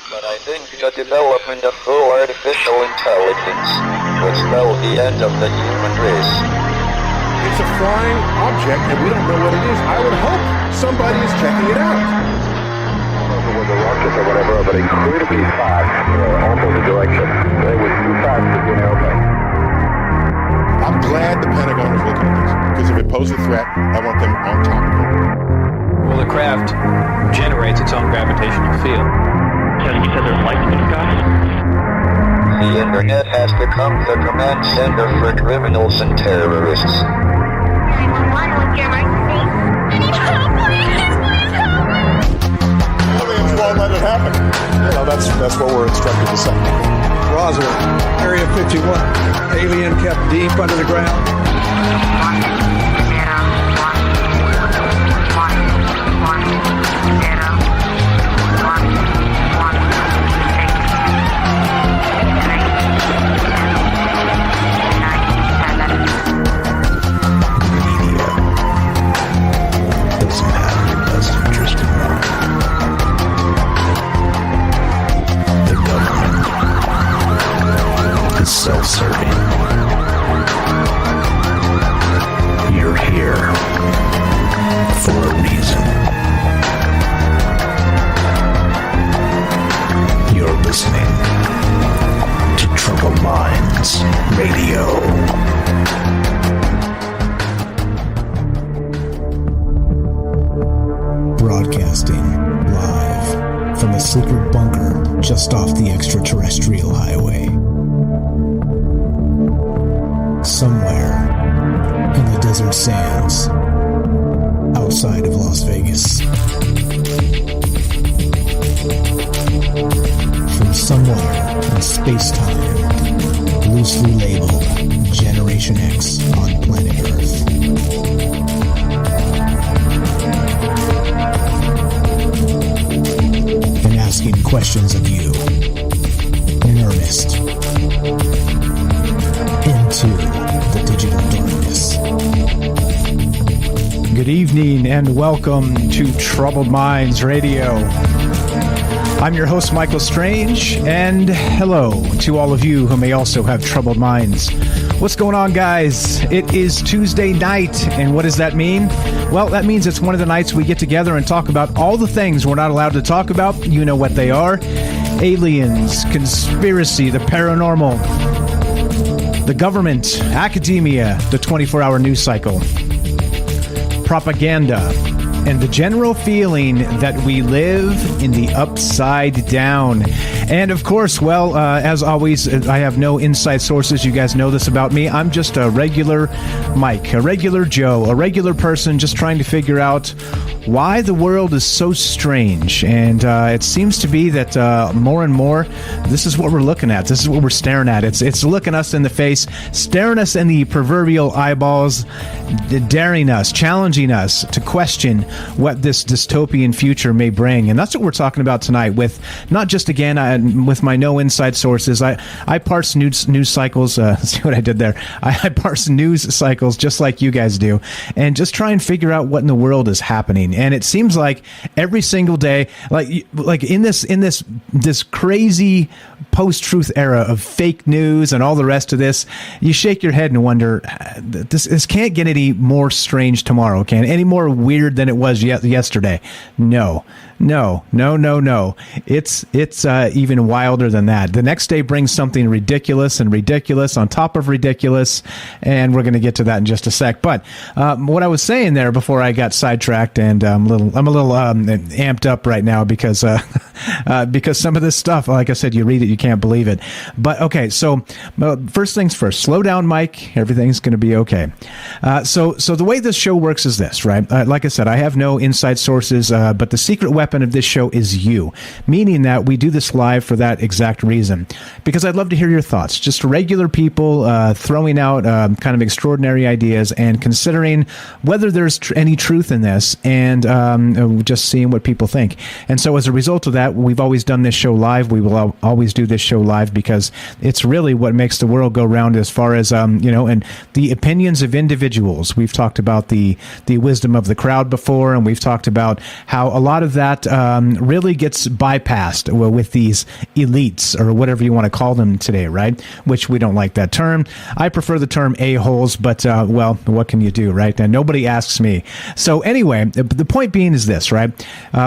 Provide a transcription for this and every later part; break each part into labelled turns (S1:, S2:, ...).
S1: But I think the development of full artificial intelligence will spell the end of the human race.
S2: It's a flying object, and we don't know what it is. I would hope somebody is checking it out.
S3: I don't know if it was a rocket or whatever, but it could be fast, opposite direction. It was too fast to be an airplane.
S2: I'm glad the Pentagon is looking at this, because if it poses a threat, I want them on top of it.
S4: Well, the craft generates its own gravitational field.
S5: You said there's lights in the sky?
S1: The internet has become the command center for criminals and terrorists.
S6: 911, what's your emergency? I need help, please help me!
S2: Aliens won't let it happen. You know, that's what we're instructed to say.
S7: Roswell, Area 51. Alien kept deep under the ground.
S8: Self-serving. You're here for a reason. You're listening to Troubled Minds Radio.
S9: Broadcasting live from a secret bunker just off the extraterrestrial highway. Somewhere in the desert sands outside of Las Vegas. From somewhere in space-time, loosely labeled Generation X on planet Earth. And asking questions of you in earnest. Into the digital darkness.
S10: Good evening and welcome to Troubled Minds Radio. I'm your host, Michael Strange, and hello to all of you who may also have troubled minds. What's going on, guys? It is Tuesday night, and what does that mean? Well, that means it's one of the nights we get together and talk about all the things we're not allowed to talk about. You know what they are. Aliens, conspiracy, the paranormal, the government, academia, the 24-hour news cycle, propaganda, and the general feeling that we live in the upside down. And of course, well, as always, I have no inside sources. You guys know this about me. I'm just a regular Mike, a regular Joe, a regular person just trying to figure out why the world is so strange. And it seems to be that more and more, this is what we're looking at. This is what we're staring at. It's looking us in the face, staring us in the proverbial eyeballs, daring us, challenging us to question what this dystopian future may bring. And that's what we're talking about tonight with not just, again, with my no inside sources. I parse news cycles. See what I did there? I parse news cycles just like you guys do, and just try and figure out what in the world is happening. And it seems like every single day, like in this crazy post-truth era of fake news and all the rest of this, you shake your head and wonder, this can't get any more strange tomorrow, can it? Any more weird than it was yesterday? No. It's even wilder than that. The next day brings something ridiculous and ridiculous on top of ridiculous, and we're going to get to that in just a sec. But what I was saying there before I got sidetracked, and I'm a little amped up right now because some of this stuff, like I said, you read it, you can't believe it. But okay, so first things first, slow down, Mike. Everything's going to be okay. So the way this show works is this, right? Like I said, I have no inside sources, but the secret weapon of this show is you, meaning that we do this live for that exact reason, because I'd love to hear your thoughts. Just regular people throwing out kind of extraordinary ideas and considering whether there's any truth in this, and just seeing what people think. And so as a result of that, we've always done this show live. We will always do this show live because it's really what makes the world go round, as far as and the opinions of individuals. We've talked about the wisdom of the crowd before, and we've talked about how a lot of that that really gets bypassed with these elites, or whatever you want to call them today, right? Which we don't like that term. I prefer the term a-holes, but, well, what can you do, right? And nobody asks me. So anyway, the point being is this, right?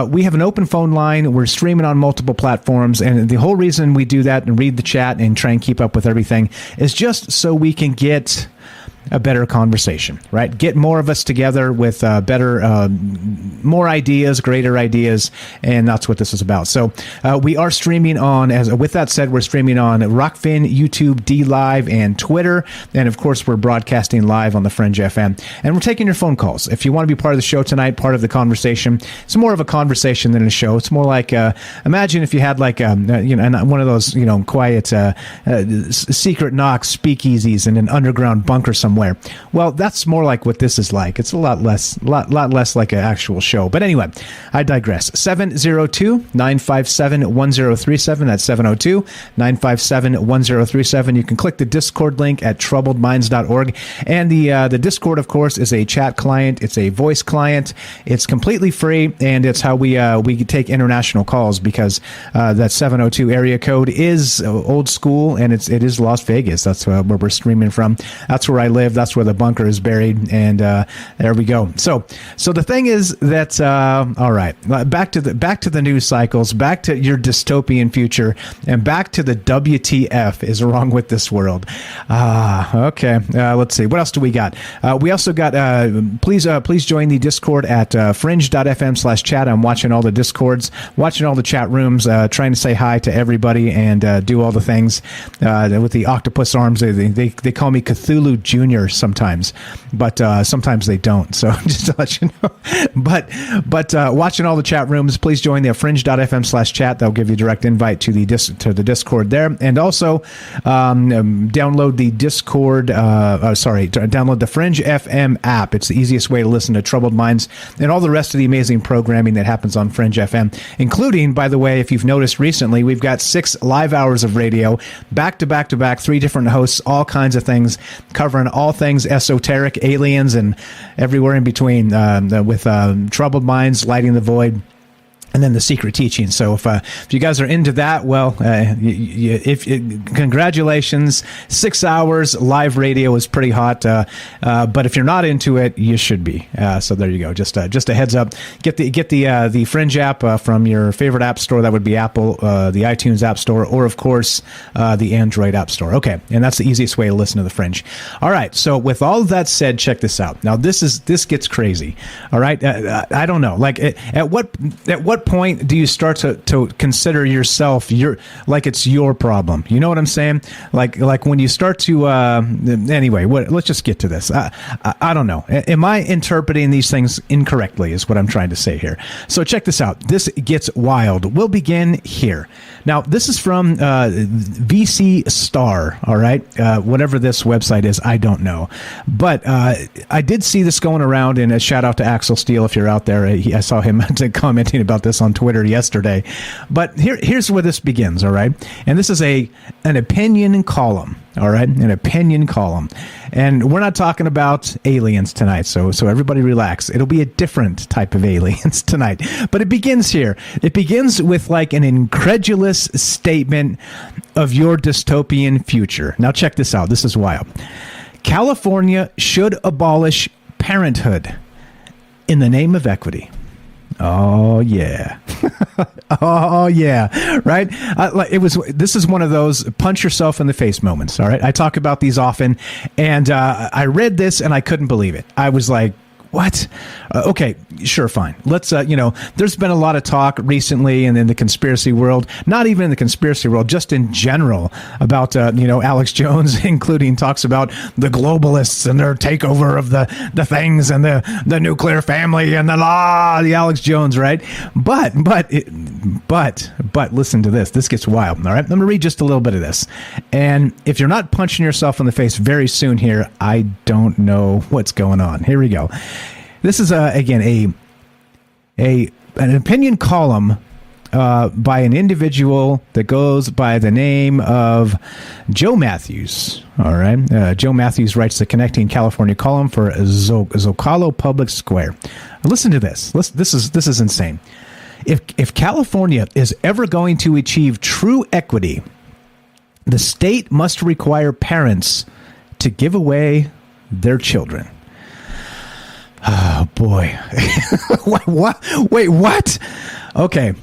S10: We have an open phone line. We're streaming on multiple platforms, and the whole reason we do that and read the chat and try and keep up with everything is just so we can get a better conversation, right? Get more of us together with better, more ideas, greater ideas, and that's what this is about. So we are streaming on, with that said, we're streaming on Rockfin, YouTube, DLive, and Twitter, and of course we're broadcasting live on the Fringe FM, and we're taking your phone calls. If you want to be part of the show tonight, part of the conversation, it's more of a conversation than a show. It's more like, imagine if you had like, one of those, quiet, secret knocks, speakeasies in an underground bunker somewhere. Well, that's more like what this is like. It's a lot less like an actual show. But anyway, I digress. 702-957-1037. That's 702-957-1037. You can click the Discord link at troubledminds.org. And the Discord, of course, is a chat client. It's a voice client. It's completely free, and it's how we take international calls, because that 702 area code is old school, and it is Las Vegas. That's where we're streaming from. That's where I live. That's where the bunker is buried, and there we go. So the thing is that all right, back to the news cycles, back to your dystopian future, and back to the WTF is wrong with this world. Okay, let's see, what else do we got? We also got please join the Discord at fringe.fm/chat. I'm watching all the Discords, watching all the chat rooms, trying to say hi to everybody and do all the things with the octopus arms. They call me Cthulhu Jr. sometimes, but sometimes they don't. So just to let you know. But watching all the chat rooms, please join the fringe.fm/chat. That'll give you a direct invite to the Discord there, and also download the Discord. Download the Fringe FM app. It's the easiest way to listen to Troubled Minds and all the rest of the amazing programming that happens on Fringe FM, including, by the way, if you've noticed recently, we've got 6 live hours of radio, back to back to back, 3 different hosts, all kinds of things, covering all things esoteric, aliens, and everywhere in between, with Troubled Minds, Lighting the Void, and then the Secret Teaching. So if you guys are into that, well, congratulations. 6 hours live radio is pretty hot. But if you're not into it, you should be. So there you go. Just a heads up. Get the Fringe app from your favorite app store. That would be Apple, the iTunes App Store, or of course the Android App Store. Okay, and that's the easiest way to listen to the Fringe. All right. So with all of that said, check this out. Now this gets crazy. All right. I don't know. Like at what point do you start to consider yourself like it's your problem? You know what I'm saying? Like when you start to anyway. Let's just get to this. I don't know. Am I interpreting these things incorrectly? Is what I'm trying to say here. So check this out. This gets wild. We'll begin here. Now this is from VC Star. All right, whatever this website is, I don't know, but I did see this going around. And a shout out to Axel Steele if you're out there. I saw him commenting about this on Twitter yesterday. But here's where this begins, all right? And this is an opinion column, all right? An opinion column. And we're not talking about aliens tonight, so everybody relax. It'll be a different type of aliens tonight. But it begins here. It begins with like an incredulous statement of your dystopian future. Now check this out. This is wild. California should abolish parenthood in the name of equity. Oh yeah. Oh yeah. Right. This is one of those punch yourself in the face moments. All right. I talk about these often, and I read this and I couldn't believe it. I was like, what? Okay, sure, fine. Let's, there's been a lot of talk recently and in the conspiracy world, not even in the conspiracy world, just in general about, Alex Jones, including talks about the globalists and their takeover of the things and the nuclear family and the Alex Jones, right? But listen to this. This gets wild, all right? I'm going to read just a little bit of this. And if you're not punching yourself in the face very soon here, I don't know what's going on. Here we go. This is again an opinion column by an individual that goes by the name of Joe Matthews. All right, Joe Matthews writes the Connecting California column for Zocalo Public Square. Listen to this. This is insane. If California is ever going to achieve true equity, the state must require parents to give away their children. Oh, boy. What? Wait, what? Okay.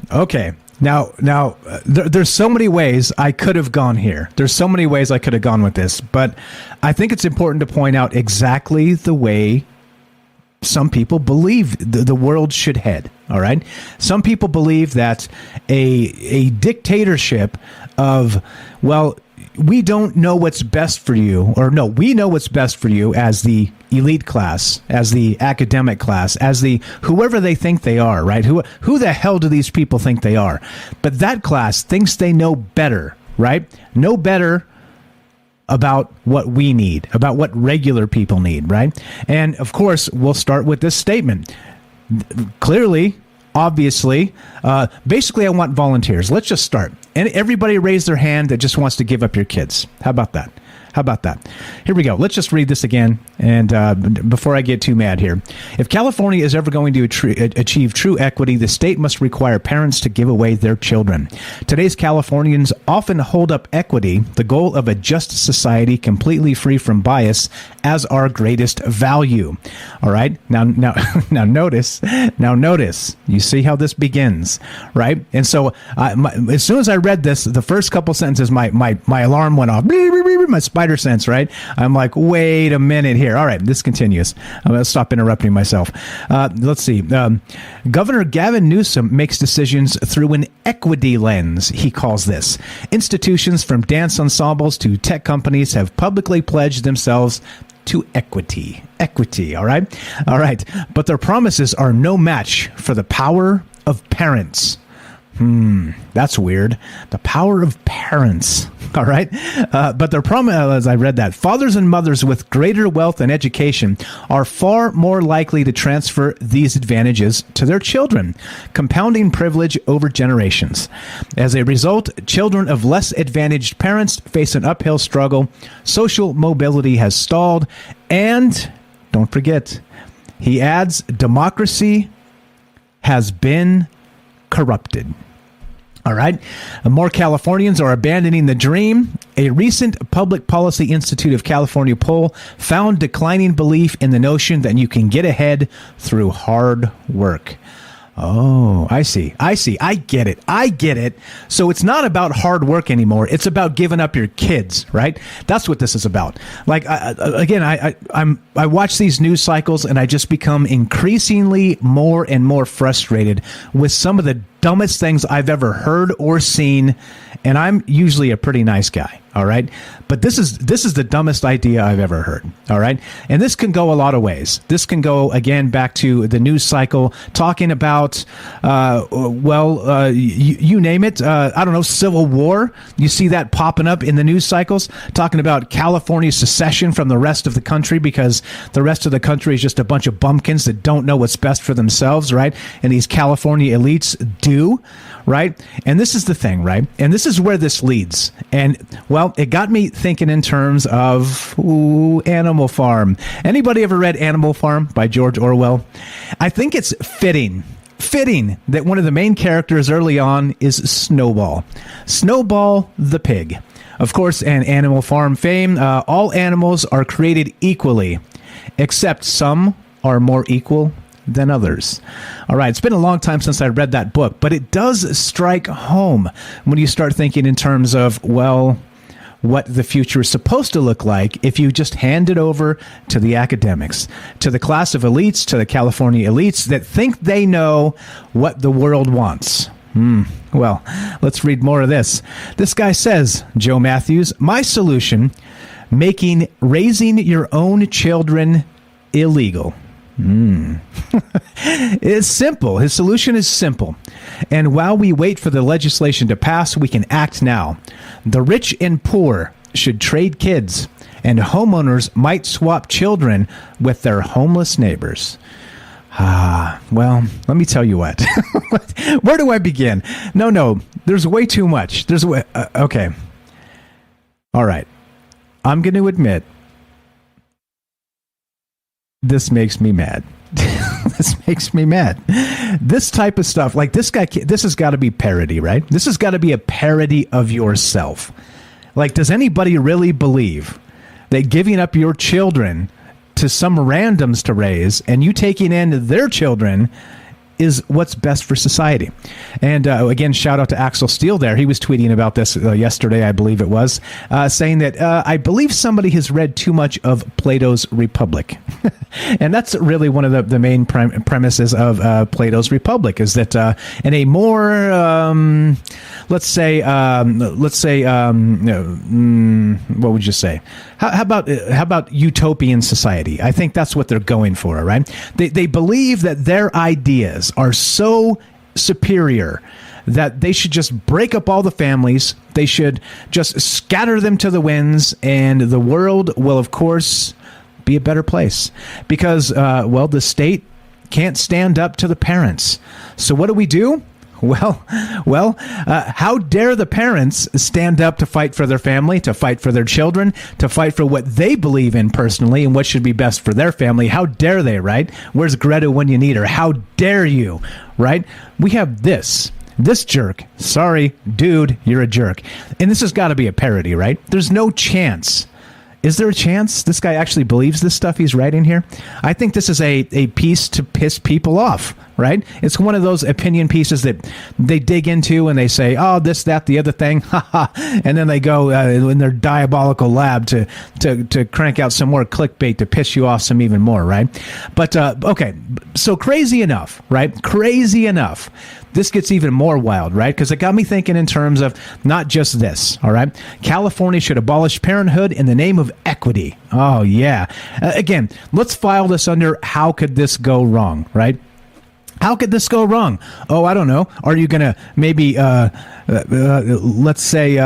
S10: Now, there's so many ways I could have gone here. There's so many ways I could have gone with this, but I think it's important to point out exactly the way some people believe the world should head. All right. Some people believe that a dictatorship of, well, we don't know what's best for you, or no, we know what's best for you as the elite class, as the academic class, as the whoever they think they are, right? Who the hell do these people think they are? But that class thinks they know better, right? Know better about what we need, about what regular people need, right? And of course, we'll start with this statement. Clearly, obviously, basically, I want volunteers. Let's just start. And everybody raise their hand that just wants to give up your kids. How about that? How about that? Here we go. Let's just read this again. And before I get too mad here, if California is ever going to achieve true equity, the state must require parents to give away their children. Today's Californians often hold up equity, the goal of a just society completely free from bias, as our greatest value. All right. Now notice. You see how this begins, right? And so as soon as I read this, the first couple sentences, my alarm went off. My spider sense, right? I'm like, wait a minute here. All right, this continues. I'm going to stop interrupting myself. Let's see. Governor Gavin Newsom makes decisions through an equity lens, he calls this. Institutions from dance ensembles to tech companies have publicly pledged themselves to equity. All right. But their promises are no match for the power of parents. That's weird. The power of parents. All right. But their promise, as I read that, fathers and mothers with greater wealth and education are far more likely to transfer these advantages to their children, compounding privilege over generations. As a result, children of less advantaged parents face an uphill struggle. Social mobility has stalled. And don't forget, he adds, democracy has been corrupted. All right. More Californians are abandoning the dream. A recent Public Policy Institute of California poll found declining belief in the notion that you can get ahead through hard work. Oh, I see. I get it. So it's not about hard work anymore. It's about giving up your kids, right? That's what this is about. Like, I watch these news cycles and I just become increasingly more and more frustrated with some of the dumbest things I've ever heard or seen. And I'm usually a pretty nice guy. All right. But this is the dumbest idea I've ever heard. All right. And this can go a lot of ways. This can go, again, back to the news cycle, talking about, you name it. I don't know, Civil War. You see that popping up in the news cycles, talking about California's secession from the rest of the country because the rest of the country is just a bunch of bumpkins that don't know what's best for themselves. Right. And these California elites do. Right. And this is the thing. Right. And this is where this leads. And, well, it got me thinking in terms of Animal Farm. Anybody ever read Animal Farm by George Orwell? I think it's fitting that one of the main characters early on is Snowball the pig. Of course, and Animal Farm fame, all animals are created equally, except some are more equal than others. All right, it's been a long time since I read that book, but it does strike home when you start thinking in terms of, well, what the future is supposed to look like if you just hand it over to the academics, to the class of elites, to the California elites that think they know what the world wants. Well, let's read more of this. This guy says, Joe Matthews, my solution, making raising your own children illegal. It's simple. His solution is simple. And while we wait for the legislation to pass, we can act now. The rich and poor should trade kids, and homeowners might swap children with their homeless neighbors. Well, let me tell you what. Where do I begin? No, there's way too much. Okay. All right. I'm going to admit, this makes me mad. This makes me mad. This type of stuff, like this guy, this has got to be parody, right? This has got to be a parody of yourself. Like, does anybody really believe that giving up your children to some randoms to raise and you taking in their children is what's best for society? And again, shout out to Axel Steele there. He was tweeting about this yesterday, I believe it was, saying that I believe somebody has read too much of Plato's Republic. And that's really one of the main premises of Plato's Republic, is that in a more, what would you say? How about utopian society? I think that's what they're going for, right? They believe that their ideas are so superior that they should just break up all the families. They should just scatter them to the winds, and the world will, of course, be a better place. Because, the state can't stand up to the parents. So what do? How dare the parents stand up to fight for their family, to fight for their children, to fight for what they believe in personally and what should be best for their family? How dare they, right? Where's Greta when you need her? How dare you, right? We have this jerk. Sorry, dude, you're a jerk. And this has got to be a parody, right? There's no chance. Is there a chance this guy actually believes this stuff he's writing here? I think this is a piece to piss people off, right? It's one of those opinion pieces that they dig into and they say, oh, this, that, the other thing, and then they go in their diabolical lab to crank out some more clickbait to piss you off some even more, right? But, okay, so crazy enough, right? Crazy enough. This gets even more wild, right? Because it got me thinking in terms of not just this, all right? California should abolish parenthood in the name of equity. Oh, yeah. Again, let's file this under how could this go wrong, right? How could this go wrong? Oh, I don't know. Are you going to maybe, let's say,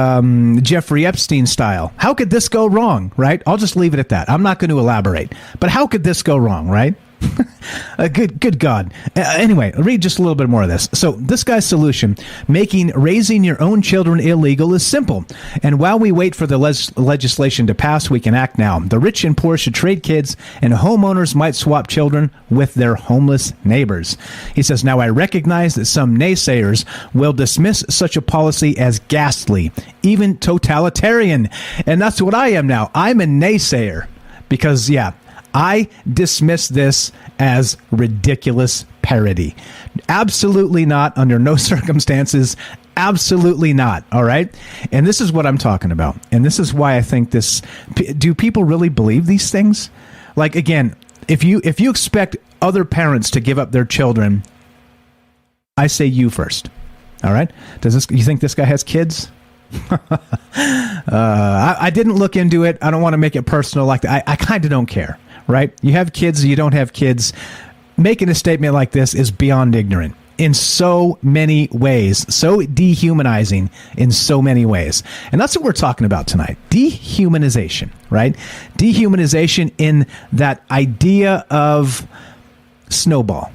S10: Jeffrey Epstein style? How could this go wrong, right? I'll just leave it at that. I'm not going to elaborate. But how could this go wrong, right? Good God. Anyway, read just a little bit more of this. So this guy's solution, making raising your own children illegal, is simple. And while we wait for the legislation to pass, we can act now. The rich and poor should trade kids, and homeowners might swap children with their homeless neighbors. He says, now I recognize that some naysayers will dismiss such a policy as ghastly, even totalitarian. And that's what I am now. I'm a naysayer because, yeah, I dismiss this as ridiculous parody. Absolutely not, under no circumstances. Absolutely not. All right. And this is what I'm talking about. And this is why I think this. Do people really believe these things? Like, again, if you expect other parents to give up their children, I say you first. All right. You think this guy has kids? I didn't look into it. I don't want to make it personal like that. I kind of don't care. Right? You have kids, you don't have kids. Making a statement like this is beyond ignorant in so many ways, so dehumanizing in so many ways. And that's what we're talking about tonight. Dehumanization, right? Dehumanization in that idea of Snowball,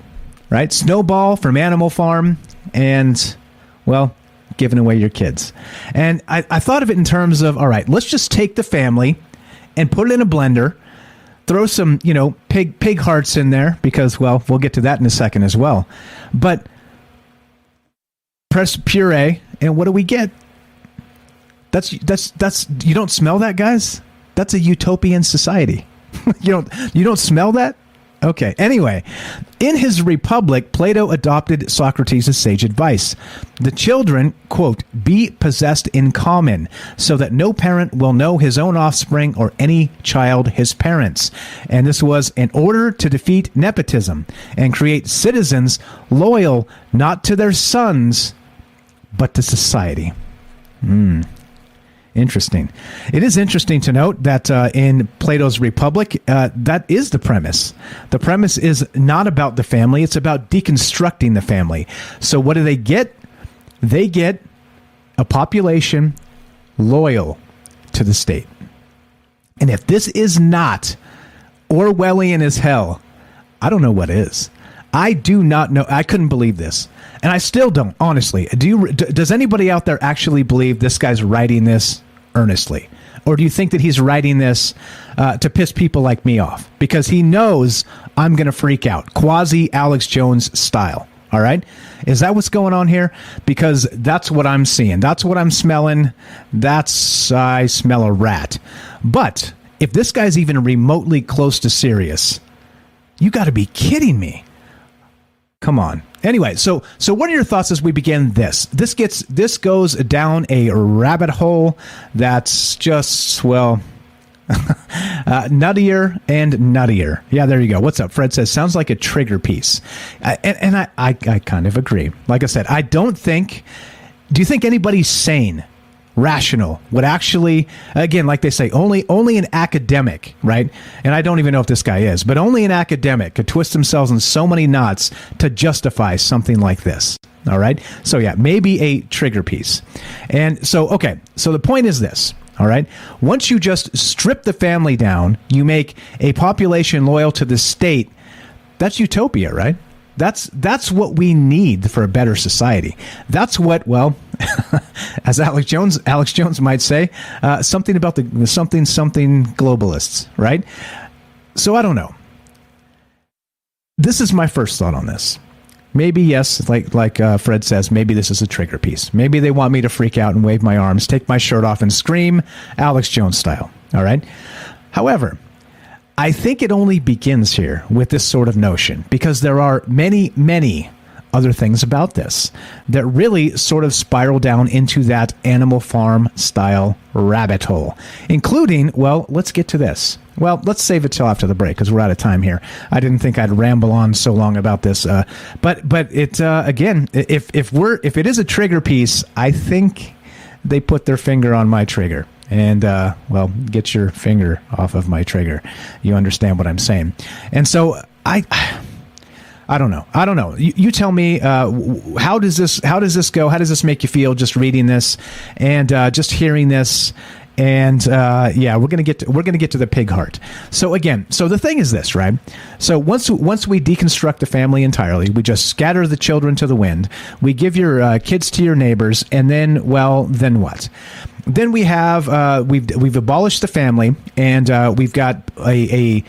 S10: right? Snowball from Animal Farm and, well, giving away your kids. And I thought of it in terms of, all right, let's just take the family and put it in a blender. Throw some, pig hearts in there because, well, we'll get to that in a second as well. But press puree, and what do we get? That's. You don't smell that, guys? That's a utopian society. You don't smell that? Okay. Anyway, in his Republic, Plato adopted Socrates' sage advice. The children, quote, be possessed in common, so that no parent will know his own offspring or any child his parents. And this was in order to defeat nepotism and create citizens loyal not to their sons, but to society. Interesting. It is interesting to note that in Plato's Republic, that is the premise. The premise is not about the family. It's about deconstructing the family. So what do they get? They get a population loyal to the state. And if this is not Orwellian as hell, I don't know what is. I do not know. I couldn't believe this. And I still don't, honestly. Does anybody out there actually believe this guy's writing this earnestly? Or do you think that he's writing this to piss people like me off? Because he knows I'm going to freak out. Quasi Alex Jones style. All right? Is that what's going on here? Because that's what I'm seeing. That's what I'm smelling. I smell a rat. But if this guy's even remotely close to serious, you got to be kidding me. Come on. Anyway, so what are your thoughts as we begin this? This goes down a rabbit hole that's just, well, nuttier and nuttier. Yeah, there you go. What's up? Fred says, sounds like a trigger piece. And I kind of agree. Like I said, do you think anybody sane, rational would actually, again, like they say, only an academic, right? And I don't even know if this guy is, but only an academic could twist themselves in so many knots to justify something like this. All right. So yeah, maybe a trigger piece. And so, okay. So the point is this. All right. Once you just strip the family down, you make a population loyal to the state. That's utopia, right? That's what we need for a better society. That's what, well, as Alex Jones might say, something about the something globalists, right? So I don't know. This is my first thought on this. Maybe, yes, like Fred says, maybe this is a trigger piece. Maybe they want me to freak out and wave my arms, take my shirt off, and scream Alex Jones style. All right? However, I think it only begins here with this sort of notion, because there are many, many other things about this that really sort of spiral down into that Animal Farm style rabbit hole, including, well, let's get to this. Well, let's save it till after the break because we're out of time here. I didn't think I'd ramble on so long about this, but it again, if it is a trigger piece, I think they put their finger on my trigger. And, well, get your finger off of my trigger. You understand what I'm saying. And so I don't know. You tell me, how does this go? How does this make you feel just reading this and just hearing this? And yeah, we're gonna get to the pig heart. So again, the thing is this, right? So once we deconstruct the family entirely, we just scatter the children to the wind. We give your kids to your neighbors, and then what? Then we have we've abolished the family, and we've got a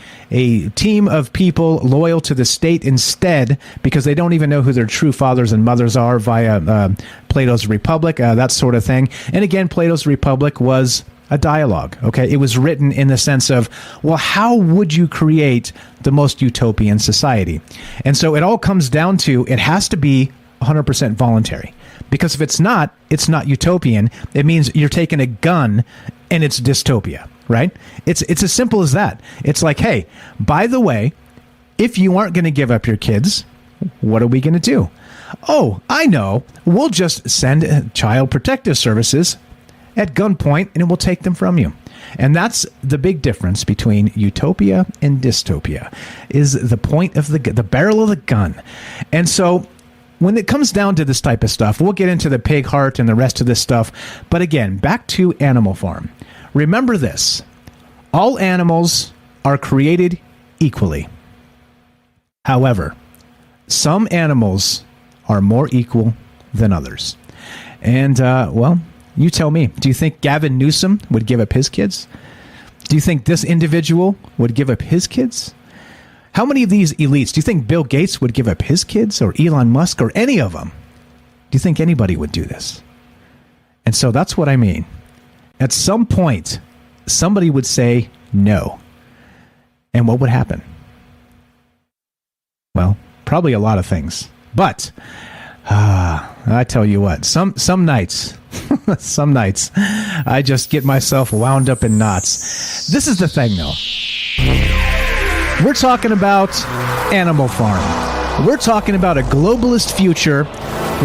S10: team of people loyal to the state instead, because they don't even know who their true fathers and mothers are via Plato's Republic, that sort of thing. And again, Plato's Republic was a dialogue. Okay, it was written in the sense of, well, how would you create the most utopian society? And so it all comes down to, it has to be 100% voluntary. Because if it's not utopian. It means you're taking a gun and it's dystopia, right? It's as simple as that. It's like, hey, by the way, if you aren't going to give up your kids, what are we going to do? Oh, I know. We'll just send Child Protective Services at gunpoint and it will take them from you. And that's the big difference between utopia and dystopia, is the point of the barrel of the gun. And so when it comes down to this type of stuff, we'll get into the pig heart and the rest of this stuff. But again, back to Animal Farm. Remember this. All animals are created equally. However, some animals are more equal than others. And, well, you tell me. Do you think Gavin Newsom would give up his kids? Do you think this individual would give up his kids? How many of these elites, do you think Bill Gates would give up his kids, or Elon Musk, or any of them? Do you think anybody would do this? And so that's what I mean. At some point, somebody would say no. And what would happen? Well, probably a lot of things. But I tell you what, some nights, some nights, I just get myself wound up in knots. This is the thing, though. We're talking about Animal Farm. We're talking about a globalist future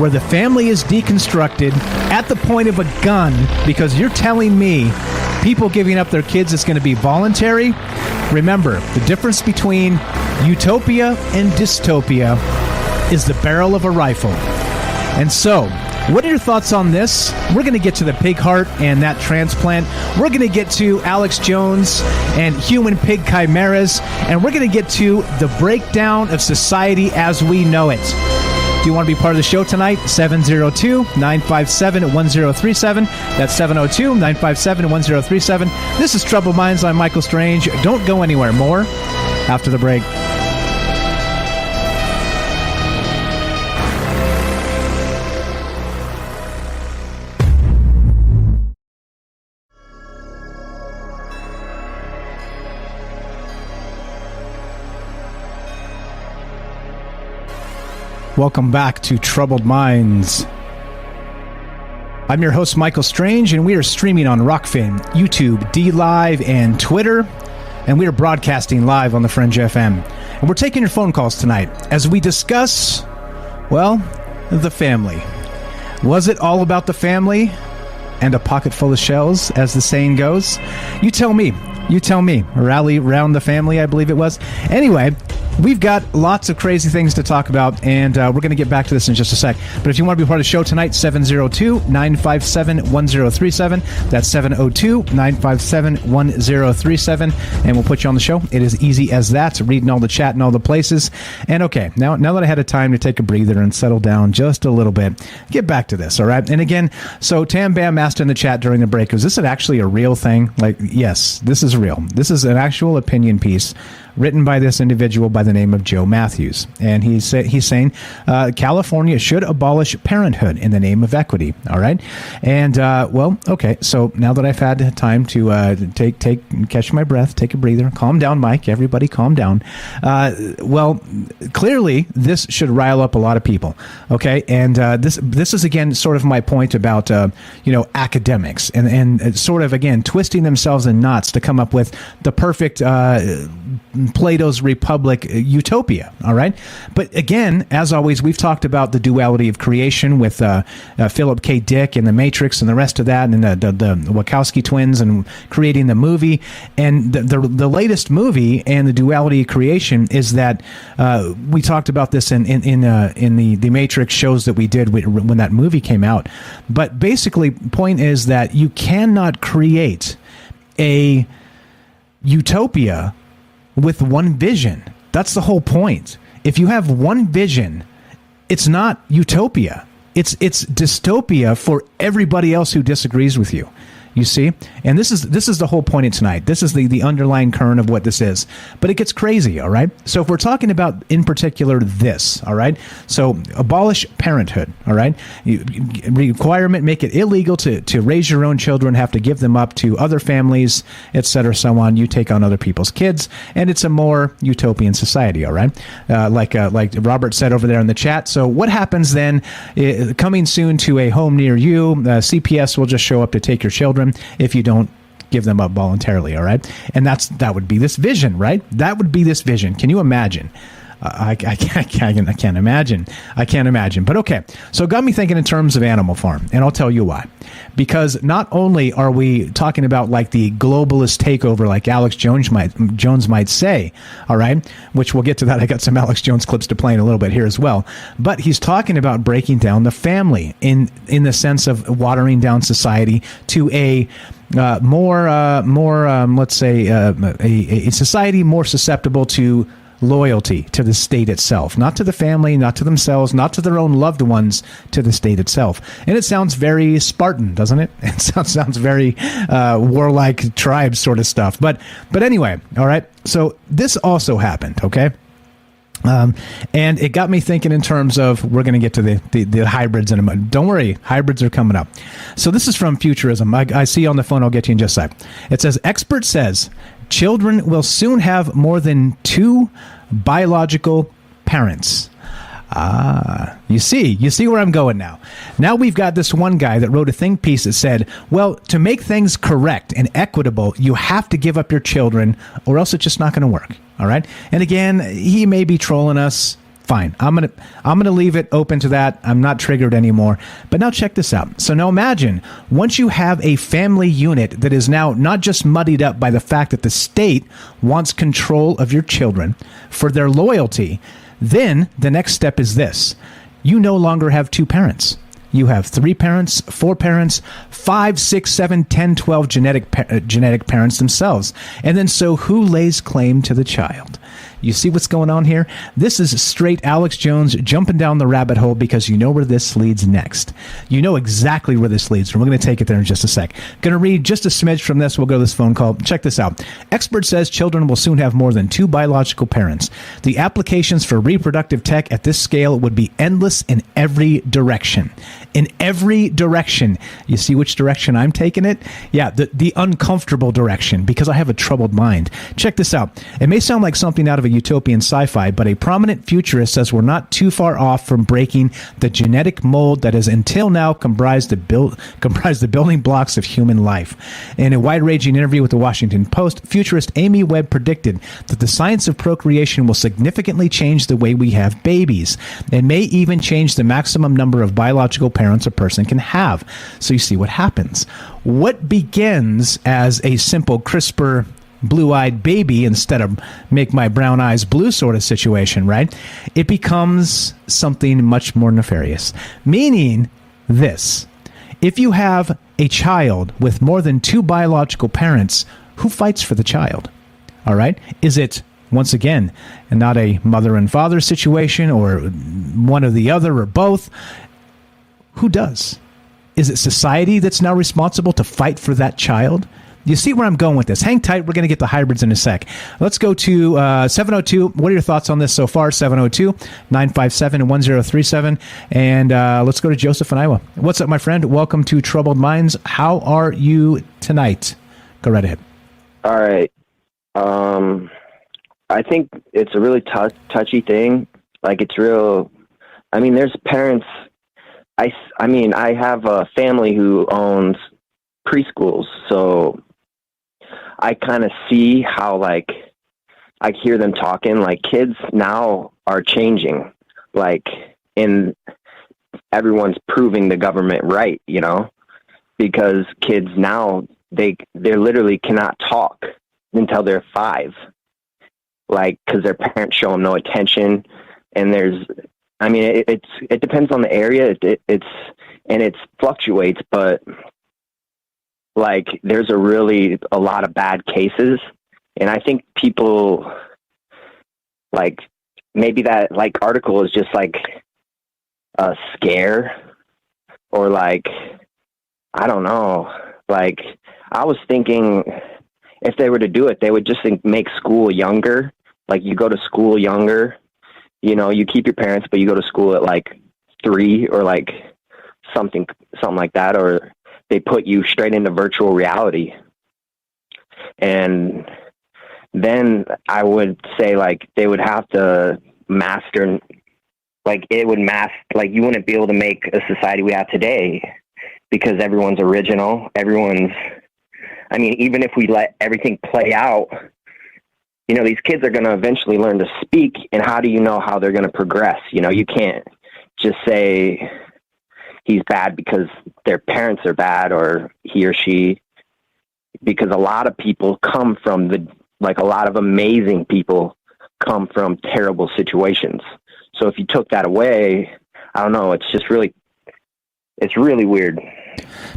S10: where the family is deconstructed at the point of a gun, because you're telling me people giving up their kids is going to be voluntary? Remember, the difference between utopia and dystopia is the barrel of a rifle. And so, what are your thoughts on this? We're going to get to the pig heart and that transplant. We're going to get to Alex Jones and human pig chimeras. And we're going to get to the breakdown of society as we know it. If you want to be part of the show tonight, 702-957-1037. That's 702-957-1037. This is Troubled Minds. I'm Michael Strange. Don't go anywhere. More after the break. Welcome back to Troubled Minds. I'm your host, Michael Strange, and we are streaming on Rockfin, YouTube, D-Live, and Twitter, and we are broadcasting live on the Fringe FM. And we're taking your phone calls tonight as we discuss, well, the family. Was it all about the family and a pocket full of shells, as the saying goes? You tell me. You tell me. Rally round the family, I believe it was. Anyway, we've got lots of crazy things to talk about, and we're going to get back to this in just a sec. But if you want to be part of the show tonight, 702-957-1037. That's 702-957-1037, and we'll put you on the show. It is easy as that, reading all the chat in all the places. And okay, now that I had a time to take a breather and settle down just a little bit, get back to this, all right? And again, so Tam Bam asked in the chat during the break, is this actually a real thing? Like, yes, this is real. This is an actual opinion piece written by this individual by the name of Joe Matthews. And he's saying California should abolish parenthood in the name of equity. All right. And, well, okay. So now that I've had time to catch my breath, take a breather, calm down, Mike, everybody calm down. Well, clearly this should rile up a lot of people. Okay. And this is, again, sort of my point about, academics and sort of, again, twisting themselves in knots to come up with the perfect Plato's Republic utopia, all right? But again, as always, we've talked about the duality of creation with Philip K. Dick and The Matrix and the rest of that, and the Wachowski twins and creating the movie. And the latest movie and the duality of creation is that we talked about this in the Matrix shows that we did when that movie came out. But basically, point is that you cannot create a utopia with one vision. That's the whole point. If you have one vision, it's not utopia. It's dystopia for everybody else who disagrees with you. You see? And this is the whole point of tonight. This is the underlying current of what this is. But it gets crazy, all right? So if we're talking about, in particular, this, all right? So abolish parenthood, all right? Requirement, make it illegal to raise your own children, have to give them up to other families, et cetera, so on. You take on other people's kids, and it's a more utopian society, all right? Like Robert said over there in the chat. So what happens then, coming soon to a home near you, CPS will just show up to take your children if you don't give them up voluntarily, all right? And that would be this vision, right? That would be this vision. Can you imagine? I can't imagine. I can't imagine. But okay, so it got me thinking in terms of Animal Farm, and I'll tell you why. Because not only are we talking about like the globalist takeover, like Alex Jones might say, all right, which we'll get to that. I got some Alex Jones clips to play in a little bit here as well. But he's talking about breaking down the family in the sense of watering down society to a let's say a society more susceptible to loyalty to the state itself, not to the family, not to themselves, not to their own loved ones, to the state itself. And it sounds very Spartan, doesn't it? It sounds very warlike tribe sort of stuff. But anyway, all right. So this also happened, okay? And it got me thinking in terms of, we're going to get to the hybrids in a minute. Don't worry, hybrids are coming up. So this is from Futurism. I see you on the phone. I'll get you in just a sec. It says, expert says children will soon have more than 2 biological parents. You see where I'm going now. Now we've got this one guy that wrote a think piece that said, well, to make things correct and equitable, you have to give up your children or else it's just not going to work. All right. And again, he may be trolling us. Fine. I'm going to leave it open to that. I'm not triggered anymore. But now check this out. So now imagine once you have a family unit that is now not just muddied up by the fact that the state wants control of your children for their loyalty, then the next step is this. You no longer have 2 parents. You have 3 parents, 4 parents, 5, 6, 7, 10, 12 genetic parents themselves. And then so who lays claim to the child? You see what's going on here? This is straight Alex Jones jumping down the rabbit hole because you know where this leads next. You know exactly where this leads, and we're going to take it there in just a sec. Going to read just a smidge from this. We'll go to this phone call. Check this out. Expert says children will soon have more than 2 biological parents. The applications for reproductive tech at this scale would be endless in every direction. In every direction. You see which direction I'm taking it? Yeah, the uncomfortable direction, because I have a troubled mind. Check this out. It may sound like something out of a utopian sci-fi, but a prominent futurist says we're not too far off from breaking the genetic mold that has until now comprised the building blocks of human life. In a wide-ranging interview with the Washington Post, futurist Amy Webb predicted that the science of procreation will significantly change the way we have babies. It may even change the maximum number of biological parents a person can have. So you see what happens. What begins as a simple CRISPR blue-eyed baby instead of make my brown eyes blue sort of situation, right? It becomes something much more nefarious. Meaning this: if you have a child with more than 2 biological parents, who fights for the child? All right? Is it, once again, not a mother and father situation, or one or the other, or both? Who does? Is it society that's now responsible to fight for that child? You see where I'm going with this. Hang tight. We're going to get the hybrids in a sec. Let's go to 702. What are your thoughts on this so far? 702-957-1037. And let's go to Joseph in Iowa. What's up, my friend? Welcome to Troubled Minds. How are you tonight? Go right ahead.
S11: All right. I think it's a really touchy thing. Like, it's real. I mean, there's parents. I have a family who owns preschools, so I kind of see how, like, I hear them talking, like, kids now are changing, like, and everyone's proving the government right, you know, because kids now, they literally cannot talk until they're 5, like, because their parents show them no attention. And it depends on the area. It fluctuates, but like, there's a lot of bad cases. And I think people, like, maybe that, like, article is just like a scare, or like, I don't know. Like, I was thinking if they were to do it, they would just make school younger. Like, you go to school younger, you know, you keep your parents, but you go to school at like 3, or like something like that, or they put you straight into virtual reality. And then I would say, like, they would have to master, like, it would like, you wouldn't be able to make a society we have today, because everyone's original. Even if we let everything play out, you know, these kids are going to eventually learn to speak, and how do you know how they're going to progress? You know, you can't just say he's bad because their parents are bad, or he or she, because a lot of people come from a lot of amazing people come from terrible situations. So if you took that away, I don't know, it's really weird.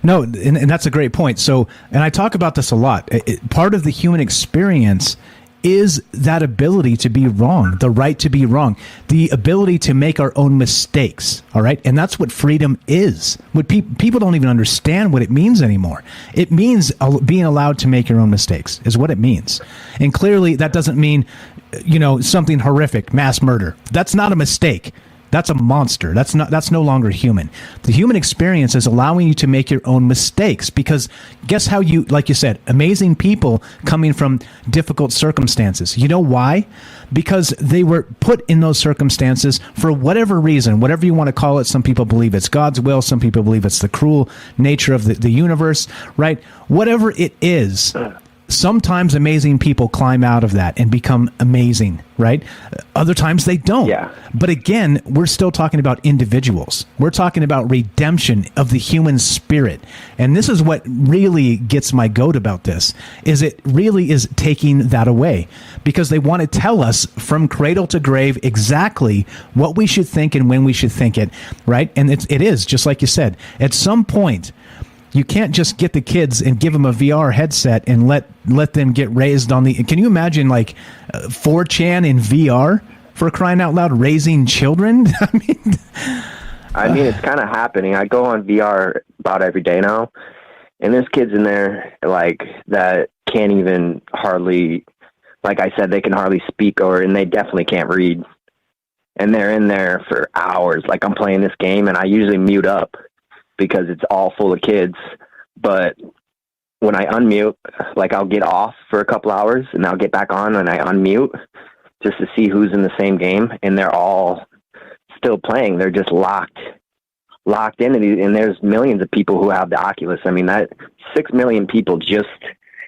S10: No, and that's a great point. So, and I talk about this a lot. Part of the human experience is that ability to be wrong, the right to be wrong, the ability to make our own mistakes. All right. And that's what freedom is. What people don't even understand what it means anymore. It means being allowed to make your own mistakes is what it means. And clearly that doesn't mean, you know, something horrific, mass murder. That's not a mistake. That's a monster. That's no longer human. The human experience is allowing you to make your own mistakes, because guess how like you said, amazing people coming from difficult circumstances. You know why? Because they were put in those circumstances for whatever reason, whatever you want to call it. Some people believe it's God's will. Some people believe it's the cruel nature of the universe, right? Whatever it is. Sometimes amazing people climb out of that and become amazing, right? Other times they don't. Yeah. But again, we're still talking about individuals. We're talking about redemption of the human spirit. And this is what really gets my goat about this, is it really is taking that away, because they want to tell us from cradle to grave exactly what we should think and when we should think it, right? And it is, just like you said, at some point, You can't just get the kids and give them a VR headset and let them get raised on the. Can you imagine 4chan in VR, for crying out loud, raising children?
S11: I mean, it's kind of happening. I go on VR about every day now, and there's kids in there that can't even hardly, like I said, they can hardly speak, and they definitely can't read. And they're in there for hours. Like, I'm playing this game, and I usually mute up because it's all full of kids. But when I unmute, I'll get off for a couple hours, and I'll get back on, and I unmute just to see who's in the same game, and they're all still playing. They're just locked into these, and there's millions of people who have the Oculus. I mean, that 6 million people just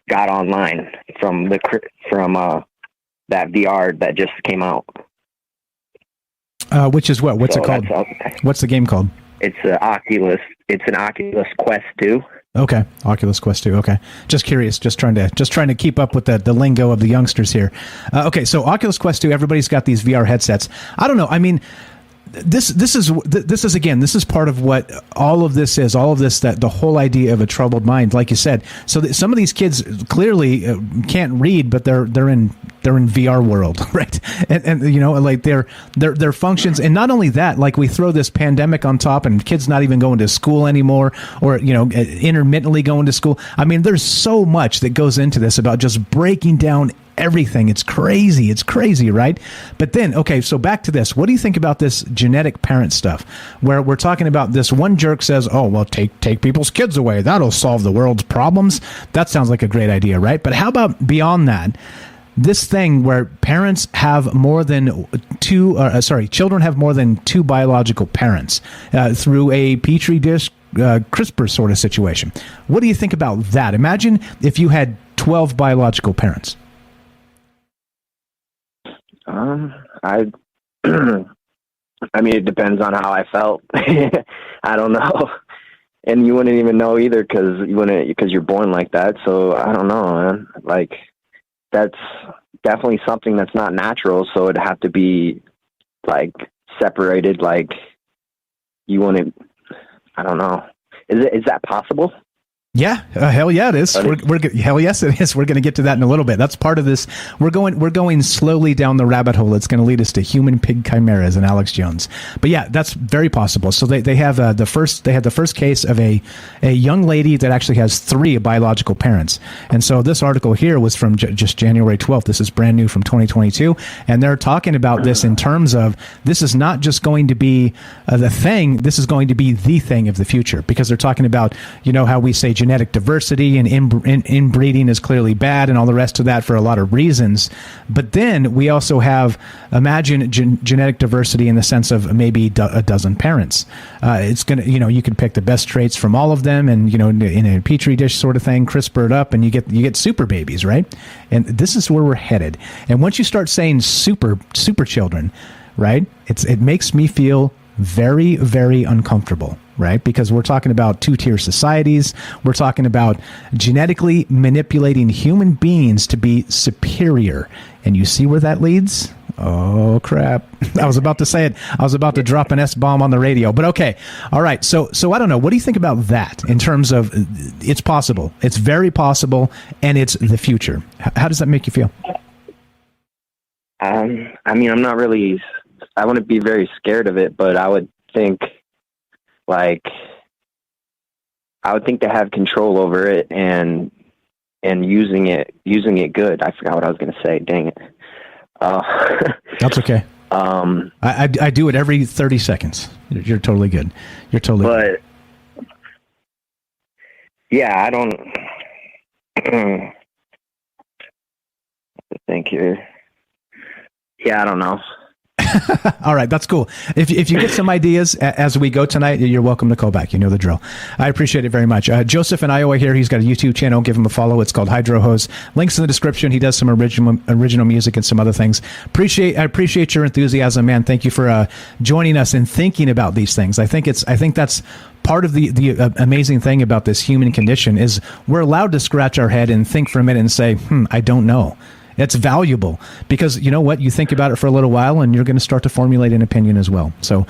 S11: got online from that VR that just came out.
S10: Which is what? What's it called? What's the game called?
S11: It's Oculus. It's an Oculus Quest 2.
S10: Okay, Oculus Quest 2. Okay, just curious, just trying to keep up with the lingo of the youngsters here. Okay, so Oculus Quest 2. Everybody's got these VR headsets. I don't know. I mean, this is part of what all of this is. All of this, that the whole idea of a troubled mind, like you said. So some of these kids clearly can't read, but they're in VR world, right? And their functions, and not only that, we throw this pandemic on top, and kids not even going to school anymore, or intermittently going to school. I mean, there's so much that goes into this about just breaking down everything. It's crazy, right? But then, okay, so back to this. What do you think about this genetic parent stuff, where we're talking about this one jerk says, oh, well, take people's kids away. That'll solve the world's problems. That sounds like a great idea, right? But how about beyond that? This thing where parents have more than children have more than two biological parents through a petri dish CRISPR sort of situation. What do you think about that? Imagine if you had 12 biological parents.
S11: I mean, it depends on how I felt. I don't know. And you wouldn't even know either because you're born like that. So I don't know, man. That's definitely something that's not natural. So it'd have to be separated. You wouldn't, I don't know. Is that possible?
S10: Yeah, hell yeah, it is. Hell yes, it is. We're going to get to that in a little bit. That's part of this. We're going slowly down the rabbit hole. It's going to lead us to human pig chimeras and Alex Jones. But yeah, that's very possible. So they have the first case of a young lady that actually has 3 biological parents. And so this article here was from just January 12th. This is brand new from 2022, and they're talking about this in terms of this is not just going to be the thing. This is going to be the thing of the future, because they're talking about how we say genetic diversity and inbreeding is clearly bad and all the rest of that for a lot of reasons. But then we also have, imagine genetic diversity in the sense of maybe a dozen parents. It's going to, you can pick the best traits from all of them and, in a petri dish sort of thing, CRISPR it up, and you get super babies, right? And this is where we're headed. And once you start saying super children, right, it makes me feel very, very uncomfortable, right? Because we're talking about 2-tier societies. We're talking about genetically manipulating human beings to be superior. And you see where that leads? Oh, crap. I was about to say it. I was about to drop an S-bomb on the radio. But okay. All right. So I don't know. What do you think about that in terms of it's possible? It's very possible, and it's the future. How does that make you feel?
S11: I mean, I'm not really... I wouldn't be very scared of it, but I would think to have control over it and using it good. I forgot what I was going to say. Dang it.
S10: That's okay. I do it every 30 seconds. You're totally good. You're totally good.
S11: But yeah, I don't think I don't know.
S10: All right, that's cool. If you get some ideas as we go tonight, you're welcome to call back. You know the drill. I appreciate it very much. Joseph in Iowa here. He's got a YouTube channel. Give him a follow. It's called Hydro Hose. Links in the description. He does some original music and some other things. I appreciate your enthusiasm, man. Thank you for joining us and thinking about these things. I think that's part of the amazing thing about this human condition is we're allowed to scratch our head and think for a minute and say, I don't know. It's valuable because you know what? You think about it for a little while and you're going to start to formulate an opinion as well. So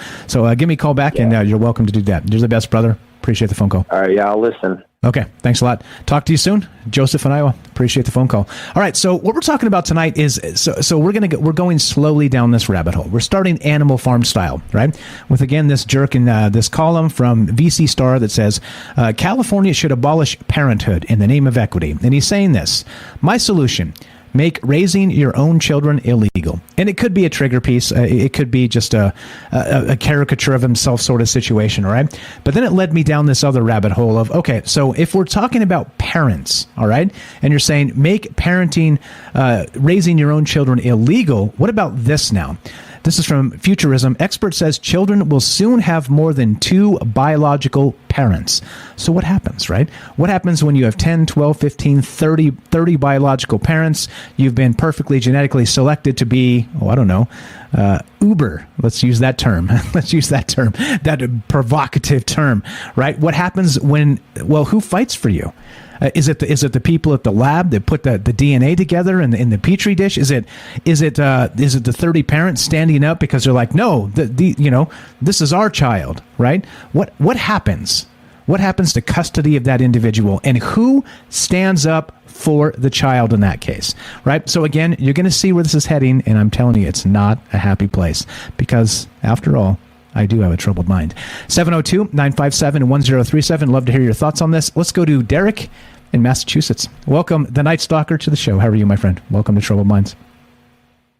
S10: give me a call back and you're welcome to do that. You're the best, brother. Appreciate the phone call.
S11: All right, yeah, I'll listen.
S10: Okay, thanks a lot. Talk to you soon, Joseph in Iowa. Appreciate the phone call. All right, so what we're talking about tonight is so we're going slowly down this rabbit hole. We're starting Animal Farm style, right? With again this jerk in this column from VC Star that says California should abolish parenthood in the name of equity, and he's saying this: my solution. Make raising your own children illegal. And it could be a trigger piece. It could be just a caricature of himself sort of situation, all right? But then it led me down this other rabbit hole of, okay, so if we're talking about parents, all right, and you're saying make parenting, raising your own children illegal, what about this now? This is from Futurism. Expert says children will soon have more than 2 biological parents. So what happens, right? What happens when you have 10, 12, 15, 30 biological parents? You've been perfectly genetically selected to be, Uber. Let's use that term. That provocative term, right? What happens when, who fights for you? Is it the people at the lab that put the DNA together in the petri dish? Is it the 30 parents standing up because they're like, no, this is our child, right? What happens? What happens to custody of that individual, and who stands up for the child in that case, right? So again, you're going to see where this is heading, and I'm telling you, it's not a happy place because, after all, I do have a troubled mind. 702-957-1037. Love to hear your thoughts on this. Let's go to Derek in Massachusetts. Welcome, the Night Stalker, to the show. How are you, my friend? Welcome to Troubled Minds.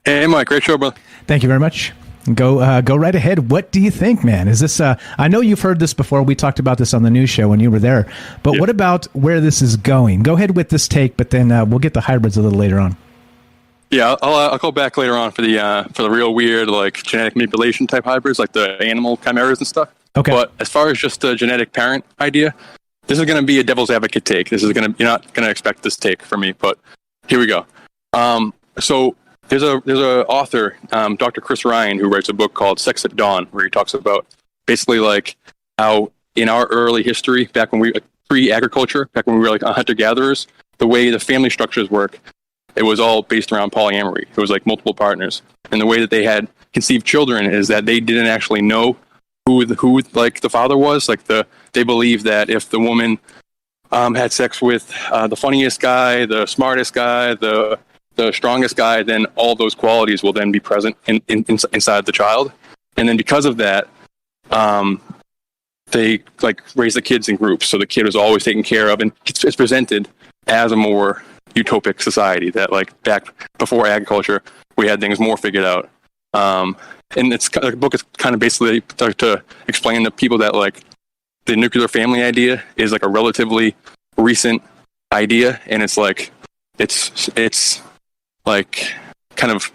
S12: Hey, Mike. Great show, brother.
S10: Thank you very much. Go right ahead. What do you think, man? Is this? I know you've heard this before. We talked about this on the news show when you were there. But What about where this is going? Go ahead with this take, but then we'll get the hybrids a little later on.
S12: Yeah, I'll go back later on for the real weird, like, genetic manipulation type hybrids, like the animal chimeras and stuff. Okay. But as far as just the genetic parent idea, this is going to be a devil's advocate take. You're not going to expect this take from me, but here we go. So there's a author, Dr. Chris Ryan, who writes a book called Sex at Dawn, where he talks about basically like how in our early history, back when we pre-agriculture, back when we were like hunter-gatherers, the way the family structures work, it was all based around polyamory. It was like multiple partners. And the way that they had conceived children is that they didn't actually know who like the father was. Like they believed that if the woman had sex with the funniest guy, the smartest guy, the strongest guy, then all those qualities will then be present inside the child. And then because of that, they like raise the kids in groups. So the kid is always taken care of, and it's presented as a more utopic society that, like, back before agriculture, we had things more figured out. And the book is kind of basically to explain to people that, like, the nuclear family idea is like a relatively recent idea, and it's like it's like kind of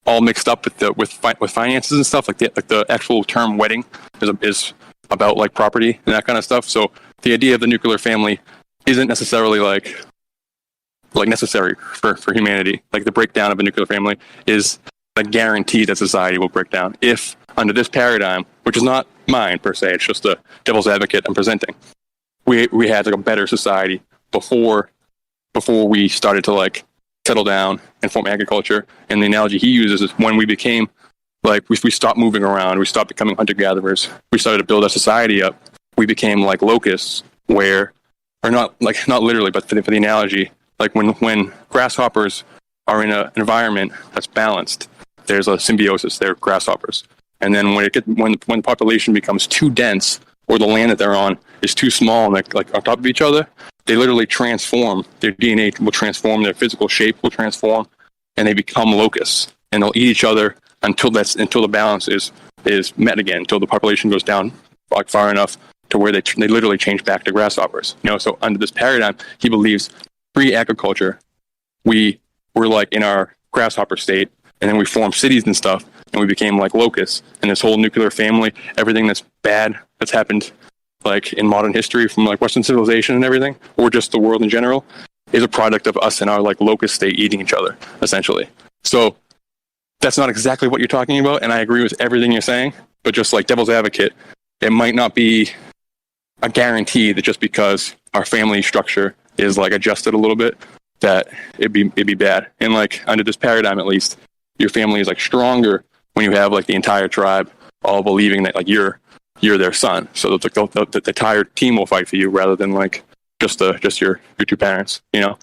S12: all mixed up with finances and stuff. Like the actual term wedding is about like property and that kind of stuff. So the idea of the nuclear family isn't necessarily like necessary for humanity. Like the breakdown of a nuclear family is a guarantee that society will break down if under this paradigm, which is not mine per se, it's just a devil's advocate I'm presenting. We had like a better society before we started to like settle down and form agriculture. And the analogy he uses is when we became like we stopped moving around, we stopped becoming hunter-gatherers, we started to build our society up. We became like locusts, not literally, but for the analogy, like when grasshoppers are in an environment that's balanced, there's a symbiosis. They're grasshoppers, and then when the population becomes too dense, or the land that they're on is too small and like on top of each other, they literally transform. Their DNA will transform. Their physical shape will transform, and they become locusts. And they'll eat each other until the balance is met again. Until the population goes down like far enough to where they literally change back to grasshoppers. So under this paradigm, he believes pre-agriculture, we were like in our grasshopper state, and then we formed cities and stuff, and we became like locusts. And this whole nuclear family, everything that's bad that's happened like in modern history from like Western civilization and everything, or just the world in general, is a product of us in our like locust state eating each other, essentially. So that's not exactly what you're talking about, and I agree with everything you're saying, but just like devil's advocate, it might not be a guarantee that just because our family structure is like adjusted a little bit, that it'd be bad. And like under this paradigm, at least, your family is like stronger when you have like the entire tribe all believing that like you're the you're their son. So the entire team will fight for you rather than like just your two parents, you know?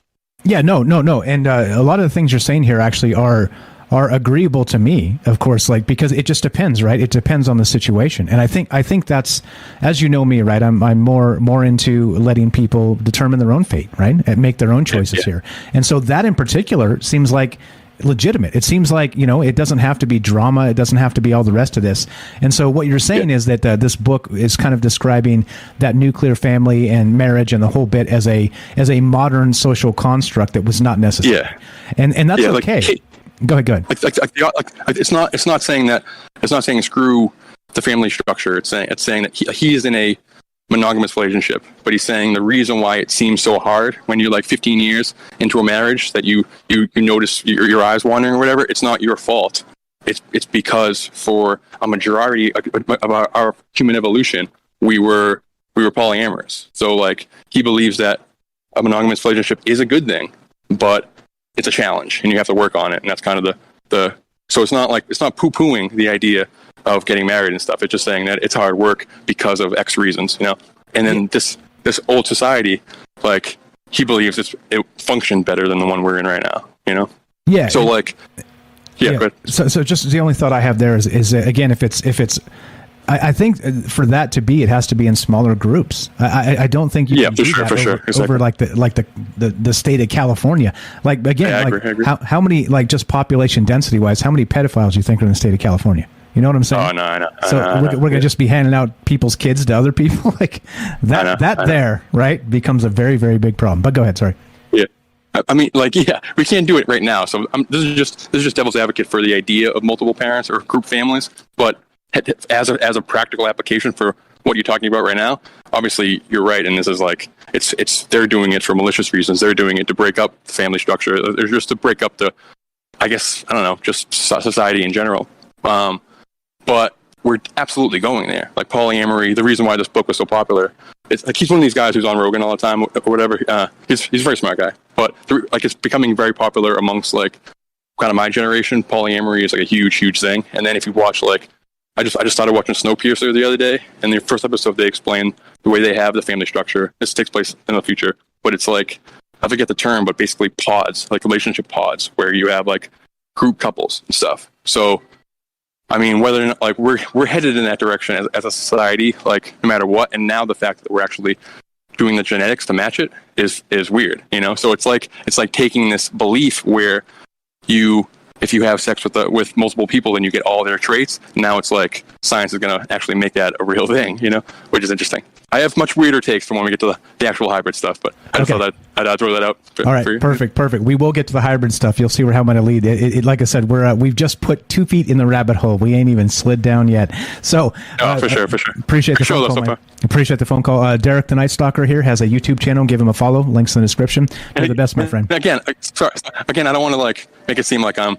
S10: Yeah, no. And a lot of the things you're saying here actually are agreeable to me, of course, like, because it just depends, right? It depends on the situation. And I think that's, as you know me, right? I'm more into letting people determine their own fate, right? And make their own choices here. And so that in particular seems like legitimate. It seems like, you know, it doesn't have to be drama. It doesn't have to be all the rest of this. And so what you're saying is that this book is kind of describing that nuclear family and marriage and the whole bit as a modern social construct that was not necessary. Yeah. And that's okay.
S12: Like,
S10: Go ahead.
S12: It's not saying that. It's not saying screw the family structure. It's saying that he is in a monogamous relationship, but he's saying the reason why it seems so hard when you're like 15 years into a marriage that you notice your eyes wandering or whatever. It's not your fault. It's because for a majority of our human evolution, we were polyamorous. So like he believes that a monogamous relationship is a good thing, but it's a challenge and you have to work on it. And that's kind of the so it's not poo-pooing the idea of getting married and stuff. It's just saying that it's hard work because of X reasons, you know? And then this old society, like he believes it functioned better than the one we're in right now, you know?
S10: Yeah.
S12: So like, yeah.
S10: So just the only thought I have there is again, if it's, I think for that to be, it has to be in smaller groups. I don't think you can do that over like the state of California. Like again,
S12: I agree.
S10: How many, like just population density wise, how many pedophiles do you think are in the state of California? You know what I'm saying?
S12: Oh no, I know.
S10: So we're gonna just be handing out people's kids to other people like that. There, right, becomes a very, very big problem. But go ahead. Sorry.
S12: Yeah. I mean, like, we can't do it right now. So this is just devil's advocate for the idea of multiple parents or group families, but as a practical application for what you're talking about right now, obviously you're right, and this is like it's they're doing it for malicious reasons. They're doing it to break up the family structure. They're just to break up just society in general. But we're absolutely going there. Like polyamory, the reason why this book was so popular, it's like he's one of these guys who's on Rogan all the time or whatever. He's a very smart guy, but it's becoming very popular amongst like kind of my generation. Polyamory is like a huge thing. And then if you watch like I just started watching Snowpiercer the other day, and the first episode they explain the way they have the family structure. This takes place in the future, but it's like, I forget the term, but basically pods, like relationship pods, where you have like group couples and stuff. So, I mean, whether or not like we're headed in that direction as a society, like no matter what. And now the fact that we're actually doing the genetics to match it is weird, you know. So it's like taking this belief where if you have sex with multiple people, then you get all their traits. Now it's like science is going to actually make that a real thing, you know, which is interesting. I have much weirder takes from when we get to the actual hybrid stuff, but I just thought I'd throw that out.
S10: All right, perfect. We will get to the hybrid stuff. You'll see where how I'm going to lead. It like I said, we've just put 2 feet in the rabbit hole. We ain't even slid down yet. So,
S12: for sure.
S10: Appreciate the phone call. Appreciate the phone call. Derek the Night Stalker here has a YouTube channel. Give him a follow. Links in the description. You're the best, my friend.
S12: Again, I don't want to like make it seem like I'm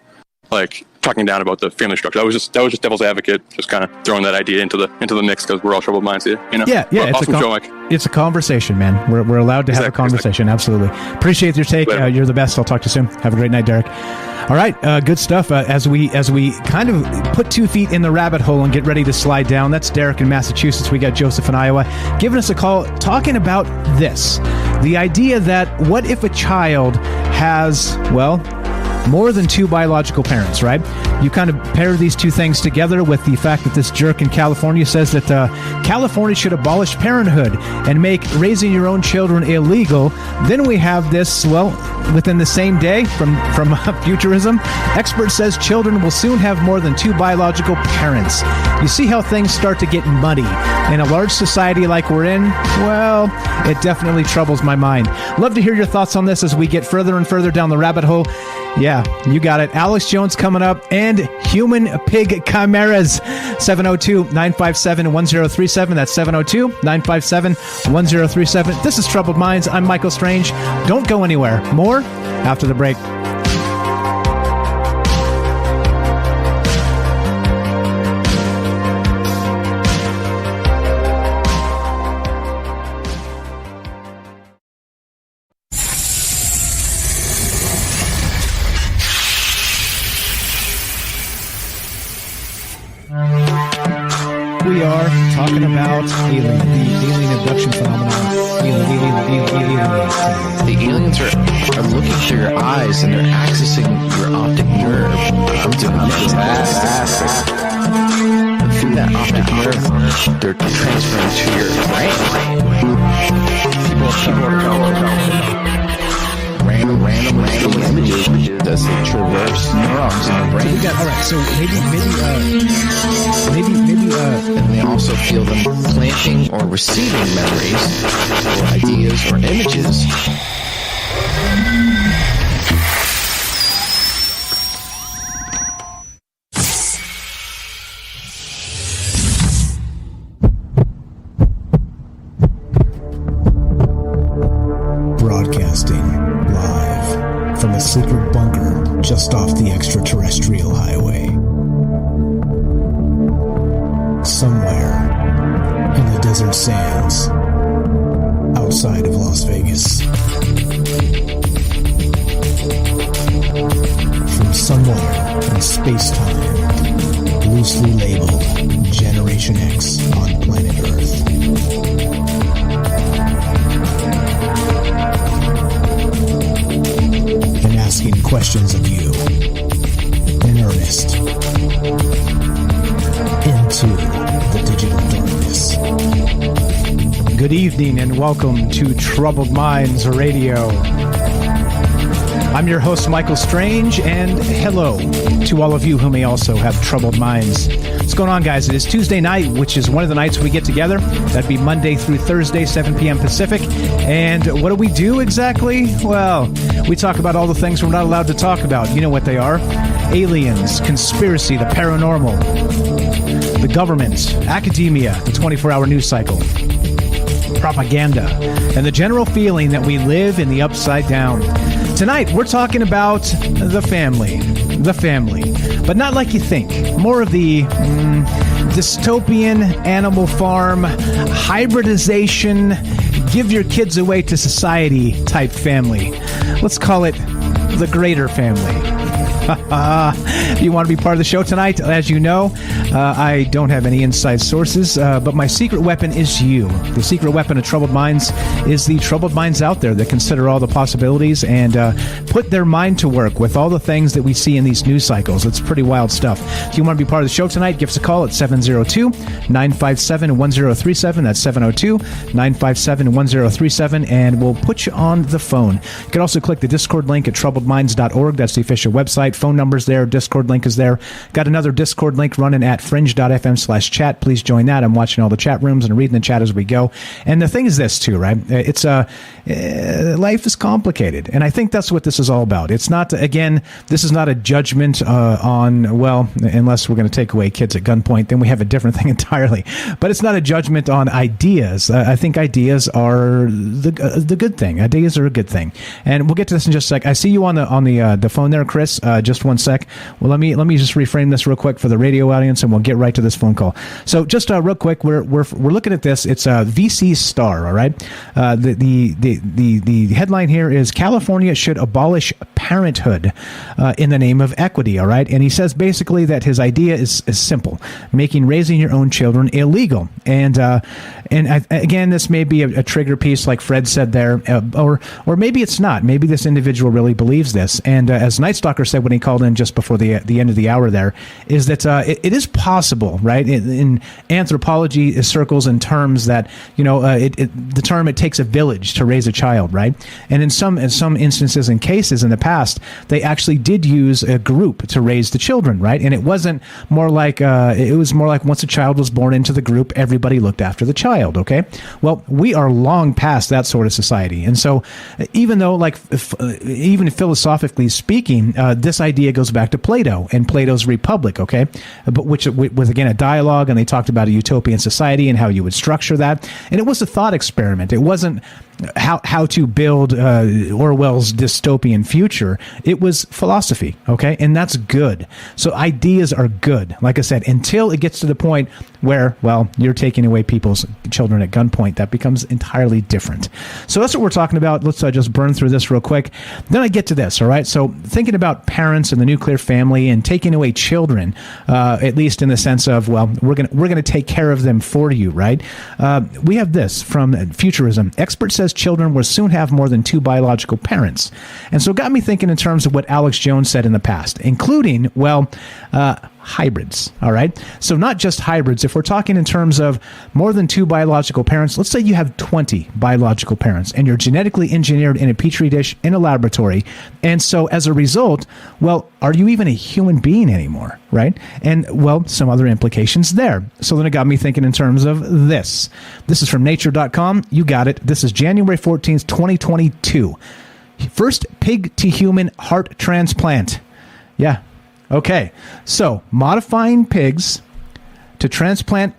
S12: like talking down about the family structure. That was just devil's advocate, just kind of throwing that idea into the mix because we're all troubled minds here, you know.
S10: Yeah.
S12: Awesome show, Mike.
S10: It's a conversation, man. We're allowed to have a conversation. Absolutely. Appreciate your take. You're the best. I'll talk to you soon. Have a great night, Derek. All right, good stuff. As we kind of put 2 feet in the rabbit hole and get ready to slide down. That's Derek in Massachusetts. We got Joseph in Iowa giving us a call, talking about this: the idea that what if a child has, well, more than 2 biological parents, right? You kind of pair these two things together with the fact that this jerk in California says that California should abolish parenthood and make raising your own children illegal. Then we have this, well, within the same day from futurism, expert says children will soon have more than 2 biological parents. You see how things start to get muddy. In a large society like we're in, well, it definitely troubles my mind. Love to hear your thoughts on this as we get further and further down the rabbit hole. Yeah, you got it. Alex Jones coming up, and human-pig chimeras. 702-957-1037. That's 702-957-1037. This is Troubled Minds. I'm Michael Strange. Don't go anywhere. More after the break. We are talking talking about the alien abduction phenomenon.
S13: The aliens are looking through your eyes and they're accessing your optic nerve. I'm doing fantastic. And through that optic nerve, they're transferring to your brain. People are random images as they traverse neurons in the brain.
S10: All right, so maybe,
S13: and they also feel them planting or receiving memories or ideas or images.
S9: Broadcasting live from a secret bunker just off the extraterrestrial highway. Somewhere in the desert sands outside of Las Vegas. From somewhere in space-time, loosely labeled Generation X on planet Earth. And asking questions of you in earnest into the digital darkness.
S10: good evening and welcome to Troubled Minds Radio. I'm your host, Michael Strange, and hello to all of you who may also have troubled minds. What's going on, guys? It is Tuesday night, which is one of the nights we get together. That'd be Monday through Thursday, 7 p.m. Pacific. And what do we do exactly? Well, we talk about all the things we're not allowed to talk about. You know what they are. Aliens, conspiracy, the paranormal, the government, academia, the 24-hour news cycle, propaganda, and the general feeling that we live in the upside down. Tonight, we're talking about the family, but not like you think. More of the dystopian animal farm, hybridization, give your kids away to society type family. Let's call it the greater family. If you want to be part of the show tonight, as you know, I don't have any inside sources, but my secret weapon is you. The secret weapon of Troubled Minds is the troubled minds out there that consider all the possibilities and put their mind to work with all the things that we see in these news cycles. It's pretty wild stuff. If you want to be part of the show tonight, give us a call at 702-957-1037. That's 702-957-1037, and we'll put you on the phone. You can also click the Discord link at troubledminds.org. That's the official website. Phone number's there. Discord link is there. Got another Discord link running at fringe.fm/chat. Please join that. I'm watching all the chat rooms and reading the chat as we go. And the thing is this too, right? It's life is complicated, and I think that's what this is all about. It's not, again, this is not a judgment on, well, unless we're going to take away kids at gunpoint, then we have a different thing entirely. But it's not a judgment on ideas. I think ideas are the good thing. Ideas are a good thing, and we'll get to this in just a sec. I see you on the phone there, Chris. Just one sec. Well, let me just reframe this real quick for the radio audience, and we'll get right to this phone call. So, just real quick, we're looking at this. It's VC Star. All right. The headline here is California should abolish parenthood in the name of equity. All right, and he says basically that his idea is simple: making raising your own children illegal. And again, this may be a trigger piece, like Fred said there, or maybe it's not. Maybe this individual really believes this. And as Night Stalker said when he called in just before the end of the hour, there is that it is possible, right? In anthropology circles and terms that the term it takes a village to raise a child, right? And in some instances and cases in the past, they actually did use a group to raise the children, right? And it wasn't more like it was more like once a child was born into the group, everybody looked after the child. Okay, well, we are long past that sort of society, and so even though, even philosophically speaking, this idea goes back to Plato and Plato's Republic, okay, but which was again a dialogue, and they talked about a utopian society and how you would structure that, and it was a thought experiment. It wasn't how to build Orwell's dystopian future. It was philosophy, okay? And that's good. So ideas are good. Like I said, until it gets to the point where, well, you're taking away people's children at gunpoint, that becomes entirely different. So that's what we're talking about. Let's just burn through this real quick. Then I get to this, all right? So thinking about parents and the nuclear family and taking away children, at least in the sense of, well, we're gonna take care of them for you, right? We have this from Futurism. Expert says children will soon have more than 2 biological parents. And so it got me thinking in terms of what Alex Jones said in the past, including, well, hybrids, all right? So not just hybrids. If we're talking in terms of more than 2 biological parents, let's say you have 20 biological parents and you're genetically engineered in a petri dish in a laboratory. And so as a result, well, are you even a human being anymore, right? And, well, some other implications there. So then it got me thinking in terms of this. This is from nature.com. You got it. This is January 14th, 2022. First pig to human heart transplant. Yeah. Okay. So modifying pigs to transplant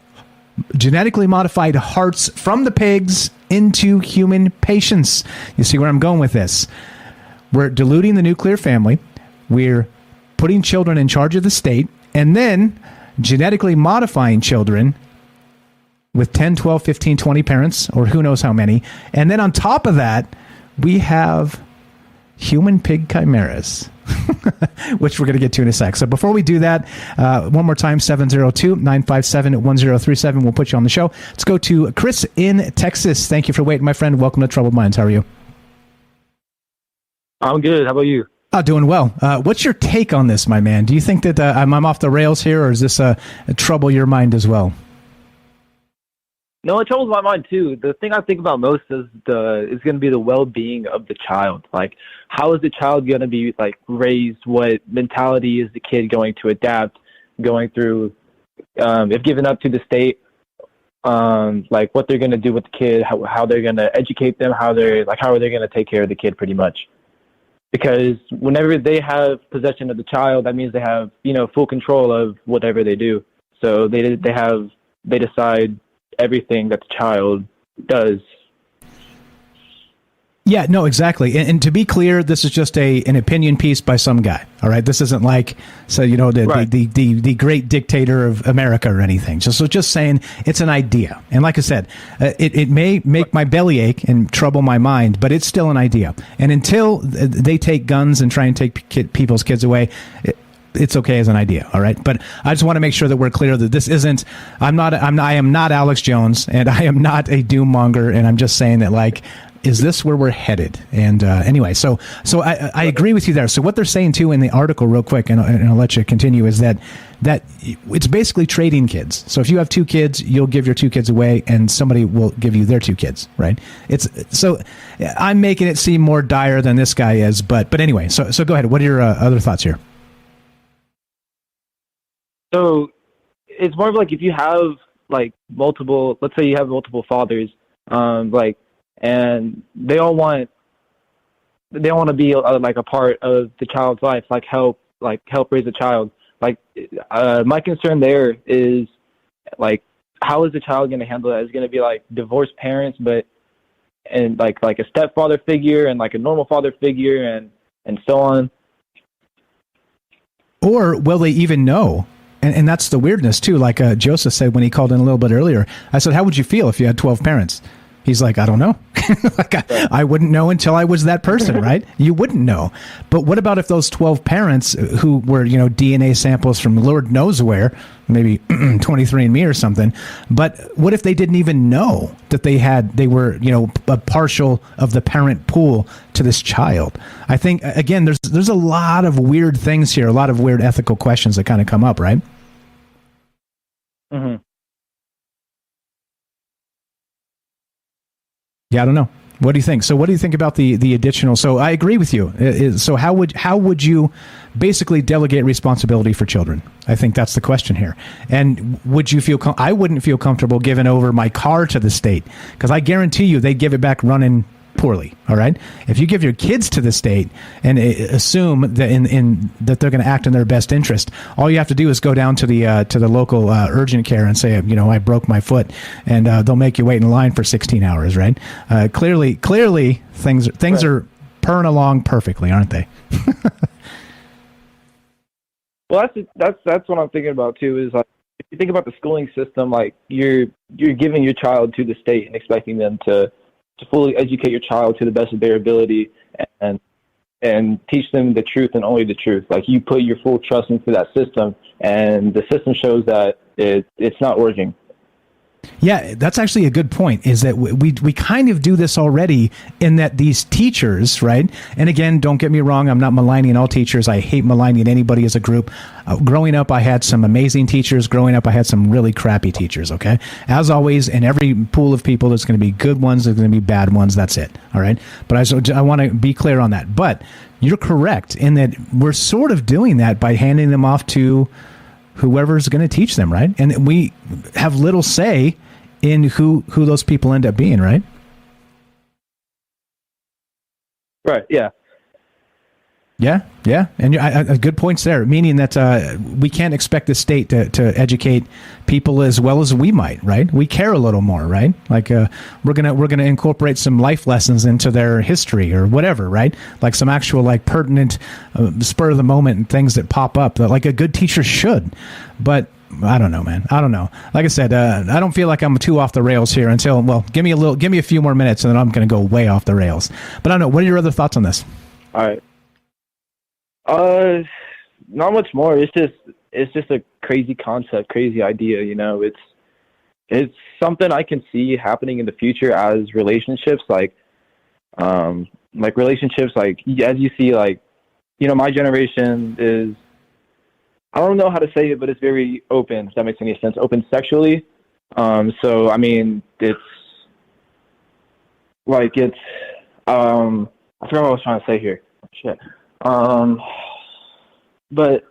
S10: genetically modified hearts from the pigs into human patients. You see where I'm going with this? We're diluting the nuclear family. We're putting children in charge of the state, and then genetically modifying children with 10, 12, 15, 20 parents, or who knows how many. And then on top of that, we have human pig chimeras, which we're going to get to in a sec. So before we do that, one more time, 702-957-1037. We'll put you on the show. Let's go to Chris in Texas. Thank you for waiting, my friend. Welcome to Troubled Minds. How are you?
S14: I'm good. How about you?
S10: Doing well. What's your take on this, my man? Do you think that I'm off the rails here, or is this trouble your mind as well?
S14: No, it troubles my mind too. The thing I think about most is going to be the well-being of the child. Like, how is the child going to be raised? What mentality is the kid going to adapt? Going through, if given up to the state, what they're going to do with the kid, how they're going to educate them, how are they going to take care of the kid, pretty much. Because whenever they have possession of the child, that means they have full control of whatever they do. So they decide everything that the child does.
S10: Yeah, no, exactly. And to be clear, this is just an opinion piece by some guy. All right, this isn't the great dictator of America or anything. Just saying it's an idea. And like I said, it may make my belly ache and trouble my mind, but it's still an idea. And until they take guns and try and take people's kids away, it's okay as an idea, all right? But I just want to make sure that we're clear that this isn't. I am not Alex Jones, and I am not a doom monger, and I'm just saying that is this where we're headed? And anyway, so I agree with you there. So what they're saying too in the article, real quick, and I'll let you continue, is that it's basically trading kids. So if you have 2 kids, you'll give your 2 kids away, and somebody will give you their 2 kids, right? I'm making it seem more dire than this guy is, but anyway. So go ahead. What are your other thoughts here?
S14: So it's more of if you have multiple, let's say you have multiple fathers, and they all want to be a part of the child's life, help raise a child. My concern there is how is the child going to handle that? Is it going to be divorced parents, and a stepfather figure and a normal father figure and so on?
S10: Or will they even know? And that's the weirdness, too. Joseph said when he called in a little bit earlier, I said, how would you feel if you had 12 parents? He's like, I don't know. I wouldn't know until I was that person, right? You wouldn't know. But what about if those 12 parents who were, DNA samples from Lord knows where, maybe 23andMe or something, but what if they didn't even know that they were, a partial of the parent pool to this child? I think, again, there's a lot of weird things here, a lot of weird ethical questions that kind of come up, right?
S14: Mm-hmm.
S10: Yeah, I don't know. What do you think? So what do you think about the additional? So I agree with you. So how would you basically delegate responsibility for children? I think that's the question here. And would you feel, I wouldn't feel comfortable giving over my car to the state, because I guarantee you they'd give it back running poorly. All right. If you give your kids to the state and assume that that they're going to act in their best interest, all you have to do is go down to the local urgent care and say, I broke my foot, and they'll make you wait in line for 16 hours. Right. Clearly, things right. Are purring along perfectly, aren't they?
S14: Well, that's what I'm thinking about too. Is like, if you think about the schooling system, like you're giving your child to the state and expecting them to fully educate your child to the best of their ability and teach them the truth and only the truth. Like you put your full trust into that system, and the system shows that it's not working.
S10: Yeah, that's actually a good point, is that we kind of do this already, in that these teachers, right? And again, don't get me wrong, I'm not maligning all teachers. I hate maligning anybody as a group. Growing up, I had some amazing teachers. Growing up, I had some really crappy teachers, okay? As always, in every pool of people, there's going to be good ones, there's going to be bad ones, that's it, all right? But I want to be clear on that. But you're correct in that we're sort of doing that by handing them off to whoever's going to teach them, right? And we have little say in who those people end up being, right?
S14: Right, yeah.
S10: Yeah, and good points there. Meaning that we can't expect the state to educate people as well as we might, right? We care a little more, right? Like we're gonna incorporate some life lessons into their history or whatever, right? Like some actual like pertinent spur of the moment things that pop up that like a good teacher should. But I don't know, man. I don't know. Like I said, I don't feel like I'm too off the rails here give me a few more minutes, and then I'm going to go way off the rails. But I don't know. What are your other thoughts on this?
S14: All right. Not much more. It's just a crazy concept, crazy idea. It's something I can see happening in the future as relationships, like relationships, like as you see, like, my generation is, I don't know how to say it, but it's very open, if that makes any sense, open sexually. So, I mean, I forgot what I was trying to say here. Shit. But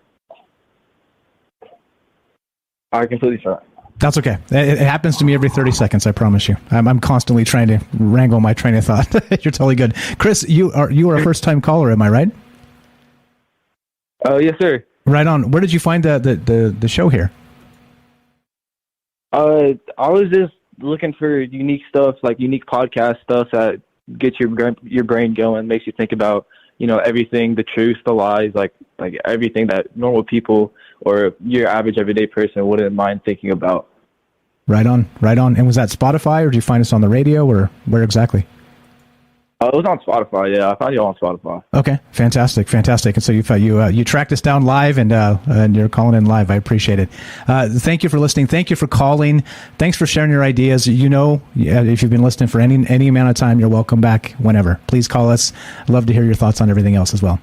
S14: I completely forgot.
S10: That's okay. It happens to me every 30 seconds, I promise you. I'm constantly trying to wrangle my train of thought. You're totally good. Chris, you are a first-time caller, am I right?
S14: Oh, yes, sir.
S10: Right on. Where did you find the show here?
S14: I was just looking for unique stuff, like unique podcast stuff that gets your brain going, makes you think about, everything, the truth, the lies, like everything that normal people or your average everyday person wouldn't mind thinking about.
S10: Right on. And was that Spotify, or did you find us on the radio, or where exactly?
S14: It was on Spotify. Yeah, I found you on Spotify.
S10: Okay, fantastic. And so you tracked us down live, and you're calling in live. I appreciate it. Thank you for listening. Thank you for calling. Thanks for sharing your ideas. If you've been listening for any amount of time, you're welcome back whenever. Please call us. I'd love to hear your thoughts on everything else as well.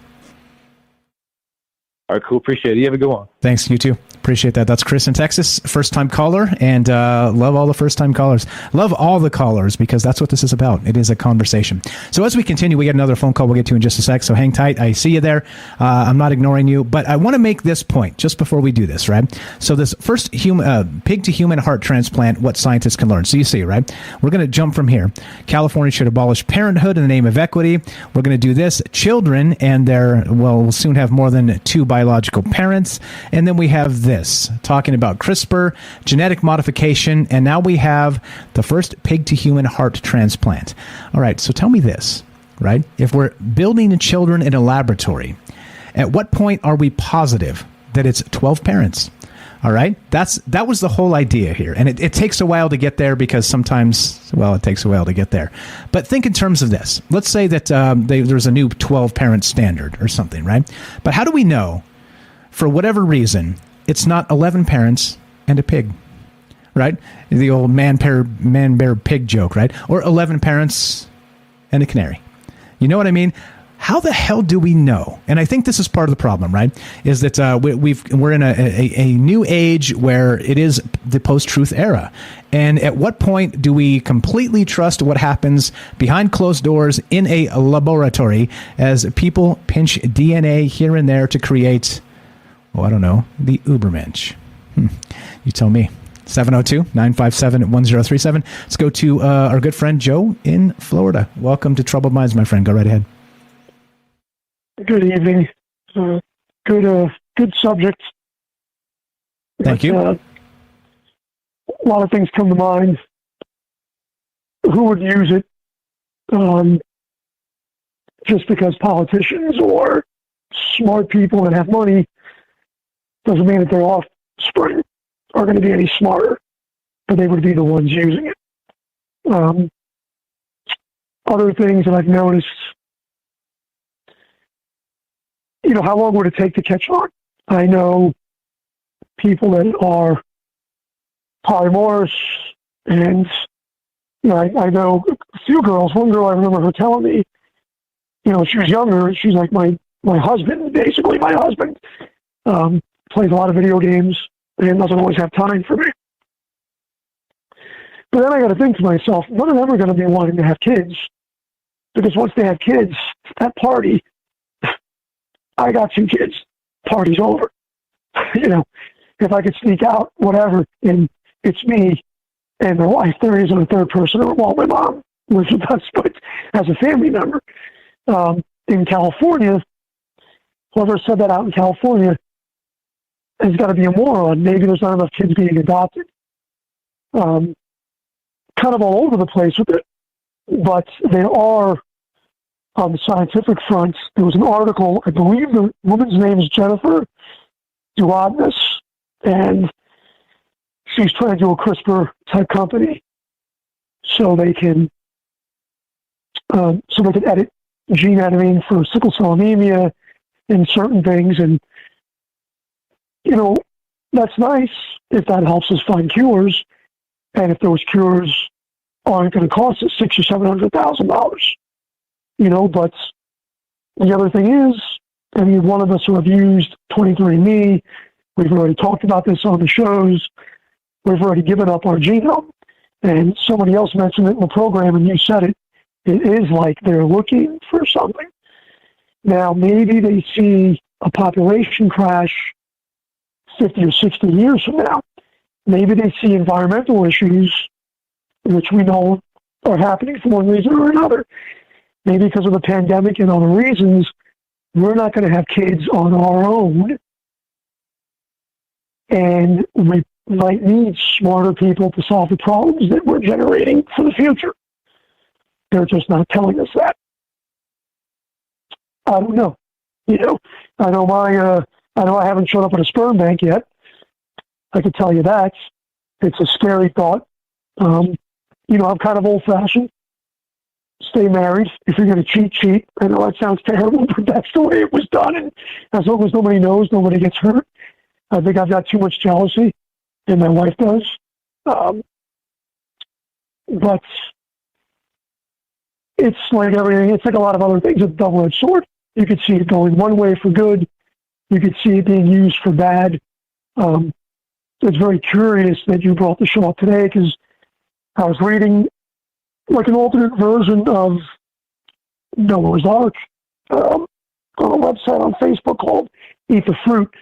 S14: All right, cool. Appreciate it. You have a good one.
S10: Thanks. You too. Appreciate that. That's Chris in Texas, first-time caller, and love all the first-time callers. Love all the callers, because that's what this is about. It is a conversation. So as we continue, we get another phone call we'll get to in just a sec, so hang tight. I see you there. I'm not ignoring you, but I want to make this point just before we do this, right? So this first pig-to-human heart transplant, what scientists can learn. So you see, right? We're going to jump from here. California should abolish parenthood in the name of equity. We're going to do this. Children and we'll soon have more than 2 biological parents. And then we have this, talking about CRISPR, genetic modification, and now we have the first pig-to-human heart transplant. All right, so tell me this, right? If we're building children in a laboratory, at what point are we positive that it's 12 parents? All right, that was the whole idea here, and it takes a while to get there, because sometimes, it takes a while to get there. But think in terms of this. Let's say that there's a new 12-parent standard or something, right? But how do we know, for whatever reason, it's not 11 parents and a pig, right? The old man bear pig joke, right? Or 11 parents and a canary. You know what I mean? How the hell do we know? And I think this is part of the problem, right? Is that we're in a new age where it is the post-truth era. And at what point do we completely trust what happens behind closed doors in a laboratory as people pinch DNA here and there to create, I don't know, the Ubermensch? You tell me. 702-957-1037. Let's go to our good friend Joe in Florida. Welcome to Troubled Minds, my friend. Go right ahead.
S15: Good evening. Good subject.
S10: Thank you.
S15: A lot of things come to mind. Who would use it? Just because politicians or smart people that have money doesn't mean that their offspring are going to be any smarter, but they would be the ones using it. Other things that I've noticed, how long would it take to catch on? I know people that are polymorphs, and I know a few girls. One girl, I remember her telling me, she was younger. She's like my husband, basically my husband. Plays a lot of video games and doesn't always have time for me. But then I got to think to myself, none of them are going to be wanting to have kids, because once they have kids, that party, I got 2 kids, party's over. If I could sneak out, whatever, and it's me and my wife, there isn't a third person, well, my mom lives with us, but as a family member. In California, whoever said that out in California has got to be a moron. Maybe there's not enough kids being adopted. Kind of all over the place with it. But there are, on the scientific front, there was an article, I believe the woman's name is Jennifer Duodness, and she's trying to do a CRISPR-type company so they can edit gene editing for sickle cell anemia and certain things. And, that's nice if that helps us find cures. And if those cures aren't going to cost us $600,000 or $700,000, but the other thing is, one of us who have used 23andMe, we've already talked about this on the shows, we've already given up our genome. And somebody else mentioned it in the program, and you said it. It is like they're looking for something. Now, maybe they see a population crash 50 or 60 years from now. Maybe they see environmental issues, which we know are happening for one reason or another. Maybe because of the pandemic and other reasons, we're not going to have kids on our own. And we might need smarter people to solve the problems that we're generating for the future. They're just not telling us that. I don't know. I know I haven't shown up at a sperm bank yet. I can tell you that. It's a scary thought. I'm kind of old-fashioned. Stay married. If you're going to cheat. I know that sounds terrible, but that's the way it was done. And as long as nobody knows, nobody gets hurt. I think I've got too much jealousy, and my wife does. But it's like everything. It's like a lot of other things. It's a double-edged sword. You could see it going one way for good. You could see it being used for bad. It's very curious that you brought the show up today, because I was reading like an alternate version of Noah's Ark on a website on Facebook called Eat the Fruit.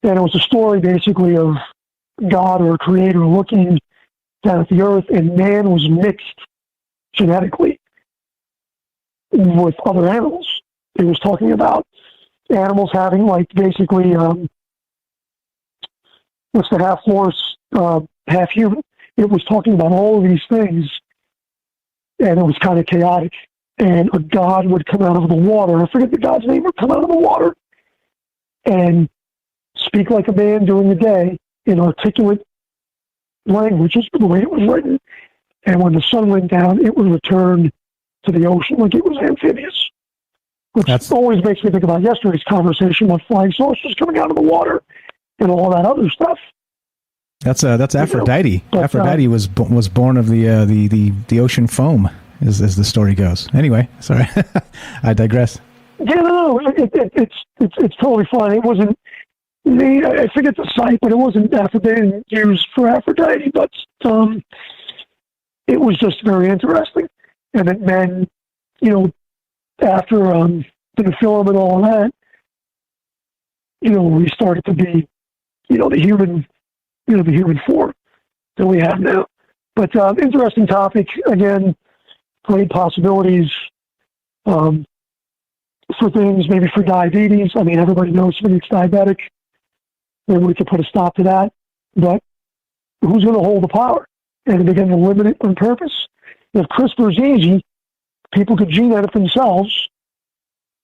S15: And it was a story basically of God or a creator looking down at the earth, and man was mixed genetically with other animals. It was talking about animals having basically what's the half horse, half human. It was talking about all of these things, and it was kind of chaotic. And a god would come out of the water. I forget the god's name. Would come out of the water and speak like a man during the day in articulate language, just the way it was written. And when the sun went down, it would return to the ocean like it was amphibious. Which always makes me think about yesterday's conversation about flying saucers coming out of the water and all that other stuff.
S10: That's Aphrodite. But, Aphrodite was born of the ocean foam, as the story goes. Anyway, sorry, I digress.
S15: Yeah, no, it's totally fine. It wasn't. I forget the site, but it wasn't Aphrodite used for Aphrodite, but it was just very interesting. And that men, after the film and all that, we started to be, the human form. than we have now. But interesting topic. Again, great possibilities for things, maybe for diabetes. I mean, everybody knows somebody that's diabetic. Maybe we could put a stop to that. But who's going to hold the power? And are they going to limit it on purpose? If CRISPR is easy, people could gene edit themselves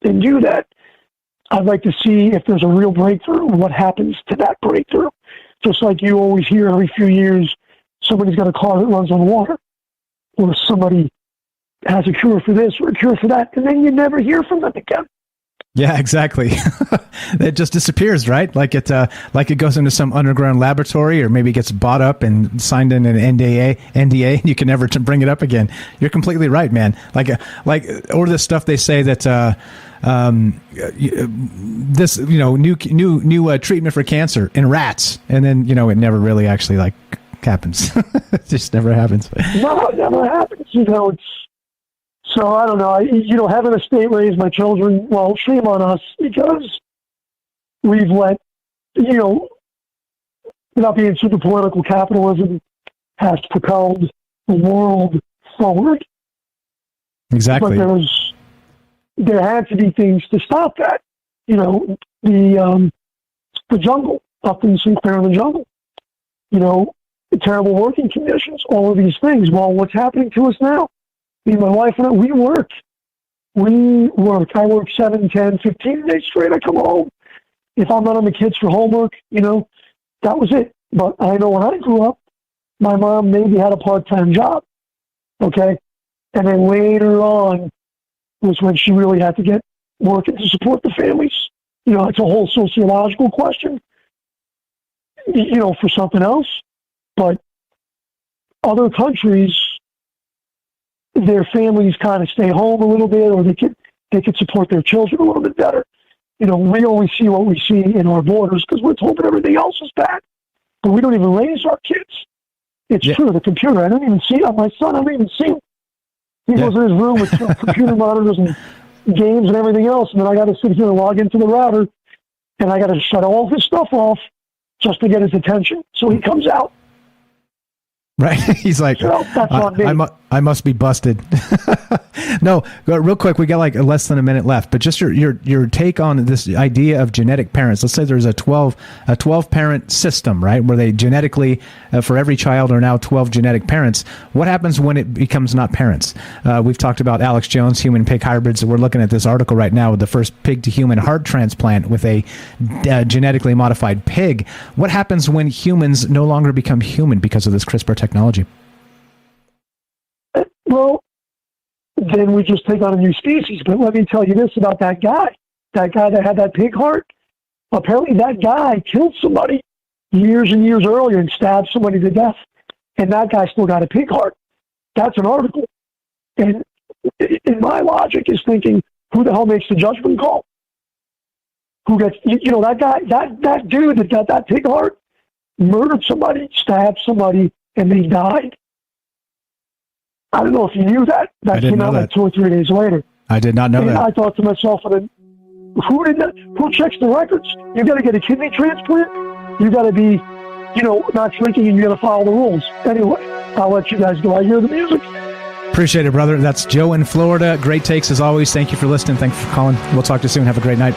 S15: and do that. I'd like to see if there's a real breakthrough, what happens to that breakthrough. Just like you always hear every few years, somebody's got a car that runs on water, or somebody has a cure for this or a cure for that, and then you never hear from them again.
S10: Yeah, exactly. It just disappears, right? Like it goes into some underground laboratory, or maybe gets bought up and signed in an NDA, and you can never bring it up again. You're completely right, man. Or the stuff they say that this, new treatment for cancer in rats, and then it never really actually happens. It just never happens.
S15: No, it never happens. It's. So I don't know. Having a state raise my children, well, shame on us, because we've let, without being super political, capitalism has propelled the world forward.
S10: Exactly.
S15: But there had to be things to stop that. The jungle, up in Sinclair in the jungle, the terrible working conditions, all of these things. Well, what's happening to us now? Me and my wife and I, we work. I work 7, 10, 15 days straight. I come home. If I'm not on the kids for homework, that was it. But I know when I grew up, my mom maybe had a part-time job, okay? And then later on was when she really had to get working to support the families. It's a whole sociological question, for something else. But other countries, their families kind of stay home a little bit, or they could support their children a little bit better. We only see what we see in our borders because we're told that everything else is bad. But we don't even raise our kids. It's true. The computer, I don't even see it. My son, I don't even see him. He goes in his room with computer monitors and games and everything else, and then I got to sit here and log into the router, and I got to shut all his stuff off just to get his attention. So he comes out.
S10: Right? He's like, I must be busted. No, real quick, we got less than a minute left, but just your take on this idea of genetic parents. Let's say there's a 12 parent system, right? Where they genetically, for every child are now 12 genetic parents. What happens when it becomes not parents? We've talked about Alex Jones, human pig hybrids. We're looking at this article right now with the first pig to human heart transplant with a genetically modified pig. What happens when humans no longer become human because of this CRISPR technology?
S15: Well, then we just take on a new species. But let me tell you this about that guy that had that pig heart. Apparently that guy killed somebody years and years earlier and stabbed somebody to death. And that guy still got a pig heart. That's an article. And in my logic is thinking, who the hell makes the judgment call? Who gets, that guy, that dude that got that pig heart murdered somebody, stabbed somebody, and they died. I don't know if you knew that. That came out 2 or 3 days later.
S10: I did not know that.
S15: I thought to myself, who checks the records? You got to get a kidney transplant. You got to be, not drinking, and you got to follow the rules. Anyway, I'll let you guys go. I hear the music.
S10: Appreciate it, brother. That's Joe in Florida. Great takes as always. Thank you for listening. Thanks for calling. We'll talk to you soon. Have a great night.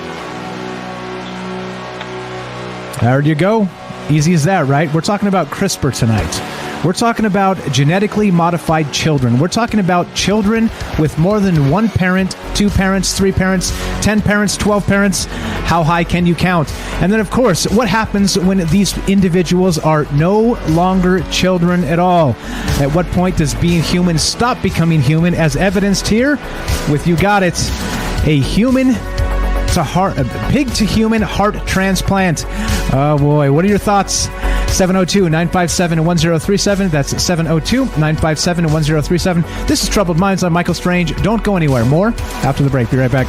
S10: There you go. Easy as that, right? We're talking about CRISPR tonight. We're talking about genetically modified children. We're talking about children with more than one parent, 2 parents, 3 parents, 10 parents, 12 parents. How high can you count? And then, of course, what happens when these individuals are no longer children at all? At what point does being human stop becoming human, as evidenced here with, you got it, a pig to human heart transplant? Oh boy, what are your thoughts? 702-957-1037. That's 702-957-1037. This is Troubled Minds. I'm Michael Strange. Don't go anywhere. More after the break. Be right back.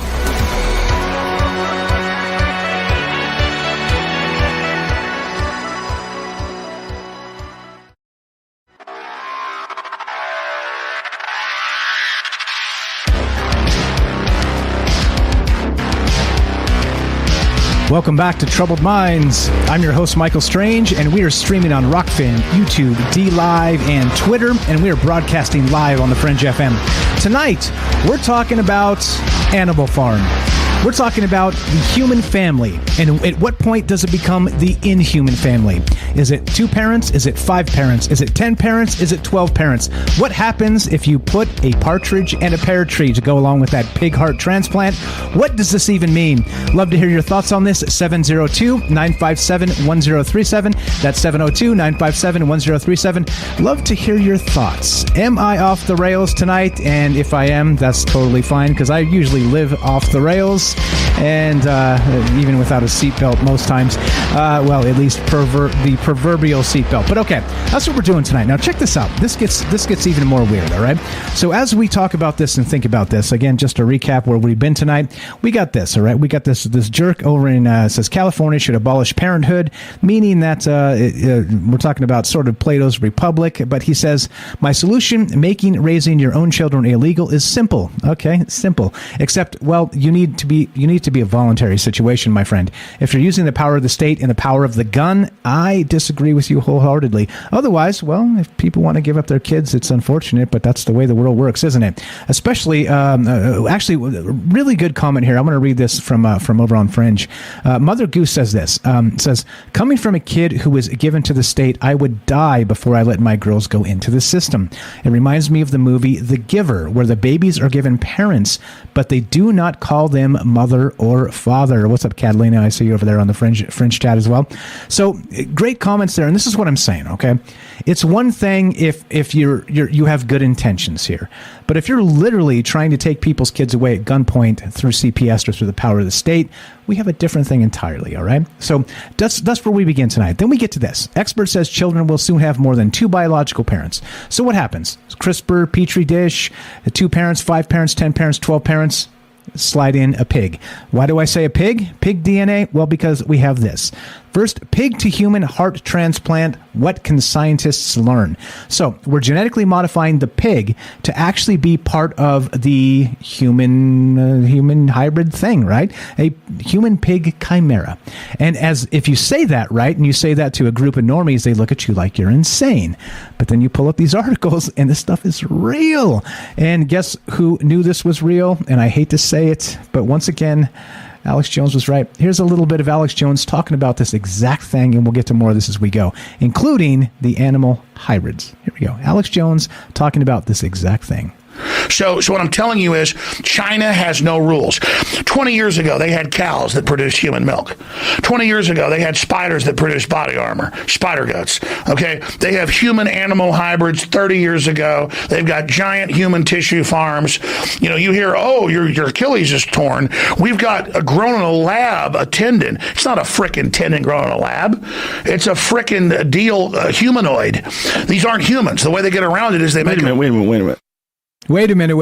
S10: Welcome back to Troubled Minds. I'm your host, Michael Strange, and we are streaming on Rockfin, YouTube, DLive, and Twitter, and we are broadcasting live on the Fringe FM. Tonight, we're talking about Animal Farm. We're talking about the human family, and at what point does it become the inhuman family? Is it 2 parents? Is it 5 parents? Is it 10 parents? Is it 12 parents? What happens if you put a partridge and a pear tree to go along with that pig heart transplant? What does this even mean? Love to hear your thoughts on this. 702-957-1037. That's 702-957-1037. Love to hear your thoughts. Am I off the rails tonight? And if I am, that's totally fine, because I usually live off the rails. And even without a seatbelt most times. Well, at least the proverbial seatbelt. But okay, that's what we're doing tonight. Now check this out. This gets even more weird, all right? So as we talk about this and think about this, again, just to recap where we've been tonight, we got this, all right? We got this jerk over in, says California should abolish parenthood, meaning that we're talking about sort of Plato's Republic, but he says, my solution, making raising your own children illegal is simple. Okay, it's simple. Except, well, you need to be a voluntary situation, my friend. If you're using the power of the state and the power of the gun, I disagree with you wholeheartedly. Otherwise, well, if people want to give up their kids, it's unfortunate, but that's the way the world works, isn't it? Especially, actually, really good comment here. I'm going to read this from over on Fringe. Mother Goose says this, says, coming from a kid who was given to the state, I would die before I let my girls go into the system. It reminds me of the movie The Giver, where the babies are given parents, but they do not call them mother or father. What's up, Catalina? I see you over there on the Fringe chat as well. So great comments there, and this is what I'm saying. Okay, it's one thing if you have good intentions here, but if you're literally trying to take people's kids away at gunpoint through CPS or through the power of the state, we have a different thing entirely. All right, so that's where we begin tonight. Then we get to this. Expert says children will soon have more than 2 biological parents. So what happens? CRISPR, Petri dish, 2 parents, 5 parents, 10 parents, 12 parents. Slide in a pig. Why do I say a pig? Pig DNA? Well, because we have this. First, pig to human heart transplant. What can scientists learn? So we're genetically modifying the pig to actually be part of the human hybrid thing, right? A human pig chimera. And as if you say that, right, and you say that to a group of normies, they look at you like you're insane. But then you pull up these articles and this stuff is real. And guess who knew this was real? And I hate to say it, but once again, Alex Jones was right. Here's a little bit of Alex Jones talking about this exact thing, and we'll get to more of this as we go, including the animal hybrids. Here we go. Alex Jones talking about this exact thing.
S16: So what I'm telling you is China has no rules. 20 years ago, they had cows that produced human milk. 20 years ago, they had spiders that produced body armor, spider guts. Okay, they have human-animal hybrids 30 years ago. They've got giant human tissue farms. You know, you hear, oh, your Achilles is torn. We've got grown in a lab, a tendon. It's not a frickin' tendon grown in a lab. It's a frickin' deal, humanoid. These aren't humans. The way they get around it is they make them.
S10: Wait a minute.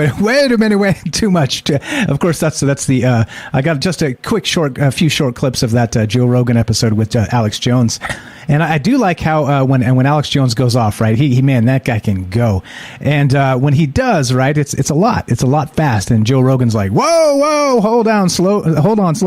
S10: Too much. Of course, that's the. I got just a few short clips of that Joe Rogan episode with Alex Jones, and I do like how when Alex Jones goes off, right? He man, that guy can go, and when he does, right, it's a lot fast, and Joe Rogan's like, whoa, hold on, slow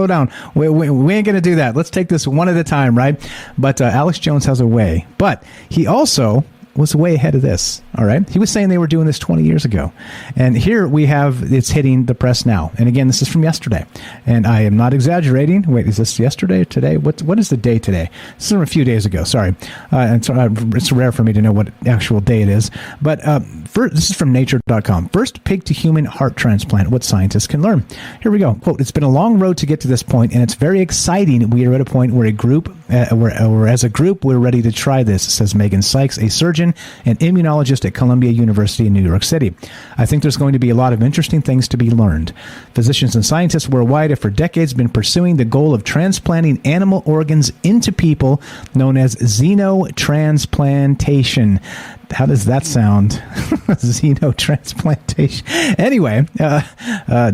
S10: down. We ain't gonna do that. Let's take this one at a time, right? But Alex Jones has a way, but he also was way ahead of this. All right. He was saying they were doing this 20 years ago. And here we have it's hitting the press now. And again, this is from yesterday. And I am not exaggerating. Wait, is this yesterday or today? What is the day today? This is from a few days ago. Sorry. It's rare for me to know what actual day it is. But this is from nature.com. First pig to human heart transplant, what scientists can learn. Here we go. Quote, it's been a long road to get to this point, and it's very exciting. We are at a point where as a group, we're ready to try this, says Megan Sykes, a surgeon and immunologist at Columbia University in New York City. I think there's going to be a lot of interesting things to be learned. Physicians and scientists worldwide have for decades been pursuing the goal of transplanting animal organs into people, known as xenotransplantation. How does that sound? Xenotransplantation. Anyway,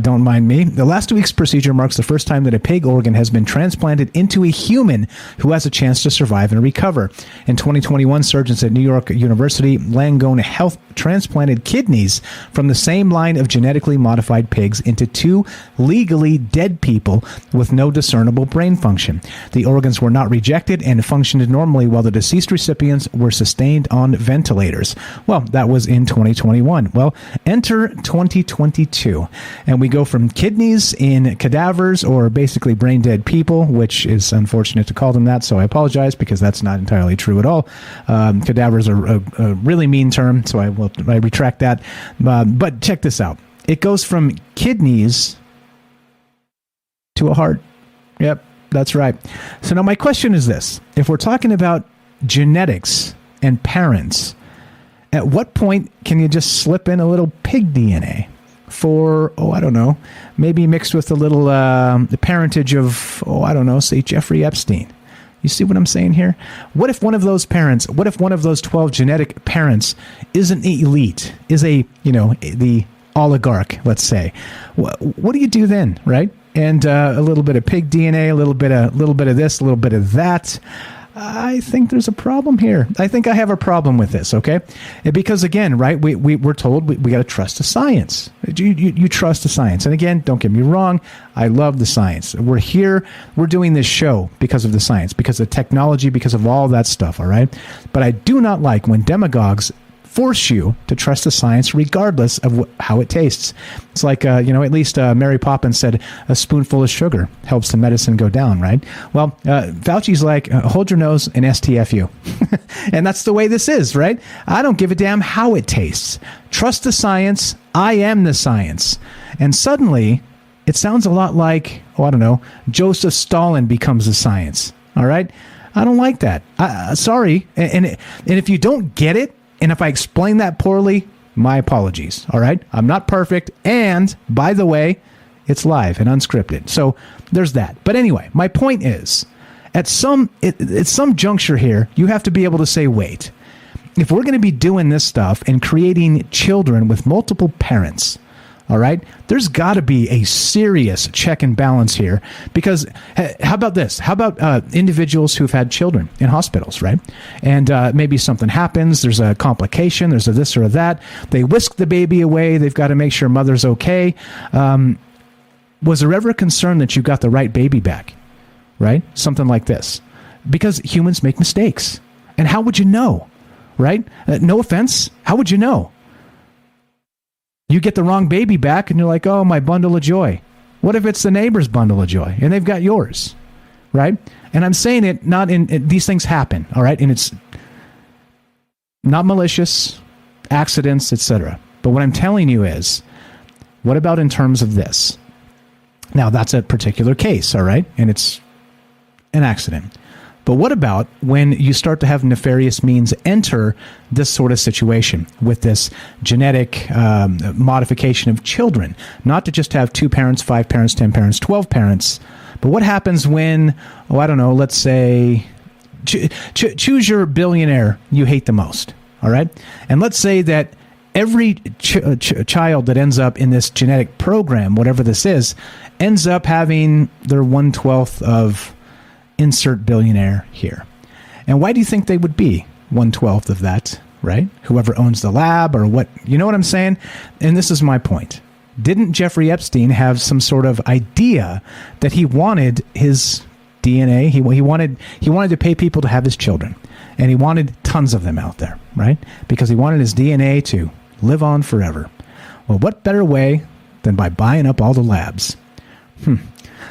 S10: don't mind me. The last week's procedure marks the first time that a pig organ has been transplanted into a human who has a chance to survive and recover. In 2021, surgeons at New York University Langone Health transplanted kidneys from the same line of genetically modified pigs into 2 legally dead people with no discernible brain function. The organs were not rejected and functioned normally while the deceased recipients were sustained on ventilators. Well, that was in 2021. Well, enter 2022, and we go from kidneys in cadavers, or basically brain dead people, which is unfortunate to call them that, so I apologize because that's not entirely true at all. Cadavers are a really mean term, so I retract that. But check this out. It goes from kidneys to a heart. Yep, that's right. So now my question is this. If we're talking about genetics and parents, at what point can you just slip in a little pig DNA for, I don't know, maybe mixed with a little the parentage of, say Jeffrey Epstein? You see what I'm saying here? What if one of those parents, what if one of those 12 genetic parents isn't elite, is the oligarch, let's say? What do you do then, right? And a little bit of pig DNA, a little bit of this, a little bit of that. I think there's a problem here. I think I have a problem with this, okay? Because again, right, we're told we got to trust the science. You trust the science. And again, don't get me wrong, I love the science. We're here, we're doing this show because of the science, because of technology, because of all that stuff, all right? But I do not like when demagogues force you to trust the science regardless of how it tastes. It's like, at least Mary Poppins said a spoonful of sugar helps the medicine go down, right? Well, Fauci's like, hold your nose and STFU. And that's the way this is, right? I don't give a damn how it tastes. Trust the science. I am the science. And suddenly, it sounds a lot like, Joseph Stalin becomes the science, all right? I don't like that. Sorry. And if you don't get it, and if I explain that poorly, my apologies, all right? I'm not perfect, and, by the way, it's live and unscripted. So there's that. But anyway, my point is, at some juncture here, you have to be able to say, wait, if we're going to be doing this stuff and creating children with multiple parents, all right, there's got to be a serious check and balance here, because how about this? How about individuals who've had children in hospitals, right? And maybe something happens, there's a complication, there's a this or a that. They whisk the baby away. They've got to make sure mother's okay. Was there ever a concern that you got the right baby back, right? Something like this. Because humans make mistakes. And how would you know, right? No offense. How would you know? You get the wrong baby back and you're like, oh, my bundle of joy. What if it's the neighbor's bundle of joy and they've got yours, right? And I'm saying it not in, these things happen, all right? And it's not malicious, accidents, etc. But what I'm telling you is, what about in terms of this? Now, that's a particular case, all right? And it's an accident. But what about when you start to have nefarious means enter this sort of situation with this genetic modification of children? Not to just have 2 parents, 5 parents, 10 parents, 12 parents. But what happens when, let's say, choose your billionaire you hate the most, all right? And let's say that every child that ends up in this genetic program, whatever this is, ends up having their 1/12 of insert billionaire here. And why do you think they would be 1/12 of that, right? Whoever owns the lab or what, you know what I'm saying? And this is my point. Didn't Jeffrey Epstein have some sort of idea that he wanted his DNA, he wanted to pay people to have his children, and he wanted tons of them out there, right? Because he wanted his DNA to live on forever. Well, what better way than by buying up all the labs?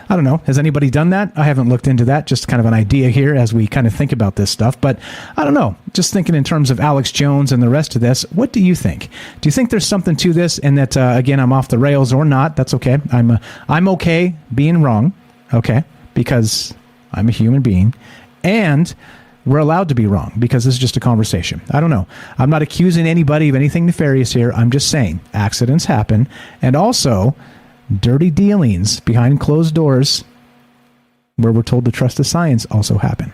S10: I don't know. Has anybody done that? I haven't looked into that. Just kind of an idea here as we kind of think about this stuff. But I don't know. Just thinking in terms of Alex Jones and the rest of this, what do you think? Do you think there's something to this and that, again, I'm off the rails or not? That's okay. I'm okay being wrong, okay, because I'm a human being. And we're allowed to be wrong because this is just a conversation. I don't know. I'm not accusing anybody of anything nefarious here. I'm just saying accidents happen. And also, dirty dealings behind closed doors where we're told to trust the science also happen.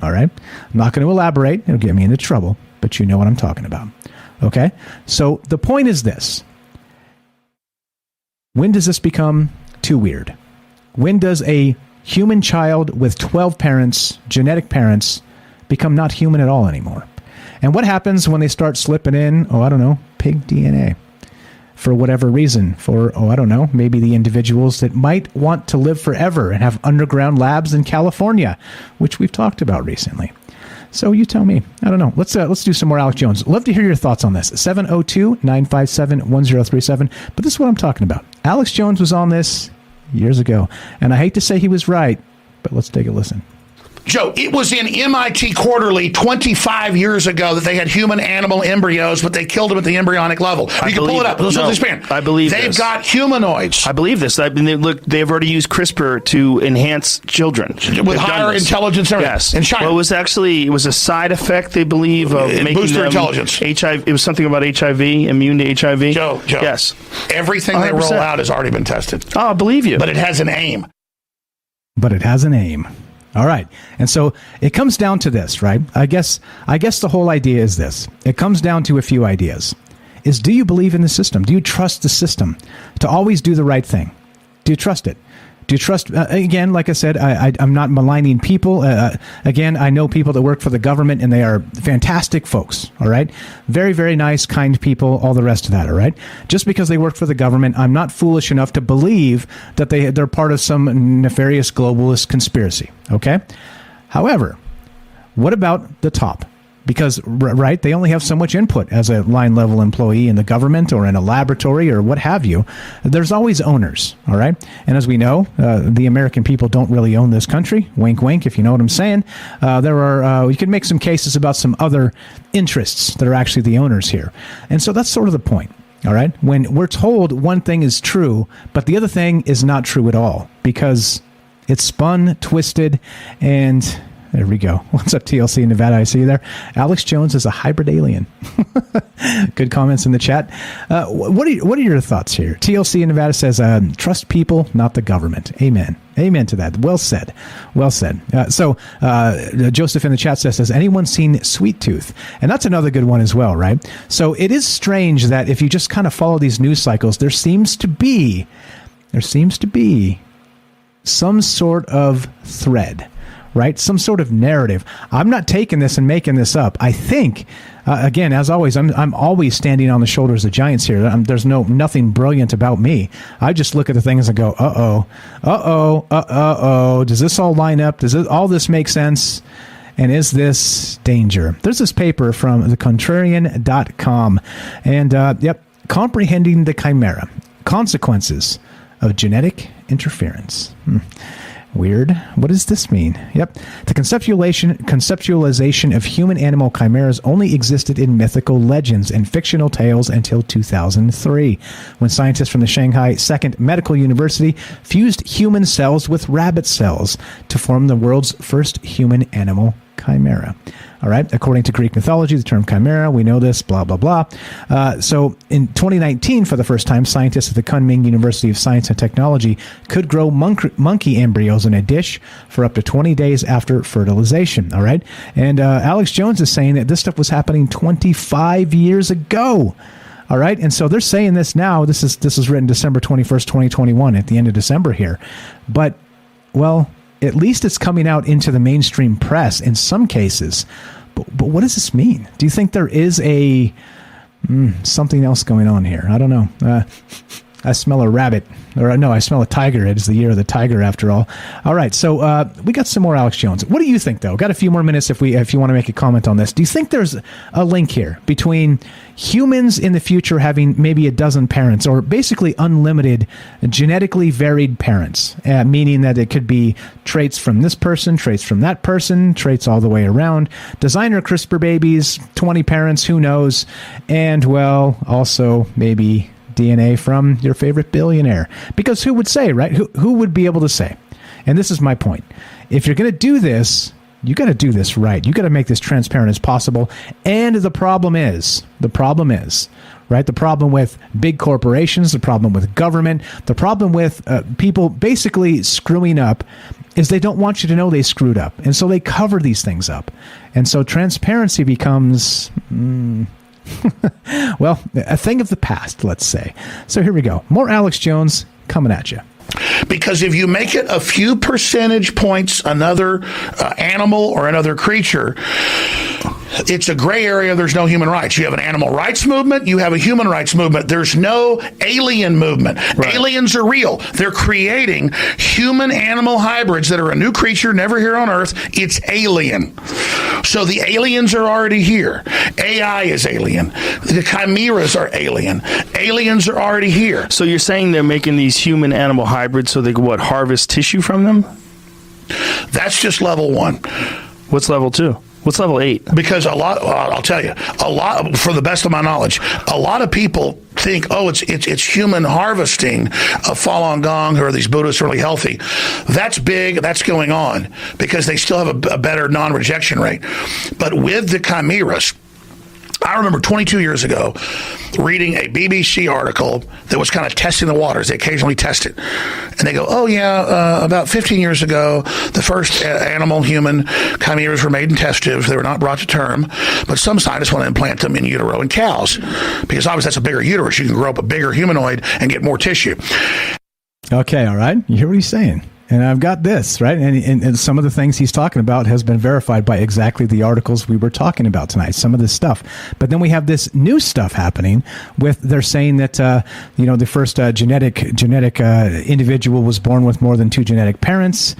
S10: All right? I'm not going to elaborate. It'll get me into trouble. but you know what I'm talking about. Okay? So the point is this. When does this become too weird? When does a human child with 12 parents, genetic parents, become not human at all anymore? And what happens when they start slipping in, pig DNA? For whatever reason, maybe the individuals that might want to live forever and have underground labs in California, which we've talked about recently. So you tell me. I don't know. Let's do some more Alex Jones. Love to hear your thoughts on this. 702-957-1037. But this is what I'm talking about. Alex Jones was on this years ago, and I hate to say he was right, but let's take a listen.
S16: Joe, it was in MIT Quarterly 25 years ago that they had human-animal embryos, but they killed them at the embryonic level. You can pull it up.
S17: I believe
S16: They've got humanoids.
S17: I believe this. They've already used CRISPR to enhance children.
S16: With higher intelligence.
S17: Yes.
S16: In China.
S17: Well, it was a side effect, they believe, of making
S16: boost their
S17: them
S16: intelligence.
S17: HIV. It was something about HIV, immune to HIV.
S16: Joe.
S17: Yes.
S16: Everything 100%. They roll out has already been tested.
S17: Oh, I believe you.
S16: But it has an aim.
S10: All right. And so it comes down to this, right? I guess the whole idea is this. It comes down to a few ideas. Do you believe in the system? Do you trust the system to always do the right thing? Do you trust it? Do you trust, again, like I said, I'm not maligning people. Again, I know people that work for the government, and they are fantastic folks, all right? Very, very nice, kind people, all the rest of that, all right? Just because they work for the government, I'm not foolish enough to believe that they're part of some nefarious globalist conspiracy, okay? However, what about the top? Because, right, they only have so much input as a line-level employee in the government or in a laboratory or what have you. There's always owners, all right? And as we know, the American people don't really own this country. Wink, wink, if you know what I'm saying. You can make some cases about some other interests that are actually the owners here. And so that's sort of the point, all right? When we're told one thing is true, but the other thing is not true at all because it's spun, twisted, and... There we go. What's up, TLC in Nevada? I see you there. Alex Jones is a hybrid alien. Good comments in the chat. What are your thoughts here? TLC in Nevada says, trust people, not the government. Amen. Amen to that. Well said. Well said. So Joseph in the chat says, has anyone seen Sweet Tooth? And that's another good one as well, right? So it is strange that if you just kind of follow these news cycles, there seems to be some sort of thread, right? Some sort of narrative. I'm not taking this and making this up. I think, again, as always, I'm always standing on the shoulders of giants here. There's nothing brilliant about me. I just look at the things and go, does this all line up? Does all this make sense? And is this danger? There's this paper from thecontrarian.com. And, Comprehending the Chimera. Consequences of Genetic Interference. Weird. What does this mean? Yep. The conceptualization of human-animal chimeras only existed in mythical legends and fictional tales until 2003, when scientists from the Shanghai Second Medical University fused human cells with rabbit cells to form the world's first human-animal chimera. All right. According to Greek mythology, the term chimera, we know this, blah, blah, blah. So in 2019, for the first time, scientists at the Kunming University of Science and Technology could grow monkey embryos in a dish for up to 20 days after fertilization. All right. And Alex Jones is saying that this stuff was happening 25 years ago. All right. And so they're saying this now. This is written December 21st, 2021, at the end of December here. But, well, at least it's coming out into the mainstream press in some cases. But what does this mean? Do you think there is something else going on here? I don't know. I smell a rabbit. Or no, I smell a tiger. It is the year of the tiger, after all. All right, so we got some more Alex Jones. What do you think, though? Got a few more minutes if you want to make a comment on this. Do you think there's a link here between humans in the future having maybe a dozen parents, or basically unlimited genetically varied parents, meaning that it could be traits from this person, traits from that person, traits all the way around, designer CRISPR babies, 20 parents, who knows, and, well, also maybe DNA from your favorite billionaire. Because who would say, right? Who would be able to say? And this is my point. If you're going to do this, you got to do this right. You got to make this transparent as possible. And the problem is, right? The problem with big corporations, the problem with government, the problem with people basically screwing up is they don't want you to know they screwed up. And so they cover these things up. And so transparency becomes, well, a thing of the past, let's say. So here we go. More Alex Jones coming at you.
S16: Because if you make it a few percentage points another animal or another creature, it's a gray area. There's no human rights. You have an animal rights movement. You have a human rights movement. There's no alien movement. Right. Aliens are real. They're creating human-animal hybrids that are a new creature never here on Earth. It's alien. So the aliens are already here. AI is alien. The chimeras are alien. Aliens are already here.
S17: So you're saying they're making these human-animal hybrids so they can, harvest tissue from them?
S16: That's just level 1.
S17: What's level 2? What's level 8?
S16: Because I'll tell you, for the best of my knowledge, a lot of people think, it's human harvesting of Falun Gong, who are these Buddhists really healthy. That's big. That's going on because they still have a better non-rejection rate. But with the chimeras, I remember 22 years ago reading a BBC article that was kind of testing the waters. They occasionally test it. And they go, about 15 years ago, the first animal-human chimeras were made in test tubes. They were not brought to term. But some scientists want to implant them in utero in cows because obviously that's a bigger uterus. You can grow up a bigger humanoid and get more tissue.
S10: Okay, all right. You hear what he's saying? And I've got this, right? And some of the things he's talking about has been verified by exactly the articles we were talking about tonight, some of this stuff. But then we have this new stuff happening with, they're saying that, the first genetic individual was born with more than 2 genetic parents.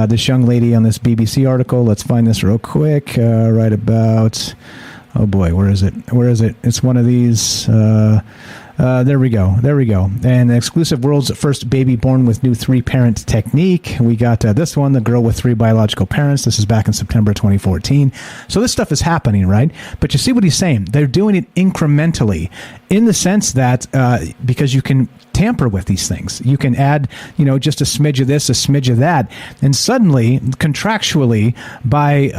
S10: This young lady on this BBC article, let's find this real quick, right about, oh boy, where is it? It's one of these... There we go. And the exclusive world's first baby born with new 3-parent technique. We got this one, the girl with 3 biological parents. This is back in September 2014. So this stuff is happening, right? But you see what he's saying. They're doing it incrementally in the sense that because you can tamper with these things. You can add, just a smidge of this, a smidge of that. And suddenly, contractually, by,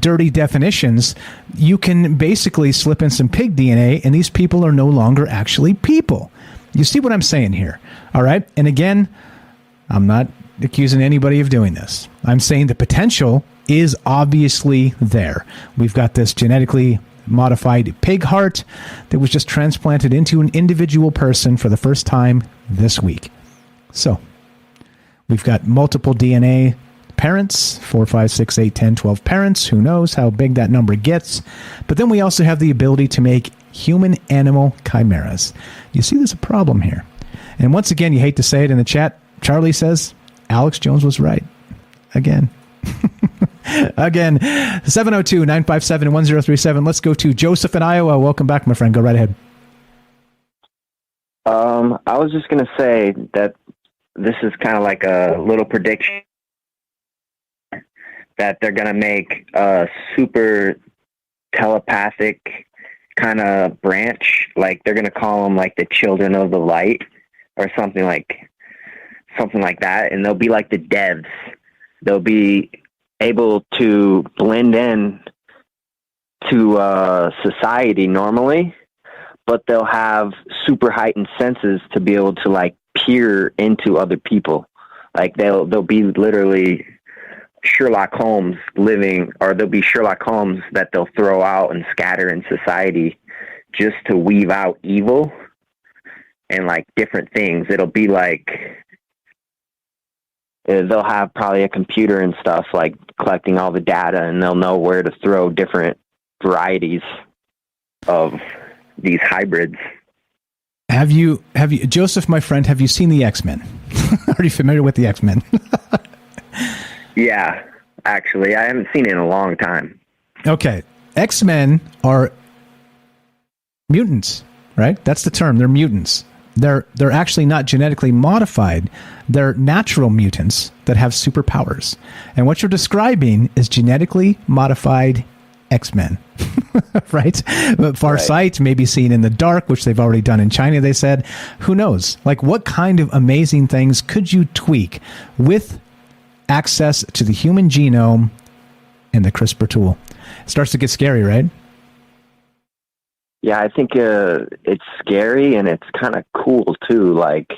S10: dirty definitions, you can basically slip in some pig DNA, and these people are no longer actually people. You see what I'm saying here? All right? And again, I'm not accusing anybody of doing this. I'm saying the potential is obviously there. We've got this genetically modified pig heart that was just transplanted into an individual person for the first time this week. So we've got multiple DNA parents, 4, 5, 6, 8, 10, 12 parents. Who knows how big that number gets? But then we also have the ability to make human-animal chimeras. You see there's a problem here. And once again, you hate to say it in the chat, Charlie says Alex Jones was right. Again. Again, 702-957-1037. Let's go to Joseph in Iowa. Welcome back, my friend. Go right ahead.
S11: I was just going to say that this is kind of like a little prediction that they're going to make a super telepathic kind of branch. Like they're going to call them like the Children of the Light or something like that. And they'll be like the devs. They'll be able to blend in to society normally, but they'll have super heightened senses to be able to like peer into other people. Like they'll be literally Sherlock Holmes living, or there'll be Sherlock Holmes that they'll throw out and scatter in society just to weave out evil and like different things. It'll be like they'll have probably a computer and stuff like collecting all the data, and they'll know where to throw different varieties of these hybrids.
S10: Have you, Joseph, my friend, have you seen the X-Men? Are you familiar with the X-Men?
S11: Yeah, actually, I haven't seen it in a long time.
S10: Okay. X-Men are mutants, right? That's the term. They're mutants. They're actually not genetically modified. They're natural mutants that have superpowers. And what you're describing is genetically modified X-Men, right? But Farsight may be seen in the dark, which they've already done in China, they said. Who knows? Like, what kind of amazing things could you tweak with access to the human genome and the CRISPR tool? It starts to get scary, right?
S11: Yeah, I think it's scary and it's kind of cool too. Like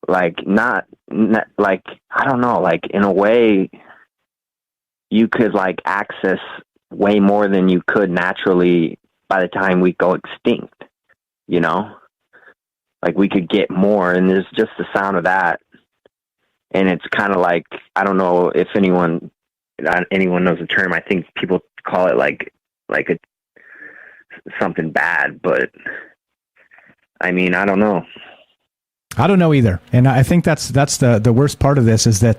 S11: like not like, I don't know, like in a way you could like access way more than you could naturally by the time we go extinct, you know, like we could get more, and there's just the sound of that. And it's kind of like, I don't know if anyone knows the term. I think people call it like something bad, but I mean, I don't know.
S10: I don't know either, and I think that's the worst part of this is that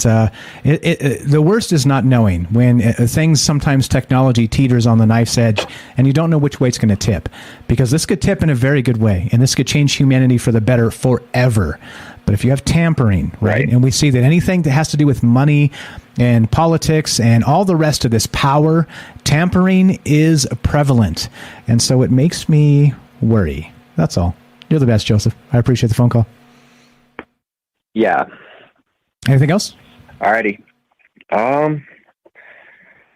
S10: the worst is not knowing when things, sometimes technology teeters on the knife's edge, and you don't know which way it's going to tip, because this could tip in a very good way, and this could change humanity for the better forever. But if you have tampering, right, and we see that anything that has to do with money and politics and all the rest of this power, tampering is prevalent, and so it makes me worry. That's all. You're the best, Joseph. I appreciate the phone call.
S11: Yeah.
S10: Anything else?
S11: Alrighty.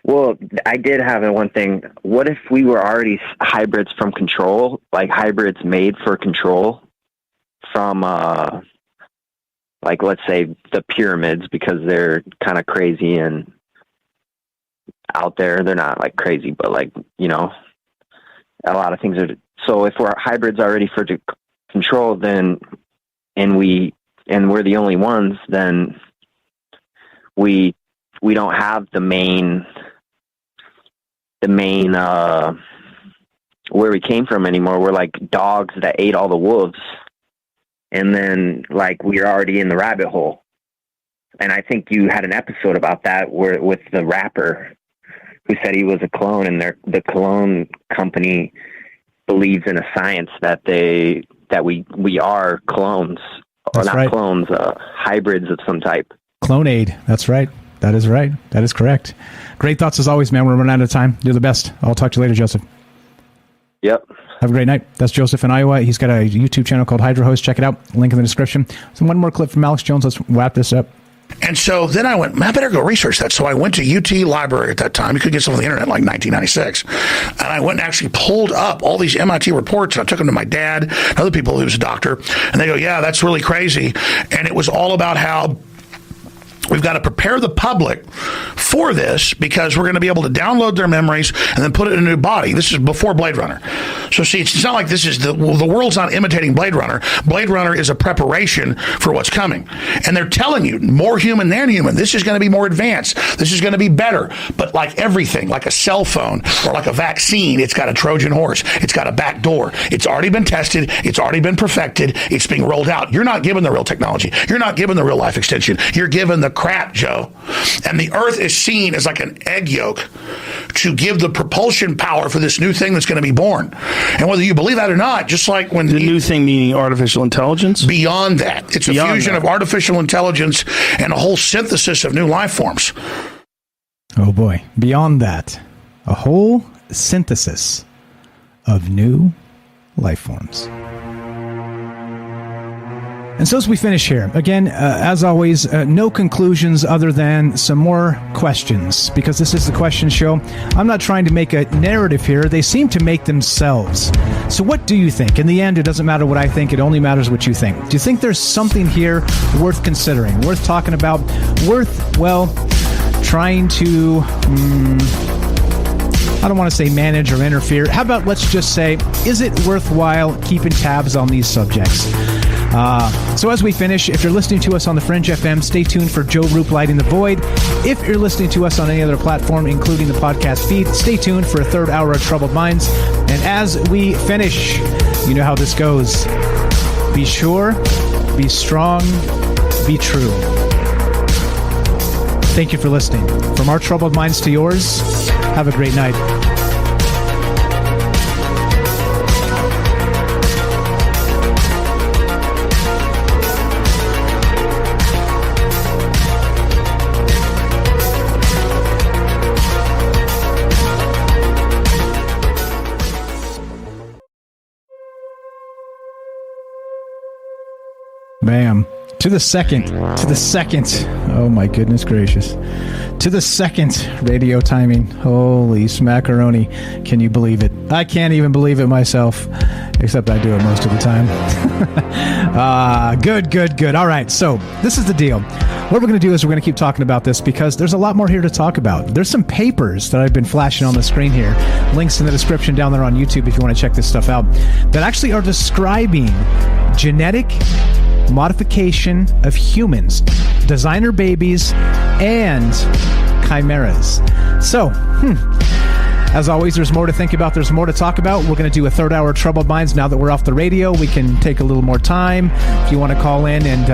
S11: Well, I did have one thing. What if we were already hybrids from control, like hybrids made for control from, like, let's say the pyramids, because they're kind of crazy and out there. They're not like crazy, but like, you know, a lot of things are. So if we're hybrids already for control, then, and we're the only ones, then we don't have the main where we came from anymore. We're like dogs that ate all the wolves, and then like we're already in the rabbit hole. And I think you had an episode about that where with the rapper who said he was a clone, and the clone company believes in a science that we are clones.
S10: That's
S11: or not
S10: right.
S11: Clones, hybrids of some type.
S10: Clonade. That's right. That is right. That is correct. Great thoughts as always, man. We're running out of time. You're the best. I'll talk to you later, Joseph.
S11: Yep.
S10: Have a great night. That's Joseph in Iowa. He's got a YouTube channel called Hydra Host. Check it out. Link in the description. So one more clip from Alex Jones. Let's wrap this up.
S16: And so then I went, I better go research that. So I went to UT Library at that time. You could get some on the internet in like 1996. And I went and actually pulled up all these MIT reports. And I took them to my dad and other people who's a doctor. And they go, yeah, that's really crazy. And it was all about how we've got to prepare the public for this, because we're going to be able to download their memories and then put it in a new body. This is before Blade Runner. So see, it's not like this is the world's not imitating Blade Runner. Blade Runner is a preparation for what's coming. And they're telling you, more human than human. This is going to be more advanced. This is going to be better. But like everything, like a cell phone or like a vaccine, it's got a Trojan horse. It's got a back door. It's already been tested. It's already been perfected. It's being rolled out. You're not given the real technology. You're not given the real life extension. You're given the crap, Joe. And the Earth is seen as like an egg yolk to give the propulsion power for this new thing that's going to be born. And whether you believe that or not, just like when
S17: the new thing meaning artificial intelligence,
S16: beyond that, it's beyond a fusion of artificial intelligence and a whole synthesis of new life forms.
S10: Oh boy, beyond that, a whole synthesis of new life forms. And so as we finish here, again, as always, no conclusions other than some more questions, because this is the question show. I'm not trying to make a narrative here. They seem to make themselves. So what do you think? In the end, it doesn't matter what I think. It only matters what you think. Do you think there's something here worth considering, worth talking about, worth, well, trying to, I don't want to say manage or interfere. How about let's just say, is it worthwhile keeping tabs on these subjects? So as we finish, if you're listening to us on the Fringe FM, stay tuned for Joe Roop Lighting the Void. If you're listening to us on any other platform, including the podcast feed, stay tuned for a third hour of Troubled Minds. And as we finish, you know how this goes. Be sure, be strong, be true. Thank you for listening. From our Troubled Minds to yours, have a great night. Bam. To the second. Oh my goodness gracious. To the second radio timing. Holy smackaroni. Can you believe it? I can't even believe it myself, except I do it most of the time. Good. All right, so this is the deal. What we're going to do is we're going to keep talking about this because there's a lot more here to talk about. There's some papers that I've been flashing on the screen here, links in the description down there on YouTube if you want to check this stuff out, that actually are describing genetic modification of humans, designer babies, and chimeras. So, as always, there's more to think about. There's more to talk about. We're going to do a third hour Troubled Minds. Now that we're off the radio, we can take a little more time. If you want to call in and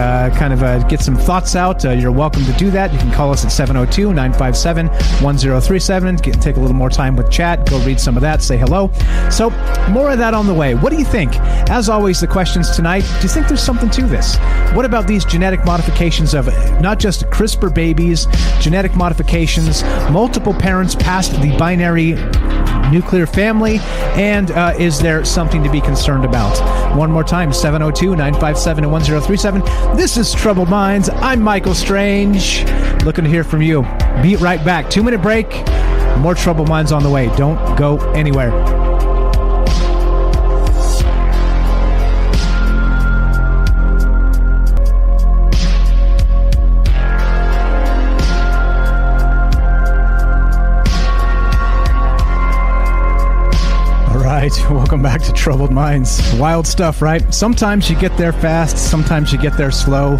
S10: get some thoughts out, you're welcome to do that. You can call us at 702-957-1037. Take a little more time with chat. Go read some of that. Say hello. So, more of that on the way. What do you think? As always, the questions tonight, do you think there's something to this? What about these genetic modifications of not just CRISPR babies, genetic modifications, multiple parents past the binary nuclear family, and is there something to be concerned about? One more time, 702-957-1037. This is Troubled Minds. I'm Michael Strange. Looking to hear from you. Be right back. 2-minute break. More Troubled Minds on the way. Don't go anywhere. Welcome back to Troubled Minds. Wild stuff, right? Sometimes you get there fast, sometimes you get there slow.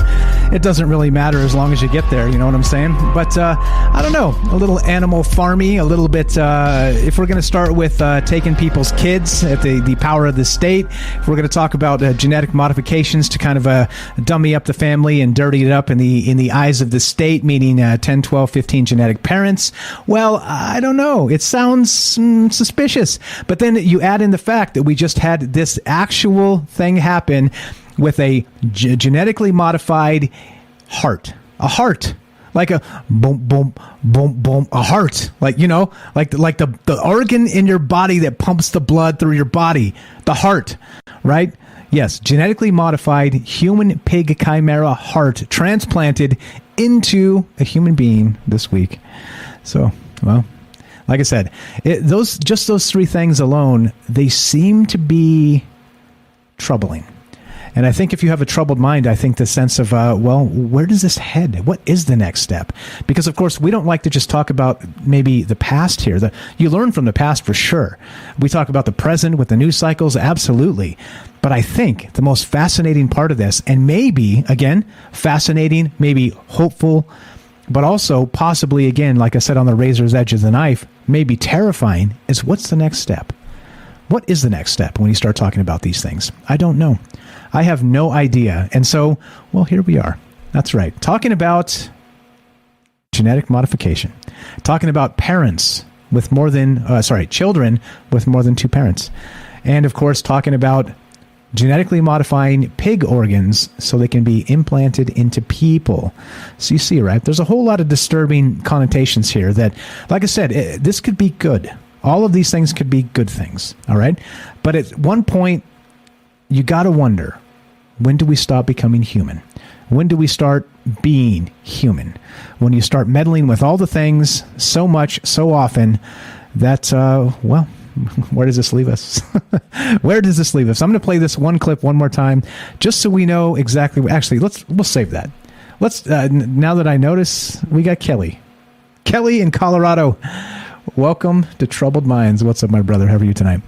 S10: It doesn't really matter as long as you get there, you know what I'm saying? But I don't know, a little animal farmy, a little bit, if we're going to start with taking people's kids at the power of the state, if we're going to talk about genetic modifications to kind of dummy up the family and dirty it up in the eyes of the state, meaning 10, 12, 15 genetic parents, well, I don't know. It sounds suspicious. But then you add in the fact that we just had this actual thing happen with a genetically modified heart. A heart. Like a boom, boom, boom, boom, a heart. Like, you know, like the organ in your body that pumps the blood through your body. The heart, right? Yes, genetically modified human pig chimera heart transplanted into a human being this week. So, well, like I said, those three things alone, they seem to be troubling. And I think if you have a troubled mind, I think the sense of, well, where does this head? What is the next step? Because, of course, we don't like to just talk about maybe the past here. You learn from the past for sure. We talk about the present with the news cycles, absolutely. But I think the most fascinating part of this, and maybe, again, fascinating, maybe hopeful, but also possibly, again, like I said, on the razor's edge of the knife, maybe terrifying, is what's the next step? What is the next step when you start talking about these things? I don't know. I have no idea. And so, well, here we are. That's right. Talking about genetic modification. Talking about parents with more than, children with more than two parents. And, of course, talking about genetically modifying pig organs so they can be implanted into people. So you see, right? There's a whole lot of disturbing connotations here that, like I said, this could be good. All of these things could be good things, all right? But at one point, you got to wonder, when do we stop becoming human? When do we start being human? When you start meddling with all the things so much, so often, that, well, where does this leave us? Where does this leave us? I'm going to play this one clip one more time, just so we know exactly. Actually, we'll save that. Let's. Now that I notice, we got Kelly. Kelly in Colorado. Welcome to Troubled Minds. What's up, my brother? How are you tonight?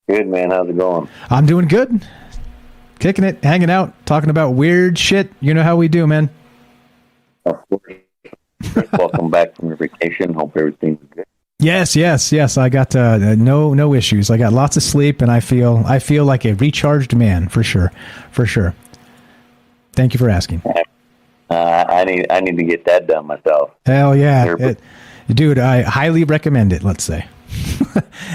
S18: Good, man. How's it going?
S10: I'm doing good. Kicking it, hanging out, talking about weird shit. You know how we do, man.
S18: Of course. Welcome back from your vacation. Hope everything's good.
S10: Yes. I got no issues. I got lots of sleep, and I feel like a recharged man for sure. Thank you for asking.
S18: I need to get that done myself.
S10: Hell yeah, dude! I highly recommend it. Let's say,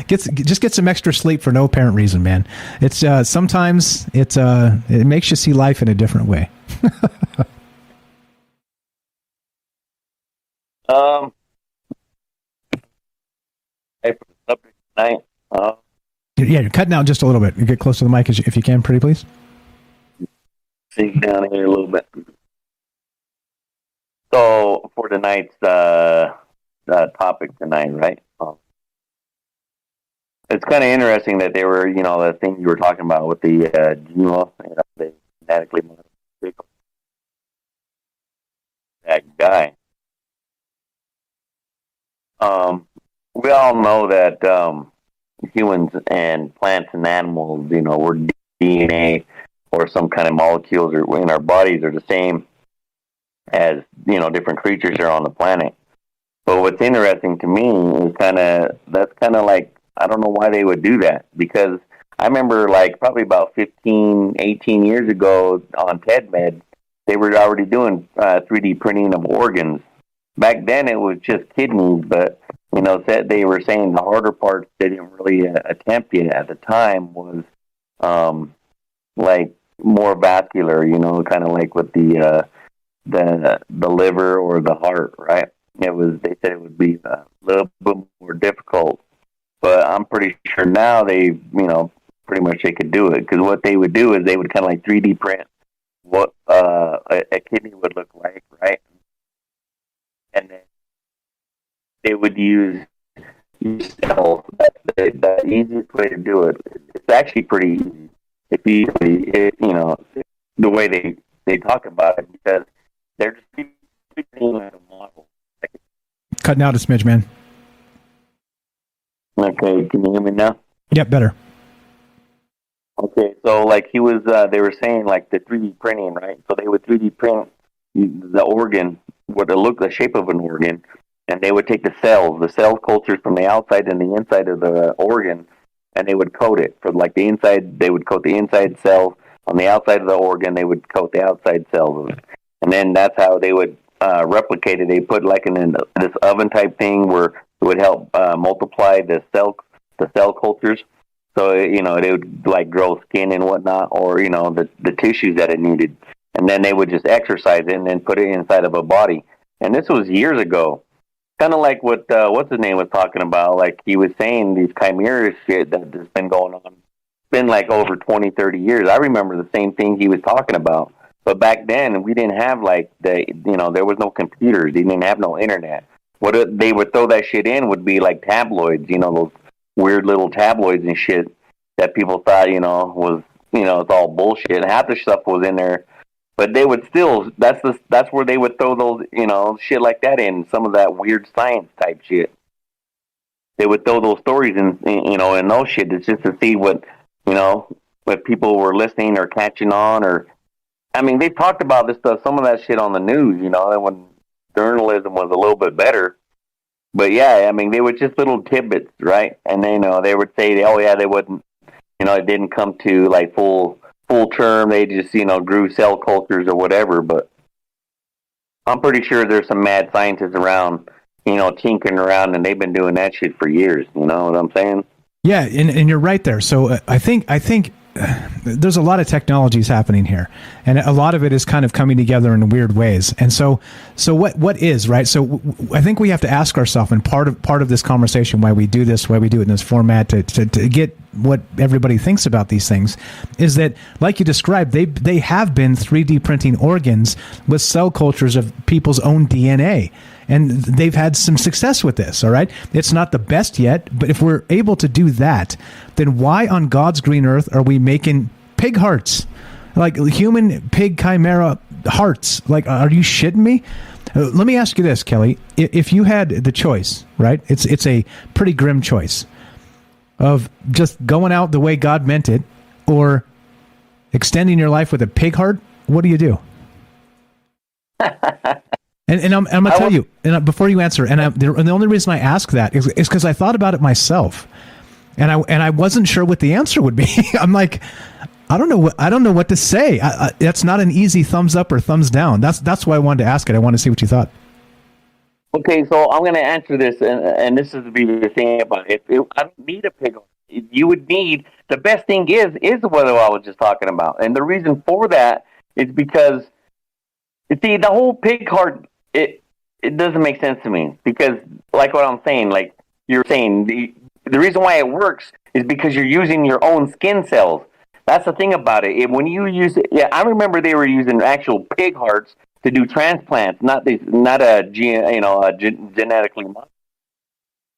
S10: just get some extra sleep for no apparent reason, man. It's sometimes it makes you see life in a different way.
S18: Subject tonight.
S10: Yeah, you're cutting out just a little bit. You get close to the mic if you can, pretty please.
S18: See down here a little bit. So for tonight's topic tonight, right? it's kind of interesting that they were, the thing you were talking about with the GMO, the genetically modified that guy. We all know that humans and plants and animals, we're DNA or some kind of molecules in our bodies are the same as, different creatures are on the planet. But what's interesting to me is that's kind of like, I don't know why they would do that, because I remember like probably about 15, 18 years ago on TEDMed, they were already doing 3D printing of organs. Back then it was just kidneys, but they were saying the harder parts they didn't really attempt yet at the time was like more vascular, kind of like with the liver or the heart, right? They said it would be a little bit more difficult, but I'm pretty sure now they, pretty much they could do it, because what they would do is they would kind of like 3D print what a kidney would look like, right? And then they would use cells. The easiest way to do it. It's actually pretty easy if the way they talk about it, because they're just treating a model.
S10: Cutting out a smidge, man.
S18: Okay, can you hear me now?
S10: Yep, better.
S18: Okay, so like they were saying like the 3D printing, right? So they would 3D print the organ, what it looked the shape of an organ, and they would take the cell cultures from the outside and the inside of the organ, and they would coat it. For like the inside, they would coat the inside cells. On the outside of the organ, they would coat the outside cells of it. And then that's how they would replicate it. They put like in this oven type thing where it would help multiply the cell cultures. So, they would like grow skin and whatnot, or, the tissues that it needed. And then they would just exercise it and then put it inside of a body. And this was years ago. Kind of like what, what's his name was talking about. Like he was saying these chimeras shit that has been going on. It's been like over 20, 30 years. I remember the same thing he was talking about. But back then, we didn't have like there was no computers. They didn't have no internet. What they would throw that shit in would be like tabloids, those weird little tabloids and shit that people thought, was, it's all bullshit. Half the stuff was in there, but they would still, that's where they would throw those, shit like that in, some of that weird science type shit. They would throw those stories in, in those shit. It's just to see what people were listening or catching on, or, I mean, they talked about this stuff, some of that shit on the news, when journalism was a little bit better. But yeah, I mean, they were just little tidbits, right? And they would say, oh yeah, they wouldn't, it didn't come to like full term. They just, grew cell cultures or whatever. But I'm pretty sure there's some mad scientists around, tinkering around, and they've been doing that shit for years. You know what I'm saying? Yeah,
S10: and you're right there. So I think there's a lot of technologies happening here, and a lot of it is kind of coming together in weird ways. And so what is right? So I think we have to ask ourselves, and part of this conversation, why we do this, why we do it in this format, to get what everybody thinks about these things, is that, like you described, they have been 3D printing organs with cell cultures of people's own DNA. And they've had some success with this, all right? It's not the best yet, but if we're able to do that, then why on God's green earth are we making pig hearts? Like human pig chimera hearts? Like, are you shitting me? Let me ask you this, Kelly. If you had the choice, right? It's a pretty grim choice of just going out the way God meant it, or extending your life with a pig heart. What do you do? And I'm going to tell you, and before you answer, and the only reason I ask that is because I thought about it myself, and I wasn't sure what the answer would be. I'm like, I don't know what to say. That's not an easy thumbs up or thumbs down. That's why I wanted to ask it. I want to see what you thought.
S18: Okay, so I'm going to answer this, and this is the thing about it. I don't need a pig heart. You would need, the best thing is what I was just talking about, and the reason for that is because, you see, the whole pig heart, it doesn't make sense to me, because like what I'm saying, like you're saying, the reason why it works is because you're using your own skin cells. That's the thing about it. When you use it, yeah, I remember they were using actual pig hearts to do transplants, not a genetically modified.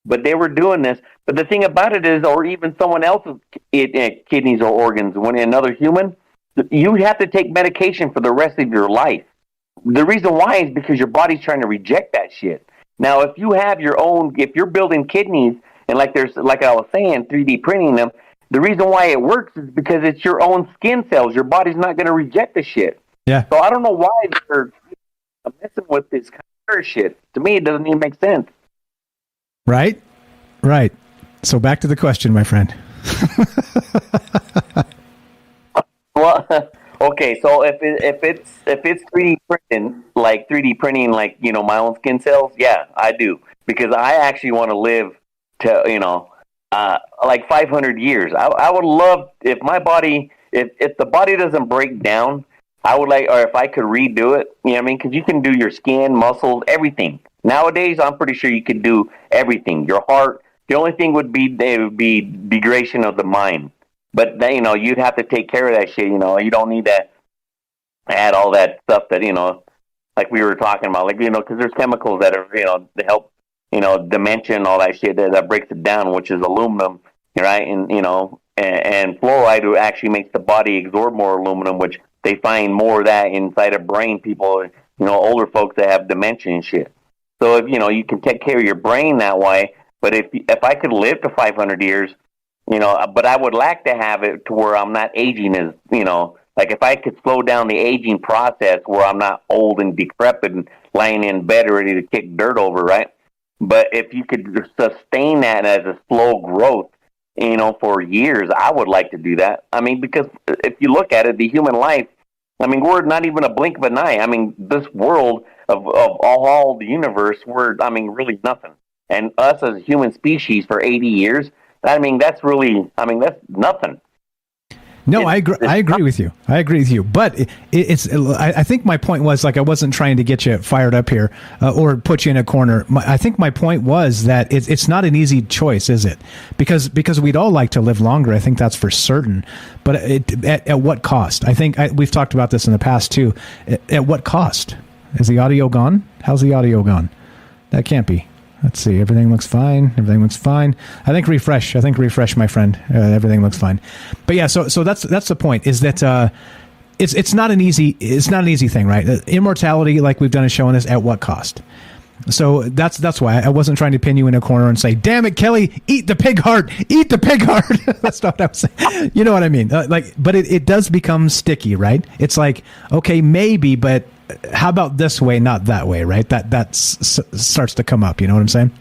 S18: But they were doing this. But the thing about it is, or even someone else's kidneys or organs, when another human, you have to take medication for the rest of your life. The reason why is because your body's trying to reject that shit. Now, if you have your own, if you're building kidneys, and like I was saying, 3D printing them, the reason why it works is because it's your own skin cells. Your body's not going to reject the shit.
S10: Yeah.
S18: So I don't know why they're messing with this kind of shit. To me, it doesn't even make sense.
S10: Right? Right. So back to the question, my friend.
S18: Well, okay. So if it's 3D printing, like my own skin cells, yeah, I do, because I actually want to live to like 500 years. I would love if my body, if the body doesn't break down, I would like, or if I could redo it. You know what I mean? Because you can do your skin, muscles, everything. Nowadays, I'm pretty sure you can do everything. Your heart. The only thing would be degradation of the mind. But you'd have to take care of that shit. You don't need to add all that stuff that like we were talking about, because there's chemicals that are to help dimension and all that shit that breaks it down, which is aluminum, right? And and fluoride actually makes the body absorb more aluminum, which they find more of that inside of brain people, older folks that have dementia and shit. So if you can take care of your brain that way. But if I could live to 500 years, but I would like to have it to where I'm not aging as, like if I could slow down the aging process where I'm not old and decrepit and laying in bed ready to kick dirt over, right? But if you could sustain that as a slow growth, for years, I would like to do that. I mean, because if you look at it, the human life, I mean, we're not even a blink of an eye. I mean, this world of all the universe, we're, really nothing. And us as a human species for 80 years, that's nothing.
S10: No, I agree with you. But I think my point was, I wasn't trying to get you fired up here or put you in a corner. I think my point was that it's not an easy choice, is it? Because we'd all like to live longer. I think that's for certain. But at what cost? I think we've talked about this in the past too. At what cost? Is the audio gone? How's the audio gone? That can't be. Let's see. Everything looks fine. I think refresh, my friend. Everything looks fine. But yeah, so that's the point. Is that it's not an easy thing, right? Immortality, like we've done a show on this, at what cost? So that's why I wasn't trying to pin you in a corner and say, "Damn it, Kelly, eat the pig heart, eat the pig heart." That's not what I was saying. You know what I mean? But it does become sticky, right? It's like, okay, maybe, but how about this way, not that way, right? That starts to come up. You know what I'm saying?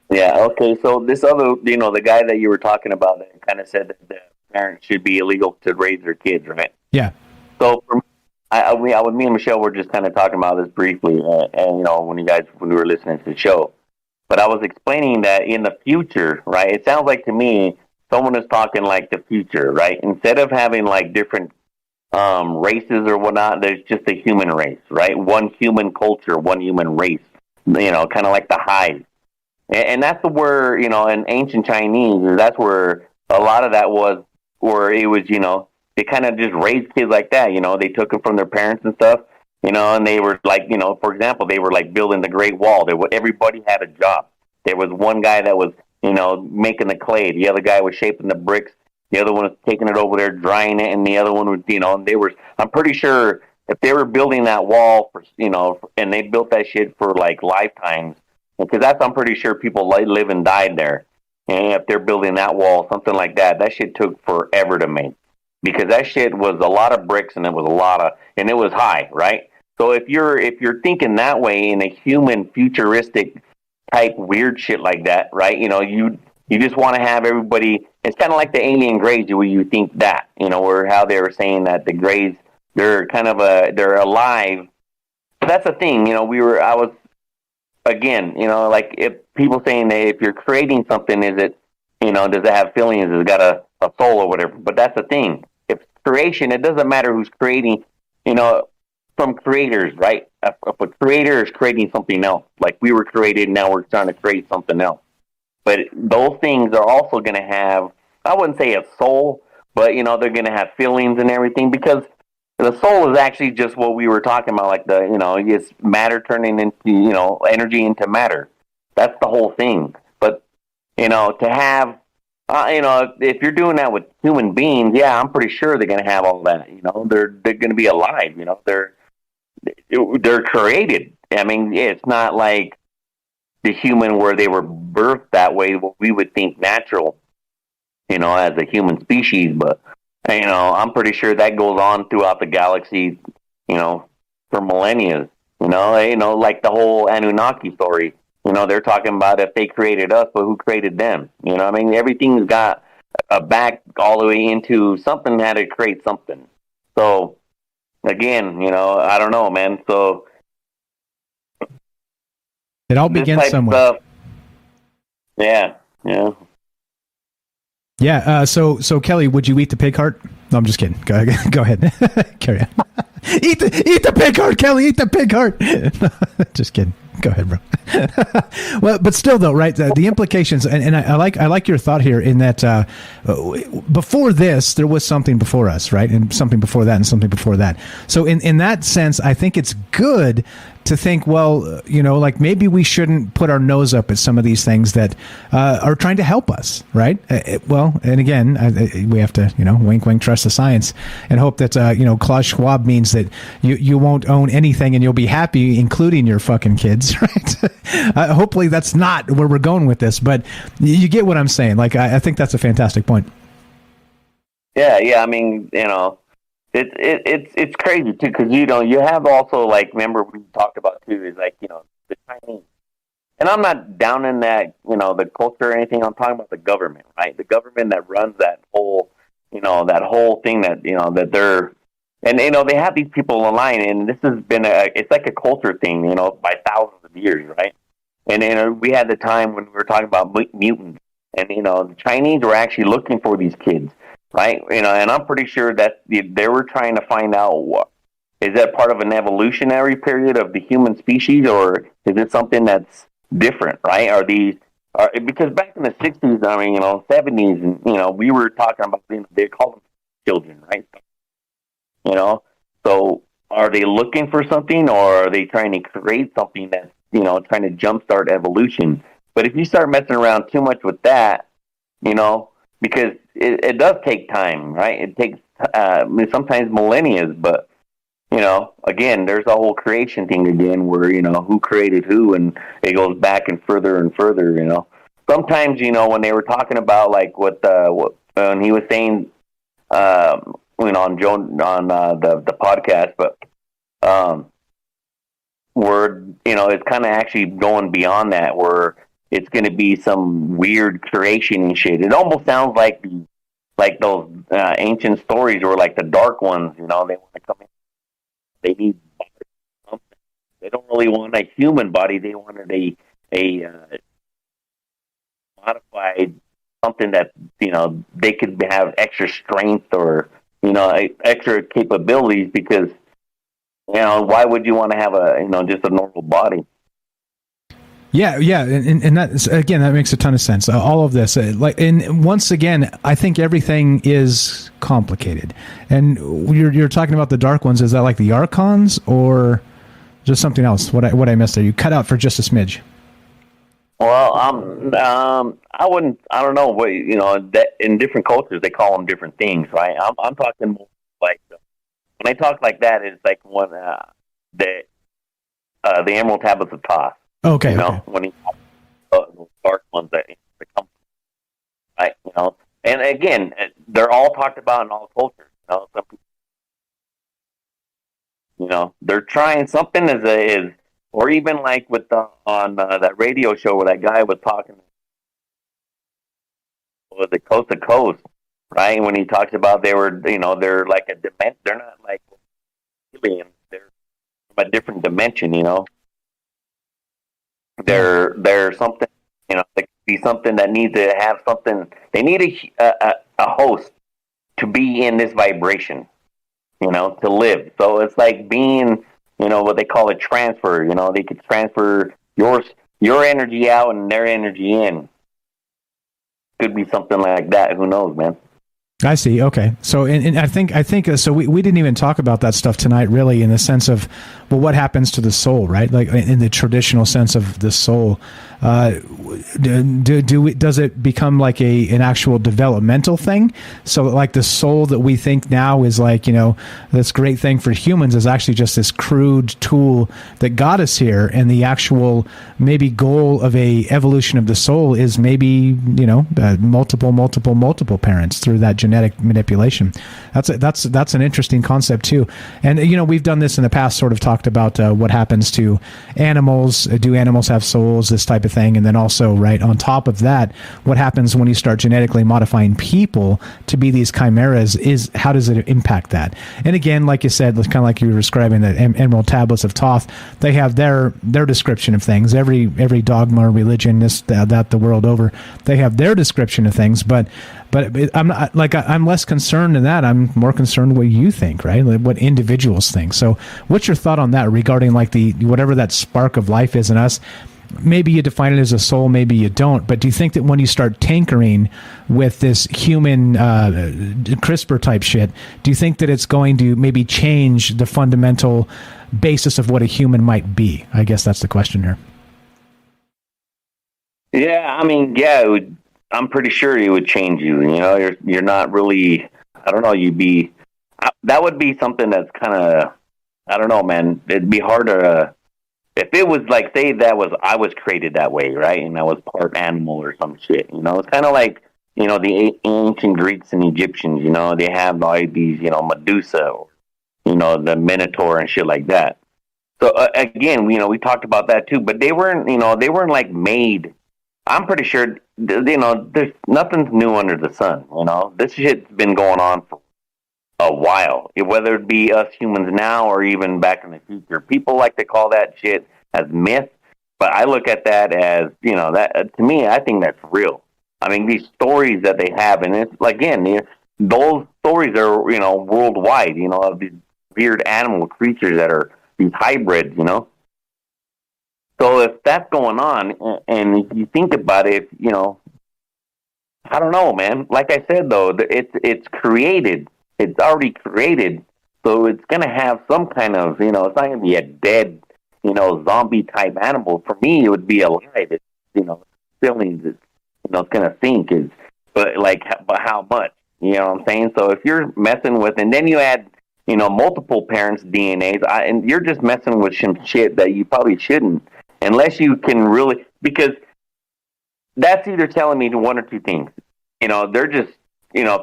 S18: Yeah. Okay. So this other, the guy that you were talking about, that kind of said that the parents should be illegal to raise their kids, right?
S10: Yeah.
S18: So for me, me and Michelle were just kind of talking about this briefly, and when we were listening to the show, but I was explaining that in the future, right? It sounds like to me someone is talking like the future, right? Instead of having like different races or whatnot, there's just a human race, right? One human culture, one human race, kind of like the hive. And that's where, in ancient Chinese, that's where a lot of that was, where it was, they kind of just raised kids like that, they took them from their parents and stuff, and they were like, for example, they were like building the Great Wall. Everybody had a job. There was one guy that was, making the clay. The other guy was shaping the bricks. The other one was taking it over there, drying it, and the other one was, I'm pretty sure if they were building that wall for, and they built that shit for like lifetimes, because I'm pretty sure people live and died there. And if they're building that wall, something like that, that shit took forever to make, because that shit was a lot of bricks and it was high, right? So if you're thinking that way in a human futuristic type weird shit like that, right? You just want to have everybody. It's kind of like the alien Greys, where you think that, or how they were saying that the Greys, they're kind of they're alive. But that's the thing, like if people saying that if you're creating something, is it, does it have feelings? Has it got a soul or whatever? But that's the thing. If creation, it doesn't matter who's creating, from creators, right? If a creator is creating something else, like we were created, now we're trying to create something else. But those things are also going to have, I wouldn't say a soul, but, they're going to have feelings and everything, because the soul is actually just what we were talking about, like it's matter turning into, energy into matter. That's the whole thing. to have, if you're doing that with human beings, yeah, I'm pretty sure they're going to have all that. They're going to be alive. They're created. I mean, it's not like the human where they were birthed that way. What we would think natural, as a human species, but I'm pretty sure that goes on throughout the galaxy, for millennia. Like the whole Anunnaki story. They're talking about if they created us, but who created them? I mean, everything's got a back all the way into something had to create something. So, again, I don't know, man. So,
S10: it all begins somewhere.
S18: Yeah.
S10: Yeah. So Kelly, would you eat the pig heart? No, I'm just kidding. Go ahead. Carry on. Eat the pig heart, Kelly. Eat the pig heart. Just kidding. Go ahead, bro. Well, but still, though, right? The implications, and I like your thought here in that before this, there was something before us, right? And something before that, and something before that. So in that sense, I think it's good to think, well, like maybe we shouldn't put our nose up at some of these things that are trying to help us, right? Well, and again, we have to, wink, wink, trust the science, and hope that, Klaus Schwab means that you won't own anything and you'll be happy, including your fucking kids, right? Hopefully that's not where we're going with this, but you get what I'm saying. Like, I think that's a fantastic point.
S18: Yeah. I mean, it's crazy too, because you have also, like, remember we talked about too, is like, the Chinese, and I'm not down in that, the culture or anything. I'm talking about the government, right? The government that runs that whole, that whole thing that that they're, and they have these people aligned, and this has been it's like a culture thing, by thousands of years, right? And we had the time when we were talking about mutants, and the Chinese were actually looking for these kids. Right, and I'm pretty sure that they were trying to find out, is that part of an evolutionary period of the human species, or is it something that's different, right? Because back in the 60s, 70s, and we were talking about, they call them children, right? So are they looking for something, or are they trying to create something that's trying to jumpstart evolution? But if you start messing around too much with that, because it does take time, right? It takes sometimes millennia, but again, there's a whole creation thing again, where who created who, and it goes back and further. Sometimes when they were talking about, like, when he was saying, on Joe on the podcast, but where it's kind of actually going beyond that, where it's going to be some weird creation and shit. It almost sounds like those ancient stories, or like the dark ones. They want to come in. They need something. They don't really want a human body. They wanted a modified something that they could have extra strength, or extra capabilities. Because why would you want to have just a normal body?
S10: Yeah, and that, again, that makes a ton of sense. All of this, and once again, I think everything is complicated. And you're talking about the dark ones. Is that like the Archons, or just something else? What I missed there? You cut out for just a smidge.
S18: Well, I wouldn't. I don't know what that in different cultures they call them different things, right? I'm talking more like, when I talk like that, it's like when the Emerald Tablets of Thoth.
S10: Okay.
S18: When he those dark ones that come, right? And again, they're all talked about in all cultures. Some people, they're trying something is, or even like with on that radio show where that guy was talking with the coast to coast, right? When he talks about they're like a dimension. They're not like aliens. They're from a different dimension. They're something, they could be something that needs to have something. They need a host to be in this vibration, to live. So it's like being, what they call a transfer. They could transfer your energy out and their energy in. Could be something like that. Who knows, man?
S10: I see. Okay. So, and I think so. We didn't even talk about that stuff tonight, really, in the sense of, well, what happens to the soul, right? Like in the traditional sense of the soul. does it become like an actual developmental thing? So like the soul that we think now is like, this great thing for humans is actually just this crude tool that got us here, and the actual maybe goal of a evolution of the soul is maybe multiple parents through that genetic manipulation. That's an interesting concept too. And we've done this in the past, sort of talked about what happens to animals. Do animals have souls? This type of thing. And then also, right on top of that, what happens when you start genetically modifying people to be these chimeras? Is how does it impact that? And again, like you said, kind of like you were describing the Emerald Tablets of Thoth, they have their description of things. Every dogma or religion, that the world over, they have their description of things. But I'm less concerned in that. I'm more concerned what you think, right? Like what individuals think. So what's your thought on that regarding like whatever that spark of life is in us? Maybe you define it as a soul, maybe you don't. But do you think that when you start tinkering with this human CRISPR type shit, do you think that it's going to maybe change the fundamental basis of what a human might be? I guess that's the question here.
S18: Yeah, it would. I'm pretty sure it would change you. You're not really. I don't know. That would be something that's kind of. I don't know, man. It'd be hard to. If it was like, say I was created that way, right? And I was part animal or some shit, it's kind of like, the ancient Greeks and Egyptians, they have all these, Medusa, or, the Minotaur and shit like that. So again, we talked about that too, but they weren't like made. I'm pretty sure, there's nothing's new under the sun, this shit's been going on for a while, whether it be us humans now or even back in the future. People like to call that shit as myth, but I look at that as, that to me, I think that's real. I mean, these stories that they have, and it's again, those stories are, worldwide, of these weird animal creatures that are these hybrids, So if that's going on, and if you think about it, I don't know, man. Like I said, though, it's created. It's already created, so it's going to have some kind of, it's not going to be a dead, zombie-type animal. For me, it would be alive. It's, feelings, it's going to think. But how much? You know what I'm saying? So if you're messing with, and then you add, multiple parents' DNAs, and you're just messing with some shit that you probably shouldn't, unless you can really, because that's either telling me one or two things. They're just,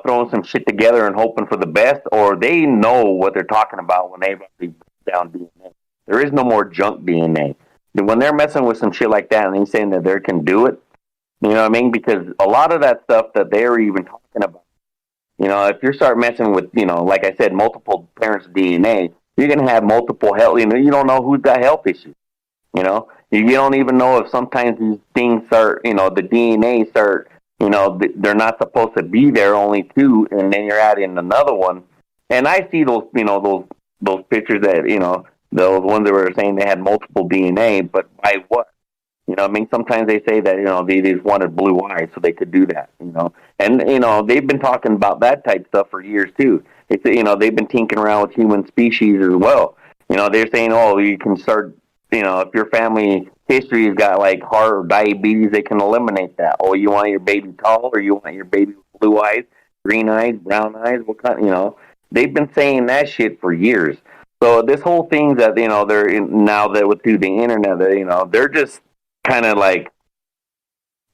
S18: throwing some shit together and hoping for the best, or they know what they're talking about when they actually put down DNA. There is no more junk DNA. When they're messing with some shit like that and they're saying that they can do it, you know what I mean? Because a lot of that stuff that they're even talking about, if you start messing with, like I said, multiple parents' DNA, you're going to have multiple health, you don't know who's got health issues, you don't even know if sometimes these things start, the DNA start, they're not supposed to be there, only two, and then you're adding another one. And I see those, those pictures that, those ones that were saying they had multiple DNA, but by what? Sometimes they say that, they just wanted blue eyes so they could do that, And, they've been talking about that type stuff for years, too. It's, they've been tinkering around with human species as well. They're saying, you can start, if your family history has got like heart or diabetes, they can eliminate that. Oh, you want your baby tall, or you want your baby with blue eyes, green eyes, brown eyes? What kind? They've been saying that shit for years. So this whole thing that they're now that through the internet, that they're just kind of like,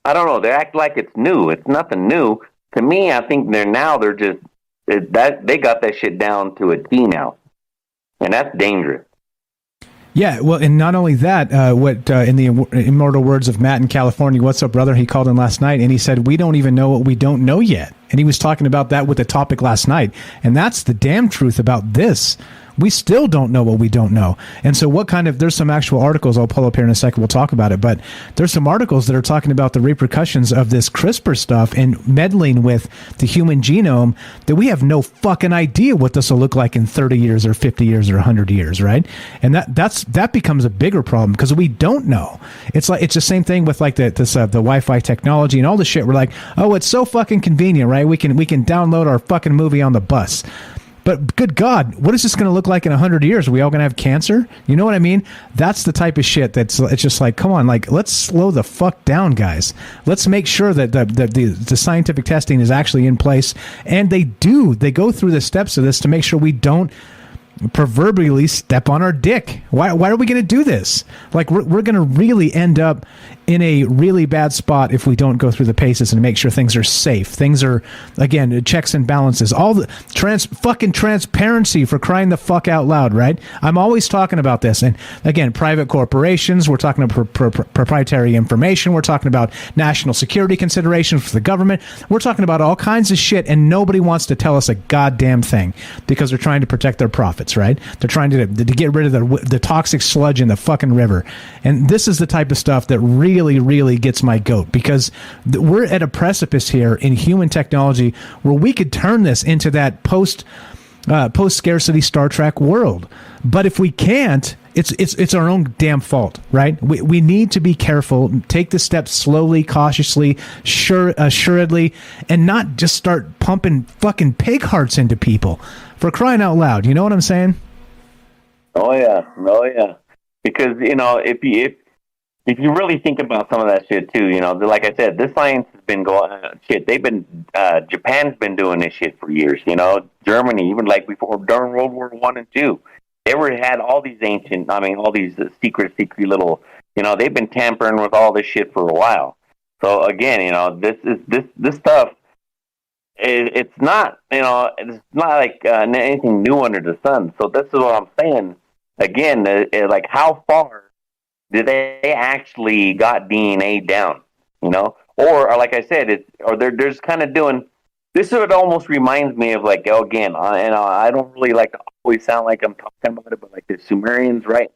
S18: I don't know. They act like it's new. It's nothing new to me. I think they're just that they got that shit down to a T now, and that's dangerous.
S10: Yeah, well, and not only that, in the immortal words of Matt in California, what's up, brother? He called in last night, and he said, we don't even know what we don't know yet. And he was talking about that with the topic last night. And that's the damn truth about this. We still don't know what we don't know. And so there's some actual articles I'll pull up here in a second. We'll talk about it. But there's some articles that are talking about the repercussions of this CRISPR stuff and meddling with the human genome that we have no fucking idea what this will look like in 30 years or 50 years or 100 years, right? And that becomes a bigger problem because we don't know. It's the same thing with like the Wi-Fi technology and all the shit. We're like, oh, it's so fucking convenient, right? We can download our fucking movie on the bus. But good God, what is this going to look like in 100 years? Are we all going to have cancer? You know what I mean? That's the type of shit it's just like, come on, like, let's slow the fuck down, guys. Let's make sure that the scientific testing is actually in place. And they go through the steps of this to make sure we don't proverbially step on our dick. Why are we going to do this? Like, we're going to really end up in a really bad spot if we don't go through the paces and make sure things are safe. Things are, again, checks and balances. All the fucking transparency, for crying the fuck out loud, right? I'm always talking about this. And again, private corporations, we're talking about proprietary information. We're talking about national security considerations for the government. We're talking about all kinds of shit, and nobody wants to tell us a goddamn thing because they're trying to protect their profits, right? They're trying to get rid of the toxic sludge in the fucking river. And this is the type of stuff that really gets my goat, because we're at a precipice here in human technology where we could turn this into that post scarcity Star Trek world. But if we can't, it's our own damn fault, right? We need to be careful, take the steps slowly, cautiously, assuredly, and not just start pumping fucking pig hearts into people, for crying out loud. You know what I'm saying?
S18: Oh yeah. Because if you really think about some of that shit too, like I said, this science has been going Japan's been doing this shit for years. Germany, even like before during World War I and II, they had all these all these secret little, they've been tampering with all this shit for a while. So again, this stuff. It's not, it's not like anything new under the sun. So this is what I'm saying. Again, like, how far did they actually got DNA down? Or like I said, they're just kind of doing. This is what almost reminds me of, like, again, I don't really like to always sound like I'm talking about it, but like the Sumerians, right?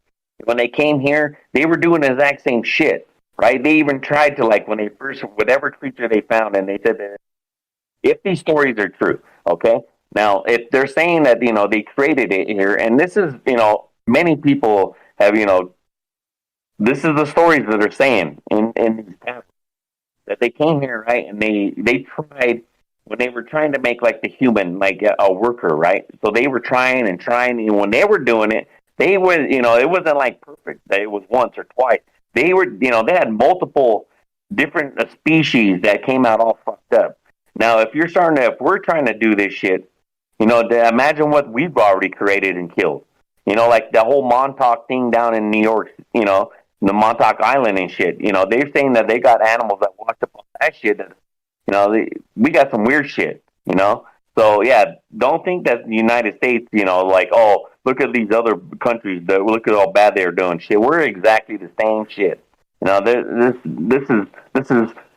S18: When they came here, they were doing the exact same shit, right? They even tried to, like, when they first, whatever creature they found, and they said that if these stories are true, okay? Now, if they're saying that, they created it here, and this is, many people have, this is the stories that are saying in these pamphlets, that they came here, right, and they tried, when they were trying to make, like, the human, like, a worker, right? So they were trying, and when they were doing it, they were, it wasn't, like, perfect. It was once or twice. They were, they had multiple different species that came out all fucked up. Now, if we're trying to do this shit, imagine what we've already created and killed. Like the whole Montauk thing down in New York, the Montauk Island and shit. They're saying that they got animals that walked up on that shit. That, we got some weird shit, So, yeah, don't think that the United States, like, oh, look at these other countries, look at how bad they're doing shit. We're exactly the same shit.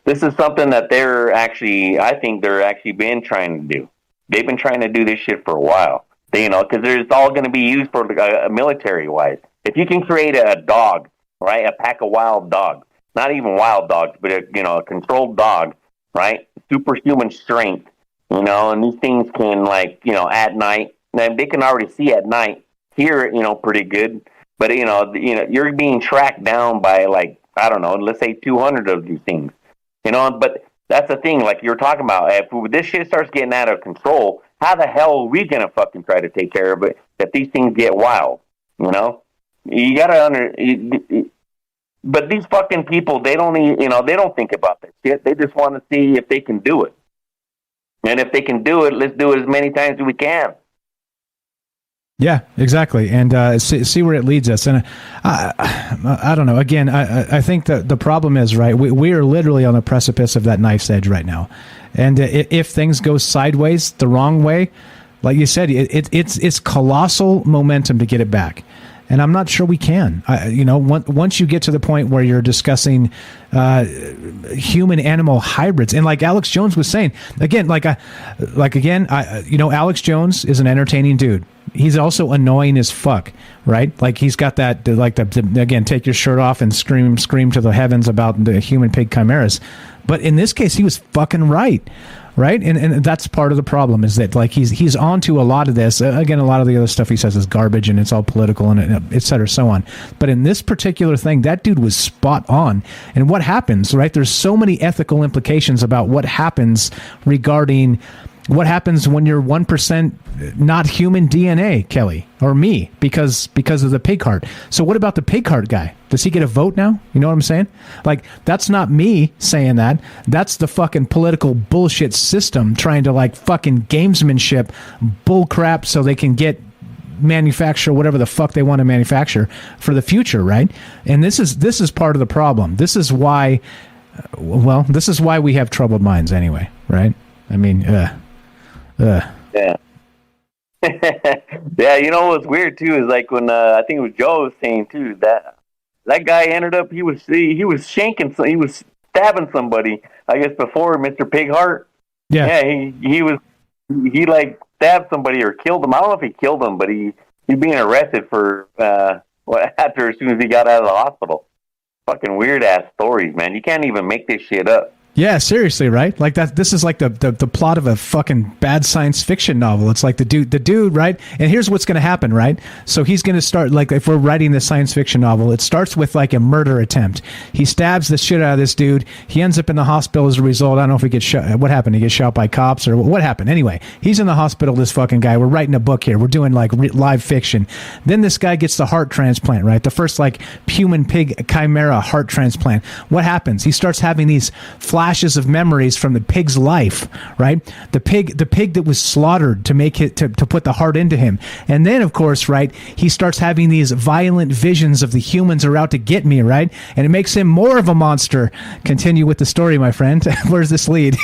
S18: This is something that I think they're actually been trying to do. They've been trying to do this shit for a while. Because it's all going to be used for military-wise. If you can create a dog, right, a pack of wild dogs, not even wild dogs, but a controlled dog, right, superhuman strength, and these things can, like, at night, and they can already see at night, hear, pretty good, but you're being tracked down by, like, I don't know, let's say 200 of these things. But that's the thing, like you were talking about. If this shit starts getting out of control, how the hell are we going to fucking try to take care of it if these things get wild? You got to but these fucking people, they don't they don't think about that shit. They just want to see if they can do it. And if they can do it, let's do it as many times as we can.
S10: Yeah, exactly, and see where it leads us. And I don't know. Again, I think that the problem is, right, we are literally on the precipice of that knife's edge right now. And if things go sideways the wrong way, like you said, it's colossal momentum to get it back. And I'm not sure we can. Once you get to the point where you're discussing human-animal hybrids, and like Alex Jones was saying, again, Alex Jones is an entertaining dude. He's also annoying as fuck, right? Like, he's got that, like, again, take your shirt off and scream to the heavens about the human pig chimeras. But in this case, he was fucking right? And that's part of the problem, is that, like, he's onto a lot of this. Again, a lot of the other stuff he says is garbage, and it's all political, and et cetera, so on. But in this particular thing, that dude was spot on. And what happens, right? There's so many ethical implications about what happens regarding What happens when you're 1% not human DNA, Kelly, or me, because of the pig heart? So what about the pig heart guy? Does he get a vote now? You know what I'm saying? Like, that's not me saying that. That's the fucking political bullshit system trying to, like, fucking gamesmanship bullcrap so they can get manufacture whatever the fuck they want to manufacture for the future, right? And this is part of the problem. This is why we have troubled minds anyway, right? I mean,
S18: Yeah. Yeah, you know what's weird too is like when I think it was Joe was saying too that guy ended up he was shanking he was stabbing somebody, I guess, before Mr. Pig Heart.
S10: Yeah.
S18: He like stabbed somebody or killed him. I don't know if he killed him, but he's being arrested for after as soon as he got out of the hospital. Fucking weird ass stories, man. You can't even make this shit up.
S10: Yeah, seriously, right? Like that. This is like the plot of a fucking bad science fiction novel. It's like the dude, right? And here's what's going to happen, right? So he's going to start, like, if we're writing this science fiction novel, it starts with like a murder attempt. He stabs the shit out of this dude. He ends up in the hospital as a result. I don't know if he gets shot. What happened? He gets shot by cops or what happened? Anyway, he's in the hospital. This fucking guy. We're writing a book here. We're doing like live fiction. Then this guy gets the heart transplant, right? The first like human pig chimera heart transplant. What happens? He starts having these flashes of memories from the pig's life, right? The pig that was slaughtered to make it to put the heart into him. And then, of course, right, he starts having these violent visions of the humans are out to get me, right? And it makes him more of a monster. Continue with the story, my friend. Where's this lead?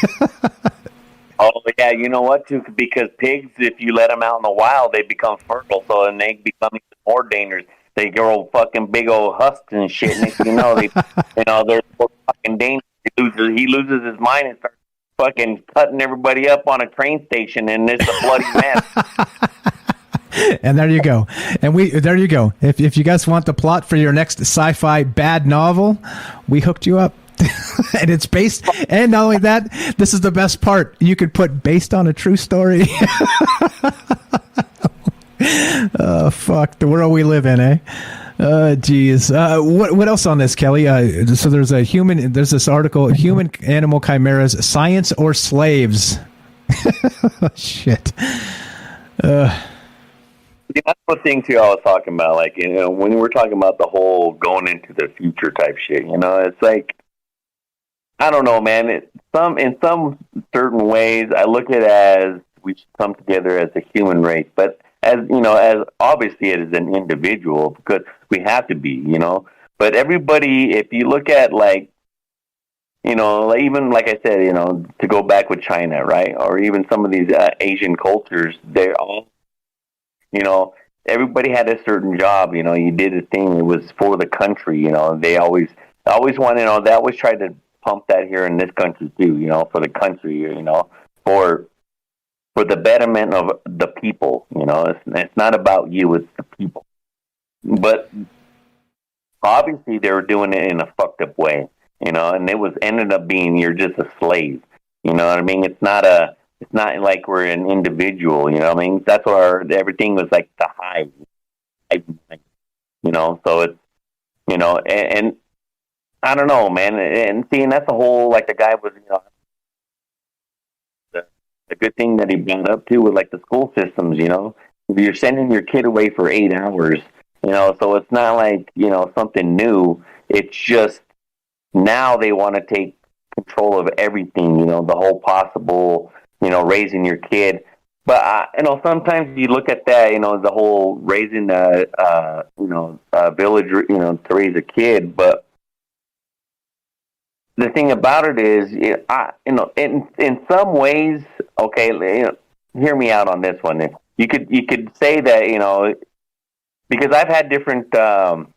S18: Oh yeah, you know what? Too, because pigs, if you let them out in the wild, they become fertile, so and they become even more dangerous. They grow fucking big old husks and shit. Next thing you know, they're fucking dangerous. He loses his mind and starts fucking cutting everybody up on a train station, and it's a bloody mess.
S10: And there you go. And there you go. If you guys want the plot for your next sci-fi bad novel, we hooked you up. And it's based, and not only that, this is the best part. You could put based on a true story. Oh, fuck the world we live in, eh? Geez. What else on this, Kelly? So there's this article, Human Animal Chimeras, Science or Slaves? Shit.
S18: That's the thing too I was talking about. Like, you know, when we're talking about the whole going into the future type shit, you know, it's like, I don't know, man. In some certain ways, I look at it as we should come together as a human race, but as you know, as obviously as an individual, because we have to be, you know. But everybody, if you look at, like, you know, like, even like I said, you know, to go back with China, right, or even some of these Asian cultures, they're all, you know, everybody had a certain job. You know, you did a thing. It was for the country. You know, they always wanted. You know, they always tried to pump that here in this country too. You know, for the country. You know, for the betterment of the people. You know, it's not about you, it's the people. But obviously they were doing it in a fucked up way, you know, and ended up being you're just a slave. You know what I mean? It's not like we're an individual, you know what I mean? That's where everything was like the hive, you know, so it's, you know, and I don't know, man, and seeing that's the whole, like the guy was, you know, the good thing that he brought up too with like the school systems, you know, if you're sending your kid away for 8 hours, you know, so it's not like, you know, something new. It's just now they want to take control of everything, you know, the whole possible, you know, raising your kid. But, you know, sometimes you look at that, you know, the whole raising a village, you know, to raise a kid. But the thing about it is, you know, in some ways, okay, you know, hear me out on this one. You could say that, you know, because I've had different, my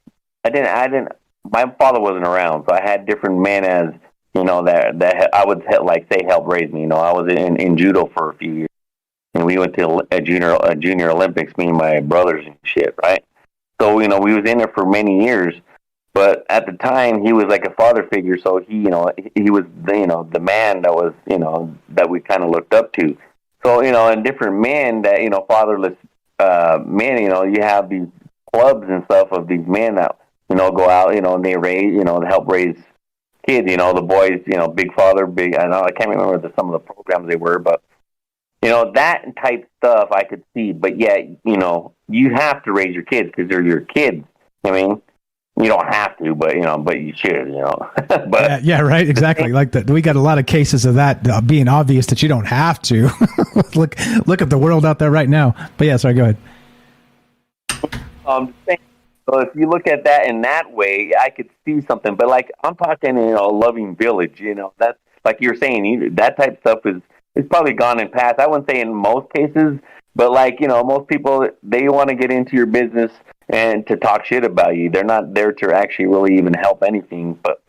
S18: father wasn't around, so I had different men as, you know, that I would like say help raise me. You know, I was in judo for a few years, and we went to a junior Olympics, me and my brothers and shit, right? So, you know, we was in there for many years, but at the time he was like a father figure, so he, you know, he was, you know, the man that was, you know, that we kind of looked up to. So, you know, and different men that, you know, fatherless men, you know, you have these clubs and stuff of these men that, you know, go out, you know, and they raise, you know, help raise kids, you know, the boys, you know, Big Father, I can't remember some of the programs they were, but, that type stuff I could see. But yeah, you have to raise your kids because they're your kids. I mean, you don't have to, but but you should. But
S10: yeah, right, exactly. Like that, we got a lot of cases of that being obvious that you don't have to. look at the world out there right now. But yeah, sorry, go ahead.
S18: So if you look at that in that way, I could see something. But like I'm talking, a loving village. That's like you're saying, that type of stuff is probably gone and past. I wouldn't say in most cases, but like most people, they want to get into your business and to talk shit about you. They're not there to actually really even help anything. But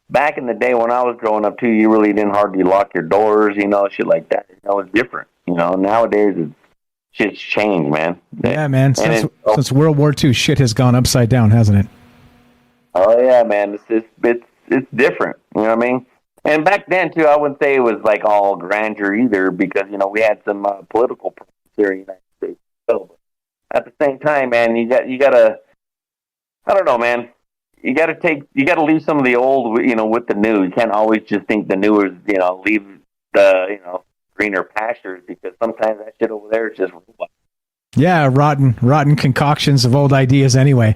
S18: back in the day when I was growing up too, you really didn't hardly lock your doors. Shit like that. It's different. Nowadays it's shit's changed, man.
S10: Yeah, man. Since World War II, shit has gone upside down, hasn't it?
S18: Oh yeah, man. It's different. You know what I mean? And back then too, I wouldn't say it was like all grandeur either, because we had some political problems here in the United States. So at the same time, man, you gotta. I don't know, man. You gotta leave some of the old, with the new. You can't always just think the new is, leave the, greener pastures, because sometimes that shit over there is just robot.
S10: Yeah, rotten concoctions of old ideas anyway.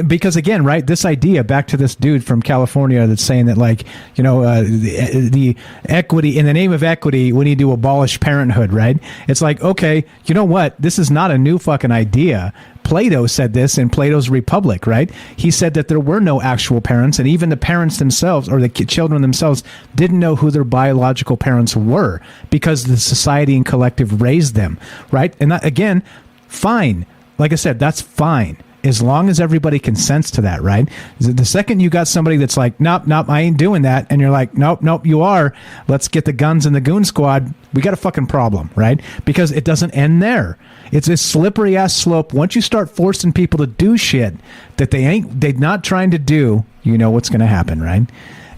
S10: Because again, right, this idea, back to this dude from California that's saying that, like, the equity, in the name of equity, we need to abolish parenthood, right? It's like, okay, you know what? This is not a new fucking idea. Plato said this in Plato's Republic, right? He said that there were no actual parents, and even the parents themselves, or the children themselves, didn't know who their biological parents were, because the society and collective raised them, right? And that, again, fine. Like I said, that's fine, as long as everybody consents to that, right? The second you got somebody that's like, nope, I ain't doing that, and you're like, nope, you are. Let's get the guns in the goon squad. We got a fucking problem, right? Because it doesn't end there. It's a slippery ass slope. Once you start forcing people to do shit that they're not trying to do, you know what's going to happen, right?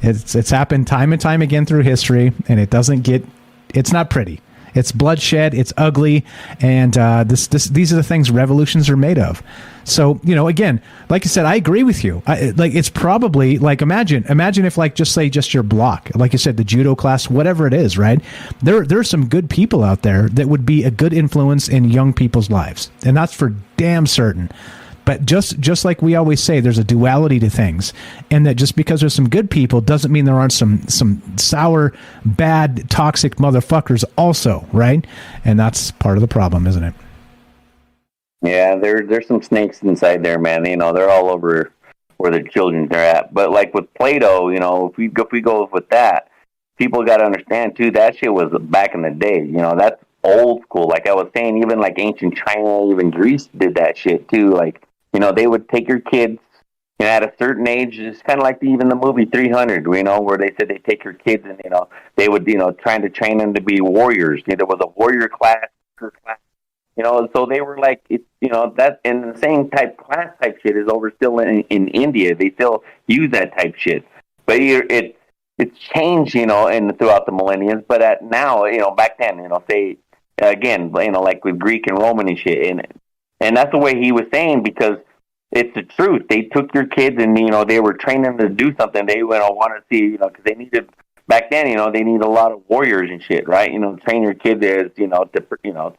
S10: It's happened time and time again through history, and it's not pretty. It's bloodshed. It's ugly, and these are the things revolutions are made of. So, again, like I said, I agree with you. It's probably like, imagine if, like, just your block, like you said, the judo class, whatever it is, right? There are some good people out there that would be a good influence in young people's lives, and that's for damn certain. But just like we always say, there's a duality to things, and that just because there's some good people doesn't mean there aren't some sour, bad, toxic motherfuckers also, right? And that's part of the problem, isn't it?
S18: Yeah, there's some snakes inside there, man. They're all over where the children are at. But like with Plato, if we go with that, people got to understand too, that shit was back in the day. That's old school. Like I was saying, even like ancient China, even Greece did that shit too. Like, they would take your kids at a certain age. It's kind of like even the movie 300, where they said they take your kids and, they would, trying to train them to be warriors. There was a warrior class, so they were like, that, and the same class type shit is over still in India. They still use that type shit. But it's changed, and throughout the millenniums. But now, back then, say, again, like with Greek and Roman and shit. And that's the way he was saying, because it's the truth. They took your kids and, they were training them to do something. They want to see, because they needed, back then, they need a lot of warriors and shit, right? Train your kids as, to,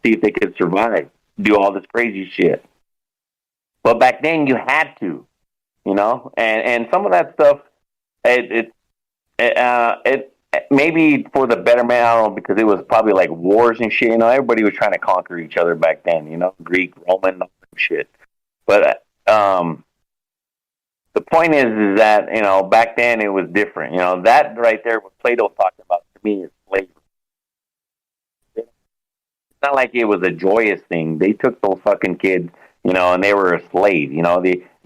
S18: see if they could survive, do all this crazy shit. But back then you had to, and some of that stuff, it maybe for the betterment, I don't know, because it was probably like wars and shit. Everybody was trying to conquer each other back then. Greek, Roman, shit. But the point is that back then it was different. That right there, what Plato's talking about, to me, is slavery. It's not like it was a joyous thing. They took those fucking kids, and they were a slave.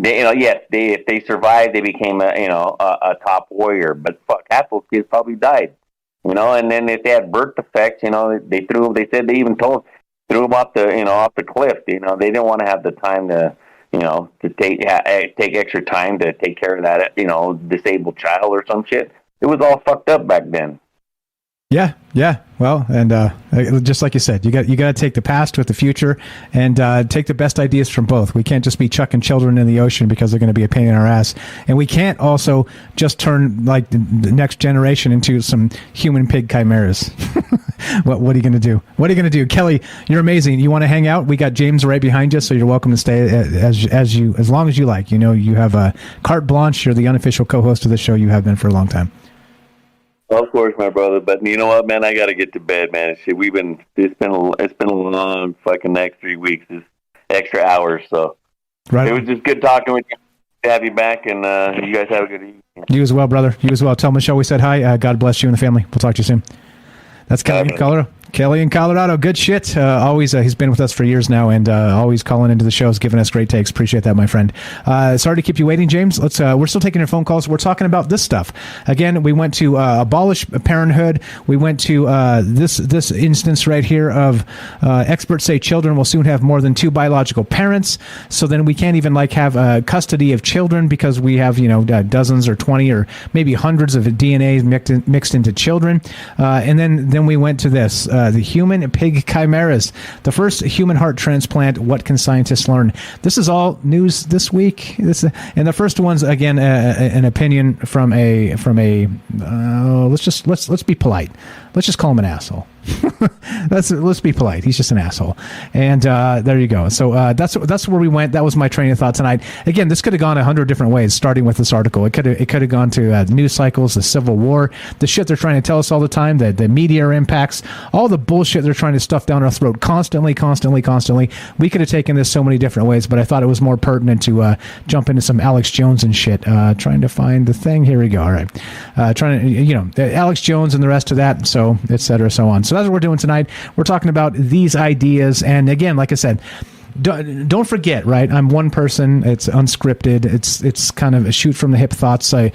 S18: If they survived, they became a top warrior. But fuck, half those kids probably died. And then if they had birth defects, they said they even threw them off the cliff. They didn't want to have the time to take extra time to take care of that disabled child or some shit. It was all fucked up back then.
S10: Yeah. Well, and just like you said, you got to take the past with the future, and take the best ideas from both. We can't just be chucking children in the ocean because they're going to be a pain in our ass, and we can't also just turn like the next generation into some human pig chimeras. What are you going to do? What are you going to do? Kelly, you're amazing. You want to hang out? We got James right behind you, so you're welcome to stay as long as you like. You know, you have a carte blanche. You're the unofficial co-host of the show. You have been for a long time.
S18: Of course, my brother. But you know what, man? I got to get to bed, man. Shit, it's been a long fucking next 3 weeks. It's extra hours, so
S10: right.
S18: It was just good talking with you. To have you back, and you guys have a good evening.
S10: You as well, brother. You as well. Tell Michelle we said hi. God bless you and the family. We'll talk to you soon. That's Kelly in Colorado. Kelly in Colorado. Good shit. Always, he's been with us for years now, and always calling into the shows, giving us great takes. Appreciate that, my friend. Sorry to keep you waiting, James. We're still taking your phone calls. We're talking about this stuff. Again, we went to abolish parenthood. We went to this instance right here of experts say children will soon have more than 2 biological parents. So then we can't even have custody of children because we have dozens or 20 or maybe hundreds of DNA mixed into children. And then we went to this. The human pig chimeras, the first human heart transplant. What can scientists learn? This is all news this week. And the first one's again an opinion from a. Let's be polite. Let's just call him an asshole. Let's be polite. He's just an asshole. And there you go. So that's where we went. That was my train of thought tonight. Again, this could have gone 100 different ways, starting with this article. It could have gone to news cycles, the Civil War, the shit they're trying to tell us all the time, the media impacts, all the bullshit they're trying to stuff down our throat constantly. We could have taken this so many different ways, but I thought it was more pertinent to jump into some Alex Jones and shit. Trying to find the thing. Here we go. All right. Trying to, Alex Jones and the rest of that, so et cetera, so on. So that's what we're doing tonight. We're talking about these ideas. And again, like I said, don't forget, right? I'm one person. It's unscripted. It's kind of a shoot from the hip thoughts. I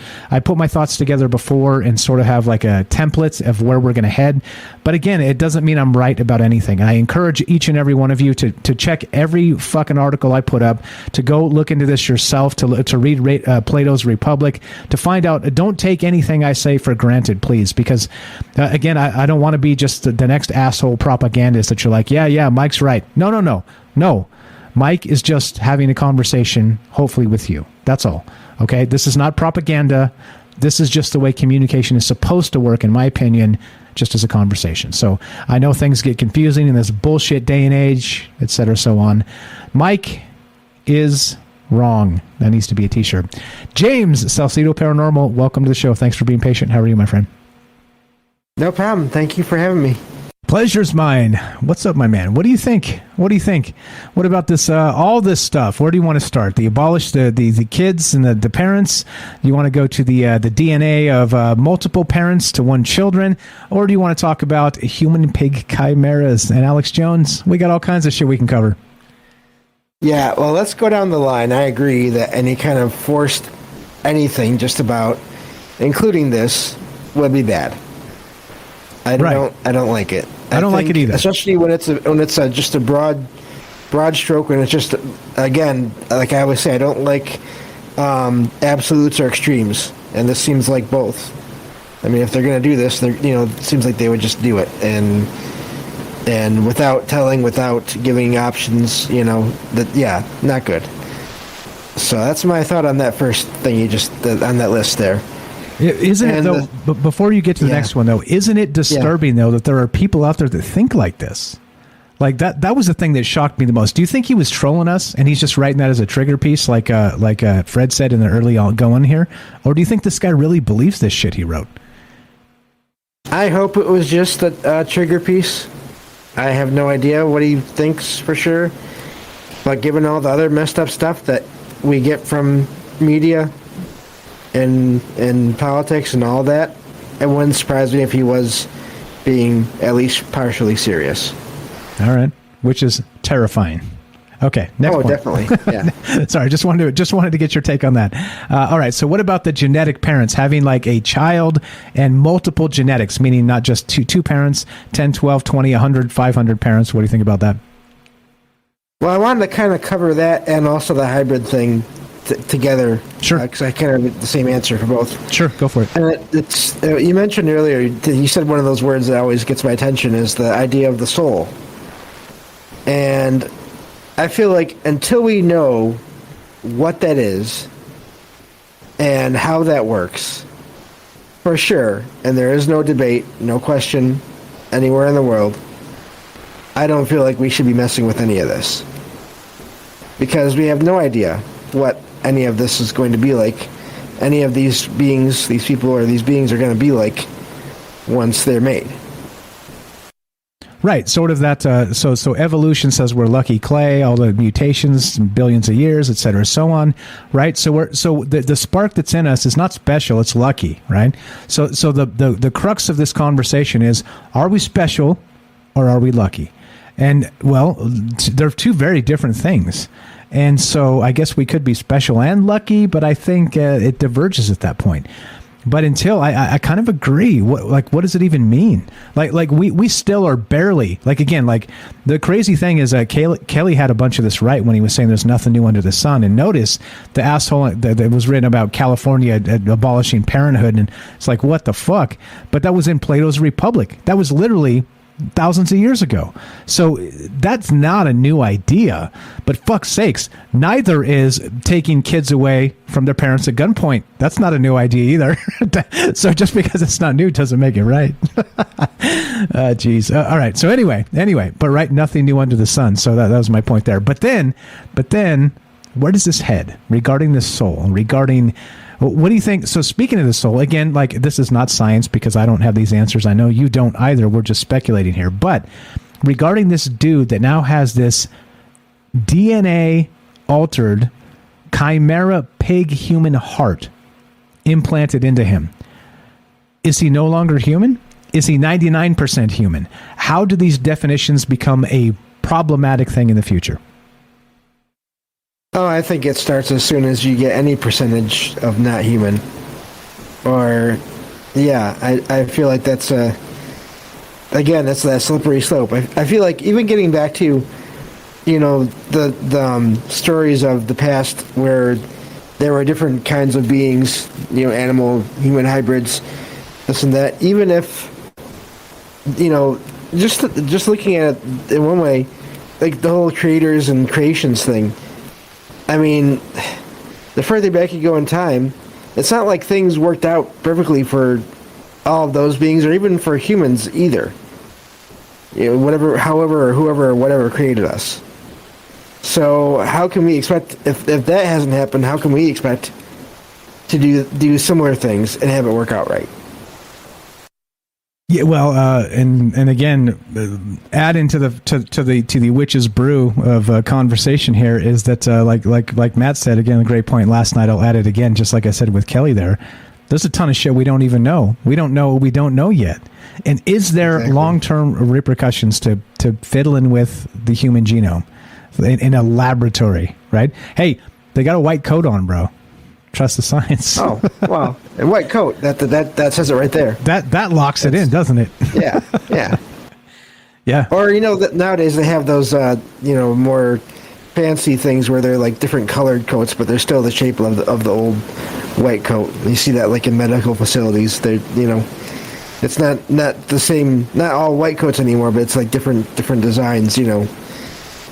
S10: put my thoughts together before and sort of have like a template of where we're going to head. But again, it doesn't mean I'm right about anything. I encourage each and every one of you to check every fucking article I put up, to go look into this yourself, to read Plato's Republic, to find out. Don't take anything I say for granted, please, because again, I don't want to be just the next asshole propagandist that you're like, yeah, Mike's right. No, Mike is just having a conversation, hopefully with you. That's all. Okay? This is not propaganda. This is just the way communication is supposed to work, in my opinion, just as a conversation. So I know things get confusing in this bullshit day and age, et cetera, so on. Mike is wrong. That needs to be a t-shirt. James, Salcedo Paranormal, welcome to the show. Thanks for being patient. How are you, my friend?
S19: No problem. Thank you for having me.
S10: Pleasure's mine. What's up, my man? What do you think? What about this? All this stuff. Where do you want to start? The abolish the kids and the parents. You want to go to the DNA of multiple parents to one children, or do you want to talk about human pig chimeras and Alex Jones? We got all kinds of shit we can cover.
S19: Yeah, well, let's go down the line. I agree that any kind of forced anything, just about, including this, would be bad. I don't like it.
S10: I don't like it either.
S19: Especially when it's just a broad stroke, when it's just, again, like I always say, I don't like absolutes or extremes, and this seems like both. I mean, if they're going to do this, it seems like they would just do it, and without telling, without giving options, not good. So that's my thought on that first thing on that list there.
S10: Isn't it, though, before you get to the next one, though, isn't it disturbing, though, that there are people out there that think like this? Like, that was the thing that shocked me the most. Do you think he was trolling us, and he's just writing that as a trigger piece, like Fred said in the early going here? Or do you think this guy really believes this shit he wrote?
S19: I hope it was just a trigger piece. I have no idea what he thinks for sure. But given all the other messed up stuff that we get from media and politics and all that, it wouldn't surprise me if he was being at least partially serious.
S10: All right, which is terrifying. Okay, next point.
S19: Definitely. Yeah.
S10: Sorry, just wanted to get your take on that. All right, so what about the genetic parents having like a child and multiple genetics, meaning not just two parents, 10, 12, 20, 100, 500 parents? What do you think about that?
S19: Well, I wanted to kind of cover that and also the hybrid thing together.
S10: Sure.
S19: Because I kind of have the same answer for both.
S10: Sure, go for it.
S19: And it's you mentioned earlier, you said one of those words that always gets my attention is the idea of the soul. And I feel like until we know what that is and how that works, for sure, and there is no debate, no question, anywhere in the world, I don't feel like we should be messing with any of this. Because we have no idea what any of this is going to be like. Any of these beings, these people, or these beings are going to be like once they're made.
S10: Right, sort of that. So evolution says we're lucky clay, all the mutations, billions of years, et cetera, so on. Right. So the spark that's in us is not special; it's lucky. Right. So the crux of this conversation is: are we special, or are we lucky? And well, they're two very different things. And so I guess we could be special and lucky, but I think it diverges at that point. But until I kind of agree. What does it even mean? Like we still are barely, like, again, like the crazy thing is Kelly had a bunch of this right when he was saying there's nothing new under the sun. And notice the asshole that was written about California abolishing parenthood, and it's like, what the fuck? But that was in Plato's Republic. That was literally thousands of years ago. So that's not a new idea. But fuck's sakes, neither is taking kids away from their parents at gunpoint. That's not a new idea either. So just because it's not new doesn't make it right. Geez. All right. So anyway, but right, nothing new under the sun. So that was my point there. But then, where does this head regarding this soul? Regarding, what do you think? So speaking of the soul, again, like, this is not science because I don't have these answers. I know you don't either. We're just speculating here. But regarding this dude that now has this DNA altered chimera pig human heart implanted into him, is he no longer human? Is he 99% human? How do these definitions become a problematic thing in the future?
S19: Oh, I think it starts as soon as you get any percentage of not human. Or, yeah, I feel like that's again, that's that slippery slope. I feel like even getting back to, the stories of the past where there were different kinds of beings, animal, human hybrids, this and that. Even if, just looking at it in one way, like the whole creators and creations thing. I mean, the further back you go in time, it's not like things worked out perfectly for all of those beings, or even for humans either. Whoever created us. So how can we expect, if that hasn't happened, how can we expect to do similar things and have it work out right?
S10: Yeah, well, and again, add into the witch's brew of conversation here is that like Matt said, again, a great point last night. I'll add it again, just like I said with Kelly there. There's a ton of shit we don't even know. We don't know what we don't know yet. And is there long-term repercussions to fiddling with the human genome in a laboratory? Right? Hey, they got a white coat on, bro. Trust the science.
S19: Oh, wow. A white coat. That says it right there.
S10: That locks it in, doesn't it?
S19: Yeah.
S10: Yeah.
S19: Or, that nowadays they have those, more fancy things where they're like different colored coats, but they're still the shape of the old white coat. You see that like in medical facilities. They're, it's not the same, not all white coats anymore, but it's like different designs,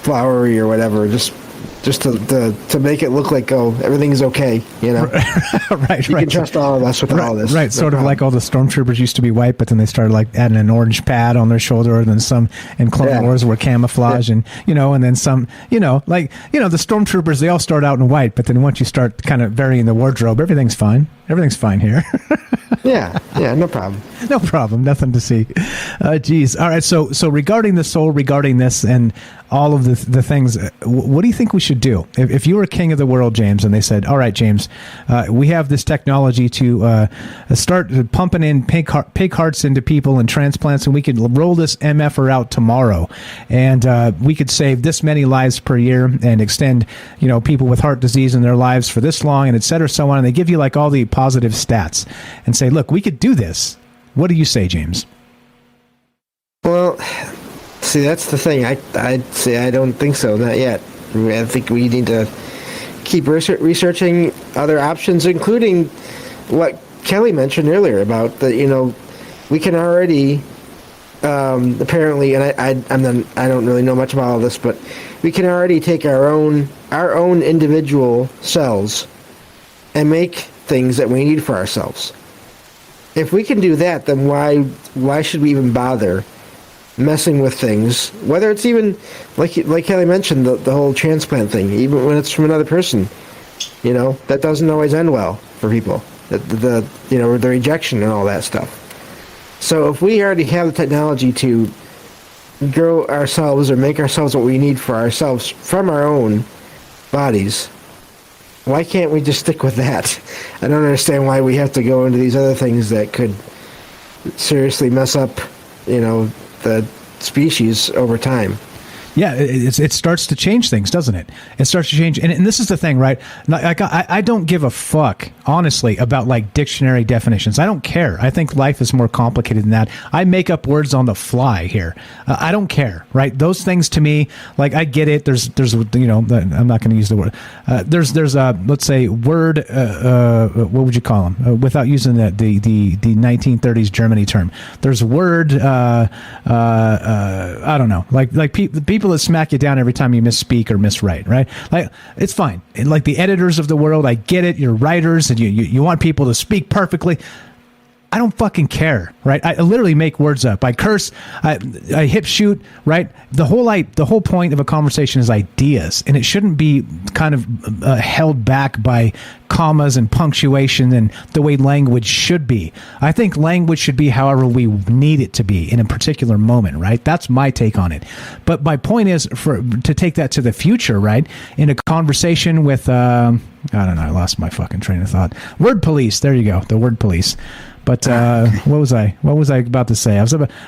S19: flowery or whatever, just to make it look like, everything's okay,
S10: Right.
S19: You can trust all of us with all this.
S10: Right, sort of like all the stormtroopers used to be white, but then they started like adding an orange pad on their shoulder, and then some in Clone Wars were camouflage, and and then some, the stormtroopers, they all start out in white, but then once you start kind of varying the wardrobe, everything's fine. Everything's fine here.
S19: Yeah, no problem.
S10: No problem. Nothing to see. Geez. All right. So regarding the soul, regarding this and all of the things, what do you think we should do? If you were king of the world, James, and they said, all right, James, we have this technology to start pumping in pig hearts into people and transplants, and we could roll this MFer out tomorrow, and we could save this many lives per year and extend, people with heart disease in their lives for this long, and et cetera, so on. And they give you like all the positive stats and say, look, we could do this. What do you say, James?
S19: Well, see, that's the thing. I'd say I don't think so. Not yet. I think we need to keep researching other options, including what Kelly mentioned earlier about the, we can already apparently, and I don't really know much about all this, but we can already take our own individual cells and make things that we need for ourselves. If we can do that, then why should we even bother messing with things, whether it's even like Kelly mentioned, the whole transplant thing, even when it's from another person, that doesn't always end well for people. The rejection and all that stuff. So if we already have the technology to grow ourselves or make ourselves what we need for ourselves from our own bodies, why can't we just stick with that? I don't understand why we have to go into these other things that could seriously mess up, the species over time.
S10: Yeah, it starts to change things, doesn't it? It starts to change, and this is the thing, right? Like I don't give a fuck, honestly, about like dictionary definitions. I don't care. I think life is more complicated than that. I make up words on the fly here. I don't care, right? Those things to me, like I get it. There's I'm not going to use the word. There's let's say word. What would you call them without using the 1930s Germany term? There's word. I don't know, like people that smack you down every time you misspeak or miswrite, right? Like, it's fine. And like the editors of the world, I get it. You're writers and you want people to speak perfectly. I don't fucking care, right? I literally make words up. I curse. I hip shoot, right? The whole point of a conversation is ideas, and it shouldn't be kind of held back by commas and punctuation and the way language should be. I think language should be however we need it to be in a particular moment, right? That's my take on it. But my point is to take that to the future, right? In a conversation with, I don't know, I lost my fucking train of thought. Word police. There you go. The word police. But what was I about to say?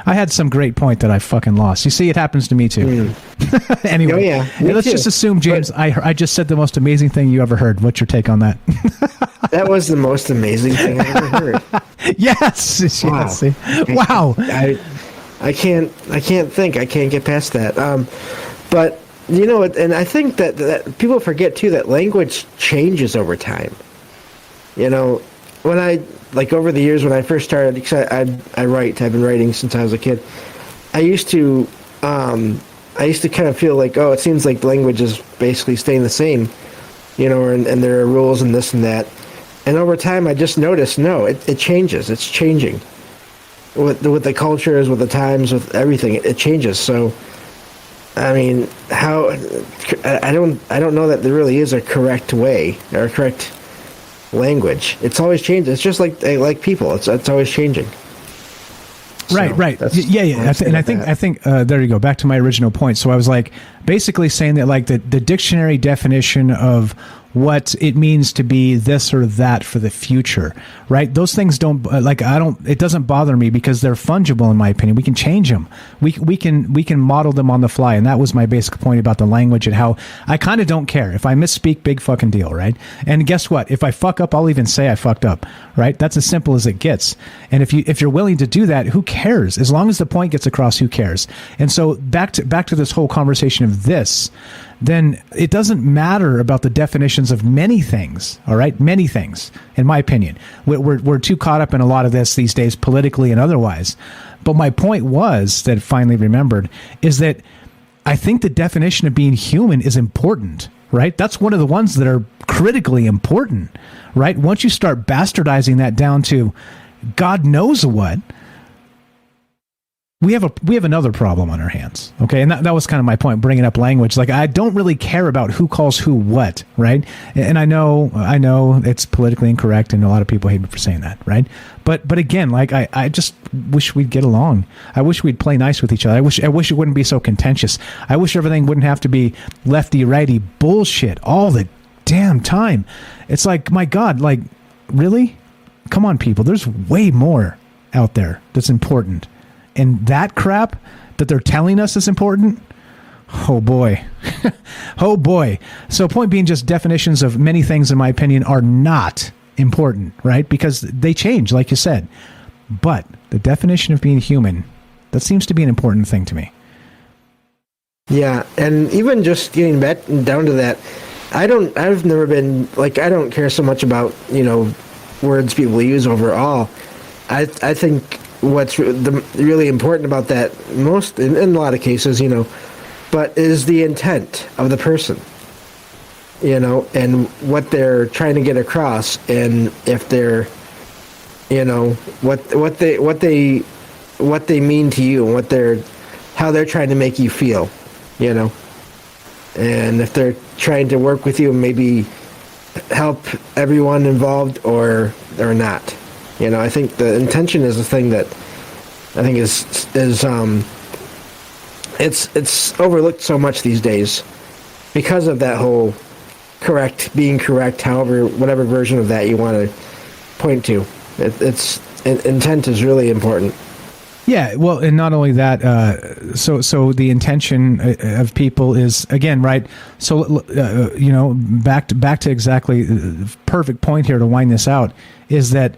S10: I had some great point that I fucking lost. You see, it happens to me too. Anyway,
S19: oh, yeah,
S10: let's just assume, James, I just said the most amazing thing you ever heard. What's your take on that?
S19: That was the most amazing thing I ever heard.
S10: Yes.
S19: Wow.
S10: Wow.
S19: I can't think. I can't get past that. But and I think that people forget too that language changes over time. When I over the years when I first started, because I write, I've been writing since I was a kid. I used to kind of feel like, it seems like language is basically staying the same, and there are rules and this and that. And over time, I just noticed, no, it changes. It's changing with the cultures, with the times, with everything. It changes. So, I mean, I don't know that there really is a correct way or a correct language. It's always changing. It's just like people. It's always changing.
S10: Right. Yeah. I think there you go. Back to my original point. So I was like basically saying that like the dictionary definition of what it means to be this or that for the future, right? Those things don't it doesn't bother me because they're fungible in my opinion. We can change them. We can model them on the fly. And that was my basic point about the language and how I kind of don't care. If I misspeak, big fucking deal, right? And guess what? If I fuck up, I'll even say I fucked up, right? That's as simple as it gets. And if you're willing to do that, who cares? As long as the point gets across, who cares? And so back to this whole conversation of this, then it doesn't matter about the definitions of many things, all right? Many things, in my opinion. We're too caught up in a lot of this these days, politically and otherwise. But my point was, that I finally remembered, is that I think the definition of being human is important, right? That's one of the ones that are critically important, right? Once you start bastardizing that down to God knows what, we have another problem on our hands, okay? And that was kind of my point, bringing up language. Like, I don't really care about who calls who what, right? And I know it's politically incorrect, and a lot of people hate me for saying that, right? But again, like, I just wish we'd get along. I wish we'd play nice with each other. I wish it wouldn't be so contentious. I wish everything wouldn't have to be lefty-righty bullshit all the damn time. It's like, my God, like, really? Come on, people. There's way more out there that's important. And that crap that they're telling us is important, oh boy. Oh boy. So point being, just definitions of many things, in my opinion, are not important, right? Because they change, like you said. But the definition of being human, that seems to be an important thing to me.
S19: Yeah, and even just getting back down to that, I've never been, like, I don't care so much about, words people use overall. I think what's really important about that, most in a lot of cases, but is the intent of the person, and what they're trying to get across, and if they're, what they mean to you, and what how they're trying to make you feel, you know. And if they're trying to work with you and maybe help everyone involved or not. You know, I think the intention is the thing that I think is it's overlooked so much these days because of that whole being correct, however, whatever version of that you want to point to. Intent is really important.
S10: Yeah, well, and not only that, so the intention of people is, again, right, so, you know, back to exactly the perfect point here to wind this out, is that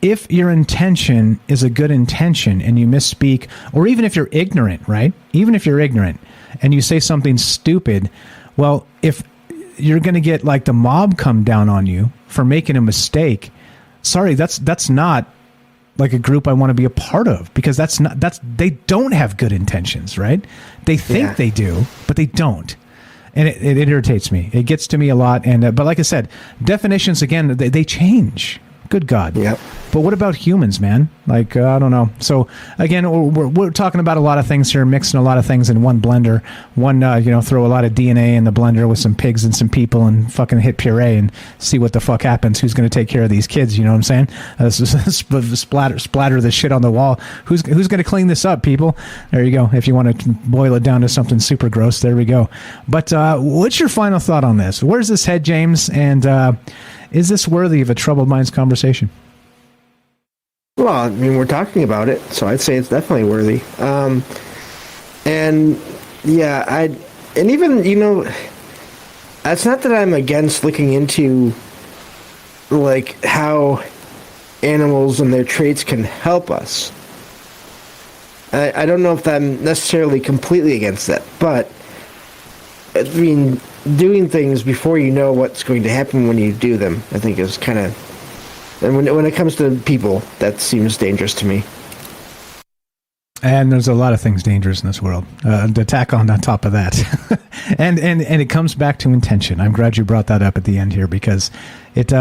S10: if your intention is a good intention and you misspeak, or even if you're ignorant, right, even if you're ignorant and you say something stupid, well, if you're going to get, like, the mob come down on you for making a mistake, sorry, that's not like a group I want to be a part of, because they don't have good intentions, right? They think they do, but they don't. And it irritates me. It gets to me a lot. And but like I said, definitions, again, they change. Good God.
S19: Yep.
S10: But what about humans, man? Like, I don't know. So, again, we're talking about a lot of things here, mixing a lot of things in one blender. Throw a lot of DNA in the blender with some pigs and some people and fucking hit puree and see what the fuck happens. Who's going to take care of these kids? You know what I'm saying? Splatter the shit on the wall. Who's going to clean this up, people? There you go. If you want to boil it down to something super gross, there we go. But what's your final thought on this? Where's this head, James? And is this worthy of a Troubled Minds conversation?
S19: Well, I mean, we're talking about it, so I'd say it's definitely worthy. And even, you know, it's not that I'm against looking into, like, how animals and their traits can help us. I don't know if I'm necessarily completely against that, but, I mean, doing things before you know what's going to happen when you do them, I think is kind of... And when it comes to people, that seems dangerous to me. And
S10: there's a lot of things dangerous in this world. To tack on top of that, and it comes back to intention. I'm glad you brought that up at the end here, because it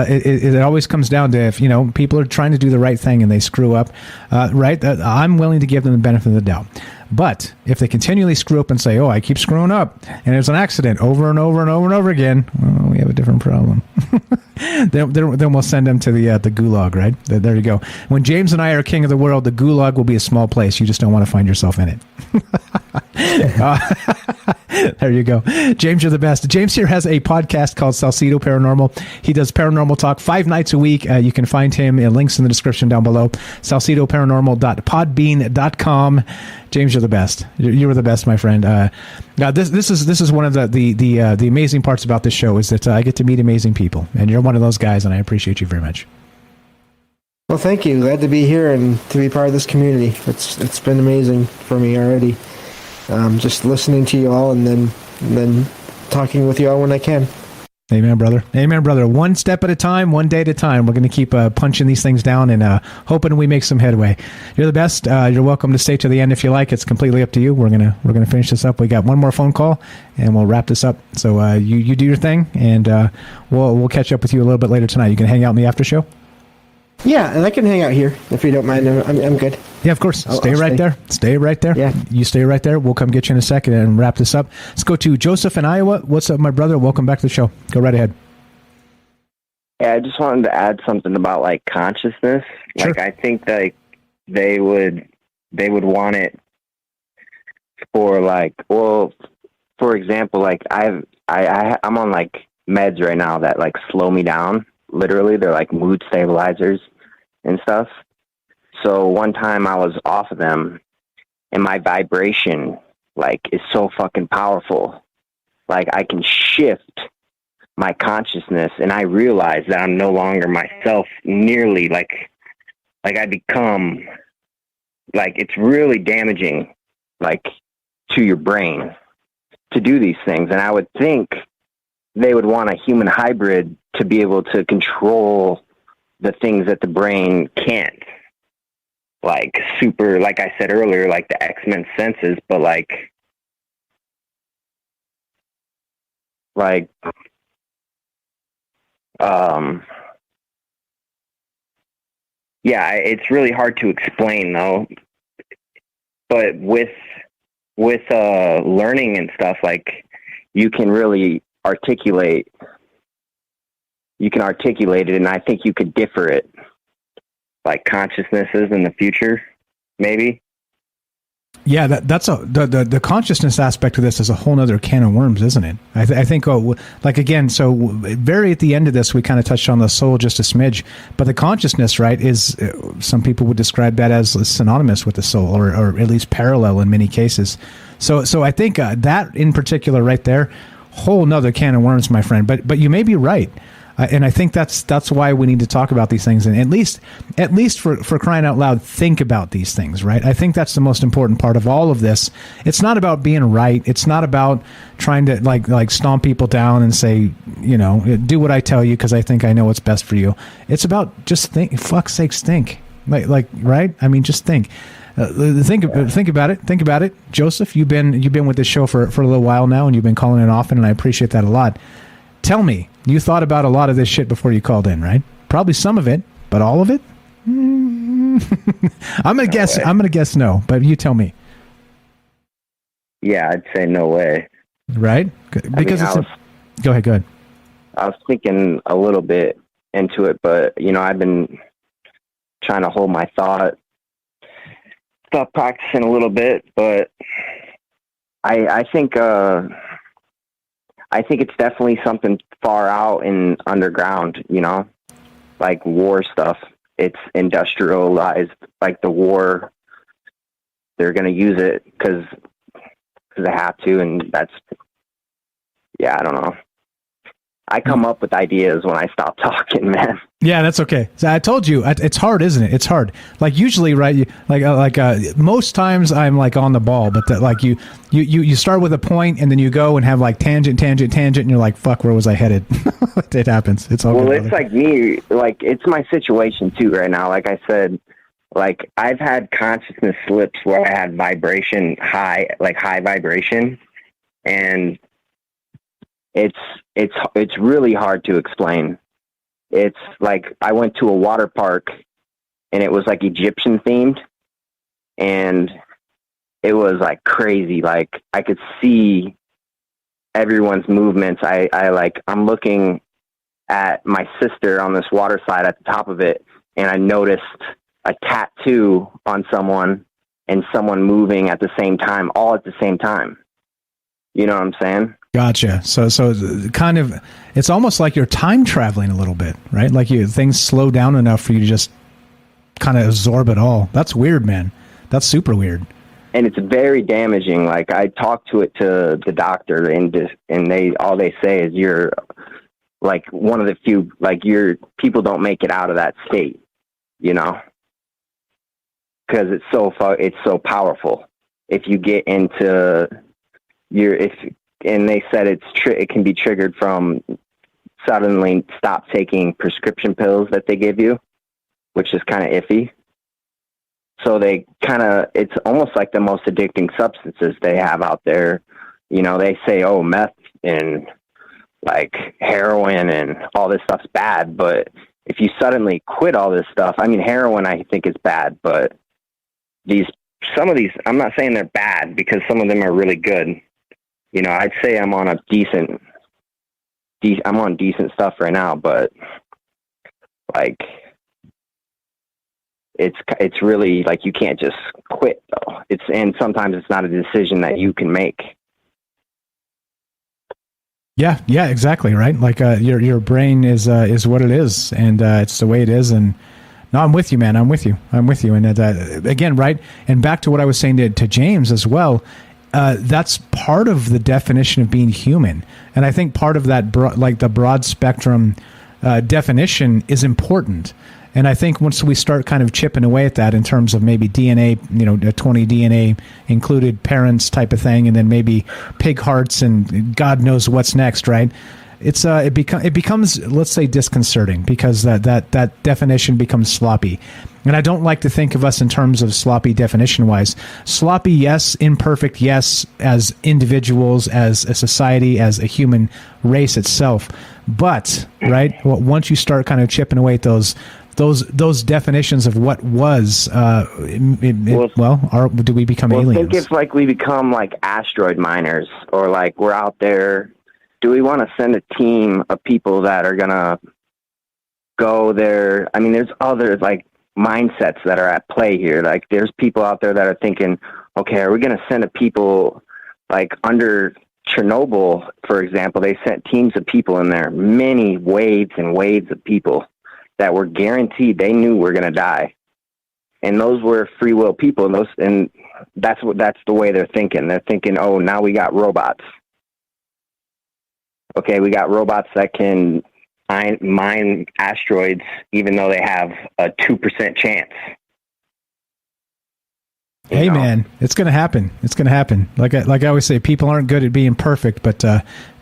S10: always comes down to, if, you know, people are trying to do the right thing and they screw up, right? I'm willing to give them the benefit of the doubt. But if they continually screw up and say, "Oh, I keep screwing up," and it's an accident over and over and over and over again, well, we have a different problem. then we'll send them to the gulag, right? There you go. When James and I are king of the world, the gulag will be a small place. You just don't want to find yourself in it. There you go. James, you're the best. James here has a podcast called Salcedo Paranormal. He does paranormal talk 5 nights a week. You can find him in links in the description down below. SalcedoParanormal.podbean.com. James, you're the best. You were the best, my friend. This is one of the amazing parts about this show, is that I get to meet amazing people, and you're one of those guys, and I appreciate you very much.
S19: Well, thank you. Glad to be here and to be part of this community. It's been amazing for me already. Just listening to you all and then talking with you all when I can.
S10: Amen, brother. Amen, brother. One step at a time, one day at a time. We're going to keep punching these things down and hoping we make some headway. You're the best. You're welcome to stay to the end if you like. It's completely up to you. We're gonna finish this up. We got one more phone call and we'll wrap this up. So you do your thing, and we'll catch up with you a little bit later tonight. You can hang out in the after show.
S19: Yeah, and I can hang out here if you don't mind. I'm good.
S10: Yeah, of course. Stay right there. Stay right there.
S19: Yeah.
S10: You stay right there. We'll come get you in a second and wrap this up. Let's go to Joseph in Iowa. What's up, my brother? Welcome back to the show. Go right ahead.
S11: Yeah, I just wanted to add something about, like, consciousness.
S10: Sure.
S11: Like, I think that they would want it for, like, well, for example, like, I'm on, like, meds right now that, like, slow me down. Literally, they're like mood stabilizers and stuff. So one time I was off of them, and my vibration, like, is so fucking powerful. Like, I can shift my consciousness, and I realize that I'm no longer myself nearly. Like I become, like, it's really damaging, like, to your brain to do these things. And I would think they would want a human hybrid to be able to control the things that the brain can't. Like, super, like I said earlier, like the X-Men senses, but yeah, it's really hard to explain, though. But with with learning and stuff, like you can really articulate it, and I think you could differ it, like consciousnesses in the future, maybe.
S10: Yeah, that's the consciousness aspect of this is a whole nother can of worms, isn't it? I think, like again, so very at the end of this, we kind of touched on the soul just a smidge, but the consciousness, right, is some people would describe that as synonymous with the soul, or at least parallel in many cases. So I think that in particular, right there, whole nother can of worms, my friend. But you may be right. And I think that's why we need to talk about these things, and at least for crying out loud, think about these things, right? I think that's the most important part of all of this. It's not about being right. It's not about trying to like stomp people down and say, do what I tell you because I think I know what's best for you. It's about just think. Fuck's sakes, think. Like right? I mean, just think. Think about it. Think about it, Joseph. You've been with this show for a little while now, and you've been calling in often, and I appreciate that a lot. Tell me, you thought about a lot of this shit before you called in, right? Probably some of it, but all of it? I'm gonna guess no, but you tell me.
S11: Yeah, I'd say no way.
S10: Right? Because go ahead.
S11: I was thinking a little bit into it, but I've been trying to hold my thought practicing a little bit, but I think it's definitely something far out and underground, like war stuff. It's industrialized, like the war. They're going to use it because they have to, and I don't know. I come up with ideas when I stop talking, man.
S10: Yeah, that's okay. So I told you, it's hard, isn't it? It's hard. Like usually, right? Most times I'm like on the ball, but you start with a point and then you go and have like tangent, and you're like, fuck, where was I headed? It happens. It's all.
S11: Well,
S10: good,
S11: it's like me. Like it's my situation too right now. Like I said, like I've had consciousness slips where I had high vibration, and it's really hard to explain. It's like I went to a water park and it was like Egyptian themed, and it was like crazy. Like I could see everyone's movements. I'm looking at my sister on this water slide at the top of it, and I noticed a tattoo on someone and someone moving at the same time, all at the same time. You know what I'm saying?
S10: Gotcha. So kind of, it's almost like you're time traveling a little bit, right? Like things slow down enough for you to just kind of absorb it all. That's weird, man. That's super weird.
S11: And it's very damaging. Like I talked to the doctor, and all they say is you're like one of the few, like people don't make it out of that state, because it's so powerful. If you get into and they said it can be triggered from suddenly stop taking prescription pills that they give you, which is kind of iffy. So it's almost like the most addicting substances they have out there. They say, oh, meth and like heroin and all this stuff's bad. But if you suddenly quit all this stuff, I mean, heroin I think is bad, but some of these, I'm not saying they're bad because some of them are really good. I'd say I'm on decent stuff right now, but like it's really like you can't just quit though. And sometimes it's not a decision that you can make.
S10: Yeah, exactly, right? Like your brain is what it is, and it's the way it is. And no, I'm with you, man. I'm with you. And again, right? And back to what I was saying to James as well. That's part of the definition of being human, and I think part of that, the broad spectrum definition, is important. And I think once we start kind of chipping away at that in terms of maybe DNA, 20 DNA included parents type of thing, and then maybe pig hearts and God knows what's next, right? It becomes, let's say, disconcerting, because that definition becomes sloppy. And I don't like to think of us in terms of sloppy definition-wise. Sloppy, yes. Imperfect, yes, as individuals, as a society, as a human race itself. But, right, once you start kind of chipping away at those those definitions of what was. Do we become aliens?
S11: I think it's like we become like asteroid miners, or like we're out there. Do we want to send a team of people that are gonna go there? I mean, there's other like mindsets that are at play here. Like there's people out there that are thinking, okay, are we going to send a people like under Chernobyl, for example? They sent teams of people in there, many waves and waves of people that were guaranteed they knew were going to die. And those were free will people. And that's the way they're thinking. They're thinking, oh, now we got robots. Okay, we got robots that can mine asteroids, even though they have a 2% chance.
S10: Hey, man, it's going to happen. It's going to happen. Like I always say, people aren't good at being perfect, but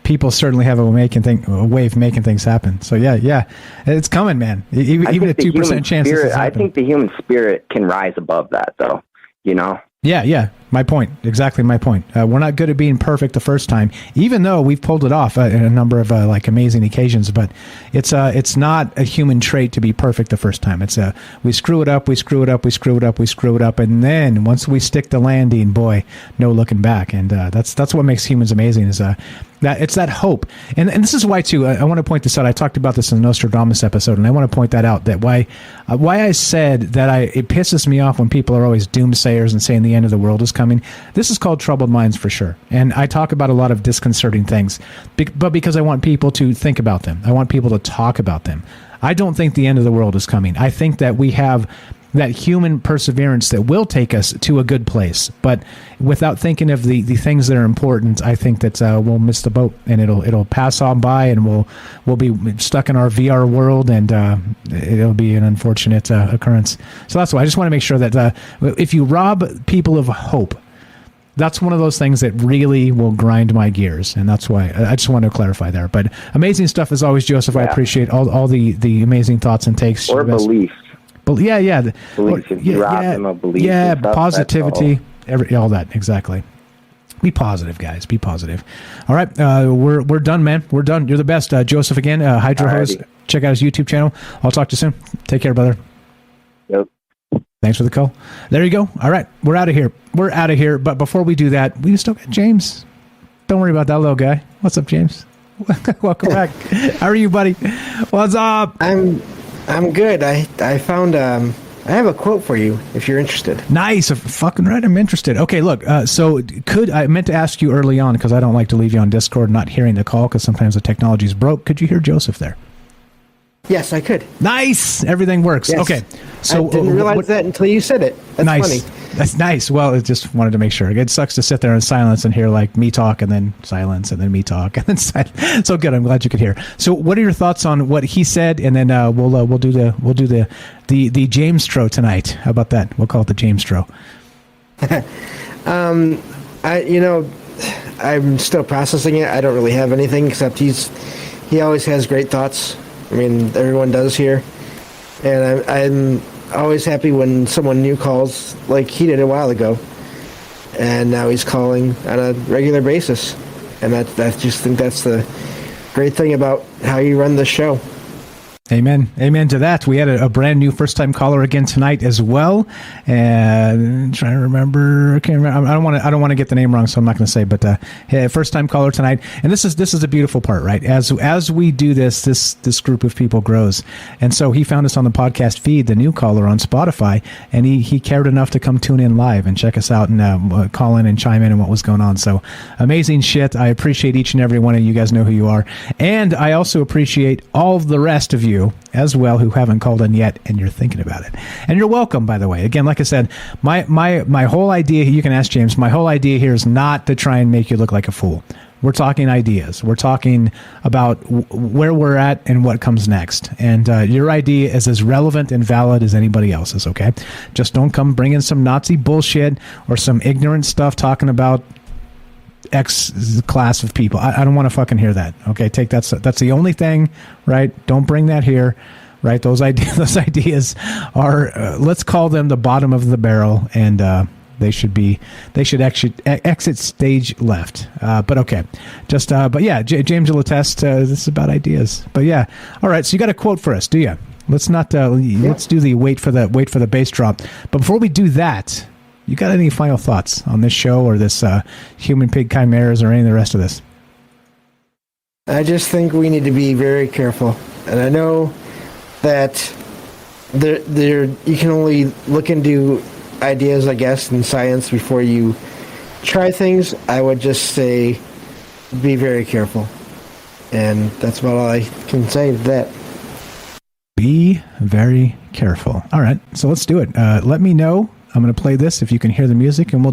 S10: people certainly have a way of making things happen. So yeah, it's coming, man. Even a 2% chance.
S11: I think the human spirit can rise above that, though. You know.
S10: Yeah. My point. Exactly my point. We're not good at being perfect the first time, even though we've pulled it off in a number of like amazing occasions. But it's not a human trait to be perfect the first time. It's we screw it up, and then once we stick the landing, boy, no looking back. And that's what makes humans amazing. Is that it's that hope. And this is why too. I want to point this out. I talked about this in the Nostradamus episode, and I want to point that out. That why I said that it pisses me off when people are always doomsayers and saying the end of the world is coming. This is called troubled minds for sure. And I talk about a lot of disconcerting things, but because I want people to think about them. I want people to talk about them. I don't think the end of the world is coming. I think that we have that human perseverance that will take us to a good place. But without thinking of the things that are important, I think that we'll miss the boat, and it'll pass on by, and we'll be stuck in our VR world, and it'll be an unfortunate occurrence. So that's why I just want to make sure that if you rob people of hope, that's one of those things that really will grind my gears, and that's why I just want to clarify there. But amazing stuff as always, Joseph. Yeah. I appreciate all the amazing thoughts and takes.
S11: Or belief.
S10: Yeah.
S11: Belief. If you rob them of belief.
S10: Yeah, positivity. All that, exactly. Be positive, guys. Be positive. All right, we're done, man. We're done. You're the best. Joseph again, Hydro Hose. Check out his YouTube channel. I'll talk to you soon. Take care, brother.
S11: Yep.
S10: Thanks for the call. There you go. All right, we're out of here. But before we do that, we still got James. Don't worry about that little guy. What's up, James? Welcome back. How are you, buddy? What's up?
S19: I'm good. I found I have a quote for you if you're interested.
S10: Nice. Fucking right. I'm interested. Okay, look. So I meant to ask you early on, because I don't like to leave you on Discord not hearing the call because sometimes the technology's broke. Could you hear Joseph there?
S19: Yes, I could.
S10: Nice. Everything works. Yes. Okay. So
S19: I didn't realize that until you said it. That's
S10: nice.
S19: Funny.
S10: That's nice. Well, I just wanted to make sure. It sucks to sit there in silence and hear like me talk and then silence and then me talk and then silence. So good. I'm glad you could hear. So, what are your thoughts on what he said? And then we'll do the James Tro tonight. How about that? We'll call it the James Tro.
S19: I'm still processing it. I don't really have anything except he always has great thoughts. I mean, everyone does here. And I'm always happy when someone new calls, like he did a while ago. And now he's calling on a regular basis. And I just think that's the great thing about how you run the show.
S10: Amen. Amen to that. We had a brand new first-time caller again tonight as well. And trying to remember, I don't want to get the name wrong, so I'm not going to say. But first-time caller tonight. And this is the beautiful part, right? As we do this group of people grows. And so he found us on the podcast feed, the new caller on Spotify, and he cared enough to come tune in live and check us out and call in and chime in on what was going on. So amazing shit. I appreciate each and every one of you. You guys know who you are, and I also appreciate all of the rest of you as well who haven't called in yet, and you're thinking about it. And you're welcome, by the way. Again, like I said, my whole idea, you can ask James, my whole idea here is not to try and make you look like a fool. We're talking ideas. We're talking about where we're at and what comes next. And your idea is as relevant and valid as anybody else's, okay? Just don't come bringing some Nazi bullshit or some ignorant stuff talking about X class of people. I don't want to fucking hear that. Okay, that's the only thing, right? Don't bring that here, right? Those ideas are let's call them the bottom of the barrel, and they should exit stage left. But okay, but yeah, James will attest. This is about ideas. But yeah, all right. So you got a quote for us, do you? Let's not. Let's do the wait for the bass drop. But before we do that, you got any final thoughts on this show or this human pig chimeras or any of the rest of this?
S19: I just think we need to be very careful, and I know that there you can only look into ideas, I guess, in science before you try things. I would just say be very careful, and that's about all I can say to that.
S10: Be very careful. All right, so let's do it. Let me know. I'm going to play this if you can hear the music, and we're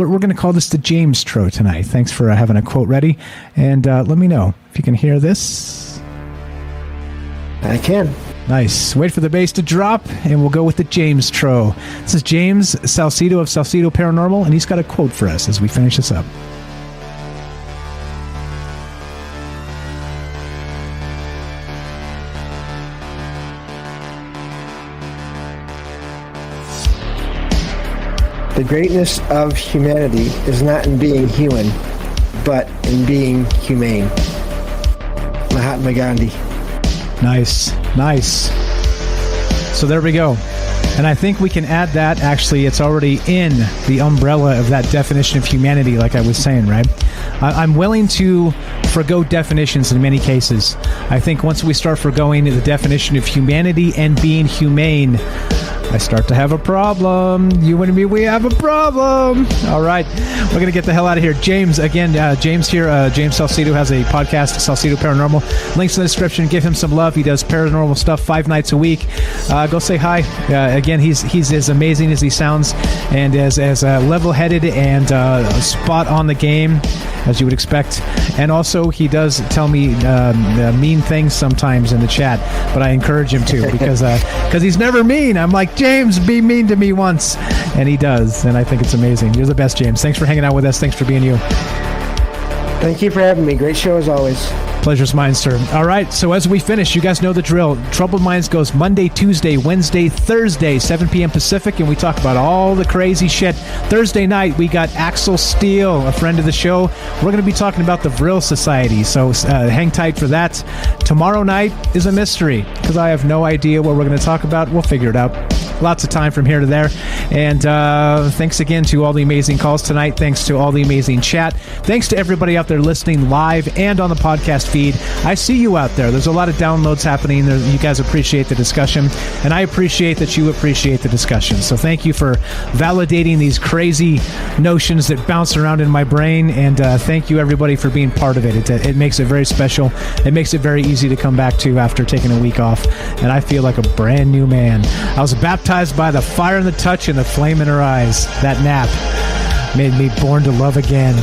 S10: going to call this the James Tro tonight. Thanks for having a quote ready, and let me know if you can hear this.
S19: I can.
S10: Nice. Wait for the bass to drop, and we'll go with the James Tro. This is James Salcedo of Salcedo Paranormal, and he's got a quote for us as we finish this up.
S19: The greatness of humanity is not in being human, but in being humane. Mahatma Gandhi.
S10: Nice. So there we go. And I think we can add that, actually, it's already in the umbrella of that definition of humanity, like I was saying, right? I'm willing to forgo definitions in many cases. I think once we start forgoing the definition of humanity and being humane, I start to have a problem. You and me, we have a problem. All right. We're going to get the hell out of here. James, again, James here. James Salcedo has a podcast, Salcedo Paranormal. Links in the description. Give him some love. He does paranormal stuff 5 nights a week. Go say hi. Again, he's as amazing as he sounds and as level-headed and spot on the game as you would expect. And also, he does tell me mean things sometimes in the chat, but I encourage him to because he's never mean. I'm like, James, be mean to me once. And he does, and I think it's amazing. You're the best, James. Thanks for hanging out with us. Thanks for being you.
S19: Thank you for having me. Great show as always.
S10: Pleasure's mine, sir. All right, so as we finish, you guys know the drill. Troubled Minds goes Monday, Tuesday, Wednesday, Thursday, 7 p.m. Pacific, and we talk about all the crazy shit. Thursday night, we got Axel Steele, a friend of the show. We're going to be talking about the Vril Society, so hang tight for that. Tomorrow night is a mystery, because I have no idea what we're going to talk about. We'll figure it out. Lots of time from here to there. And thanks again to all the amazing calls tonight. Thanks to all the amazing chat. Thanks to everybody out there listening live and on the podcast feed. I see you out there. There's a lot of downloads happening. You guys appreciate the discussion, and I appreciate that you appreciate the discussion. So thank you for validating these crazy notions that bounce around in my brain, and thank you, everybody, for being part of it. It makes it very special. It makes it very easy to come back to after taking a week off, and I feel like a brand new man. I was baptized by the fire and the touch and the flame in her eyes. That nap made me born to love again.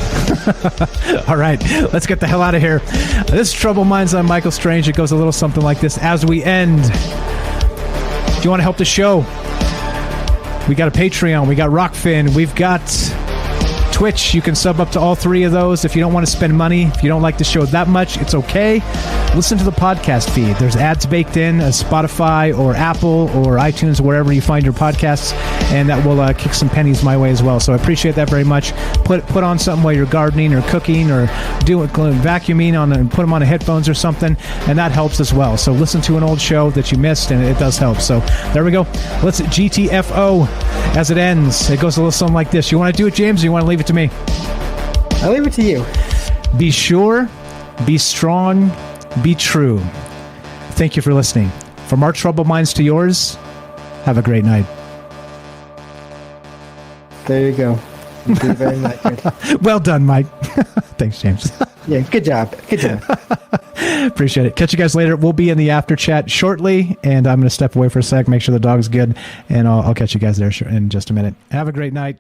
S10: All right, let's get the hell out of here. This is Troubled Minds. I'm Michael Strange. It goes a little something like this as we end. If you want to help the show, we got a Patreon, we got Rockfin, we've got Twitch. You can sub up to all 3 of those. If you don't want to spend money, if you don't like the show that much, it's okay. Listen to the podcast feed. There's ads baked in as Spotify or Apple or iTunes, wherever you find your podcasts, and that will kick some pennies my way as well. So I appreciate that very much. Put on something while you're gardening or cooking or vacuuming and put them on headphones or something, and that helps as well. So listen to an old show that you missed, and it does help. So there we go. Let's GTFO as it ends. It goes a little something like this. You want to do it, James, or you want to leave it to me?
S19: I'll leave it to you.
S10: Be sure, be strong, be true. Thank you for listening. From our troubled minds to yours, have a great night.
S19: There you go. You did very much.
S10: Well done, Mike. Thanks, James.
S19: Yeah, good job. Good job.
S10: Appreciate it. Catch you guys later. We'll be in the after chat shortly, and I'm going to step away for a sec, make sure the dog's good, and I'll catch you guys there in just a minute. Have a great night.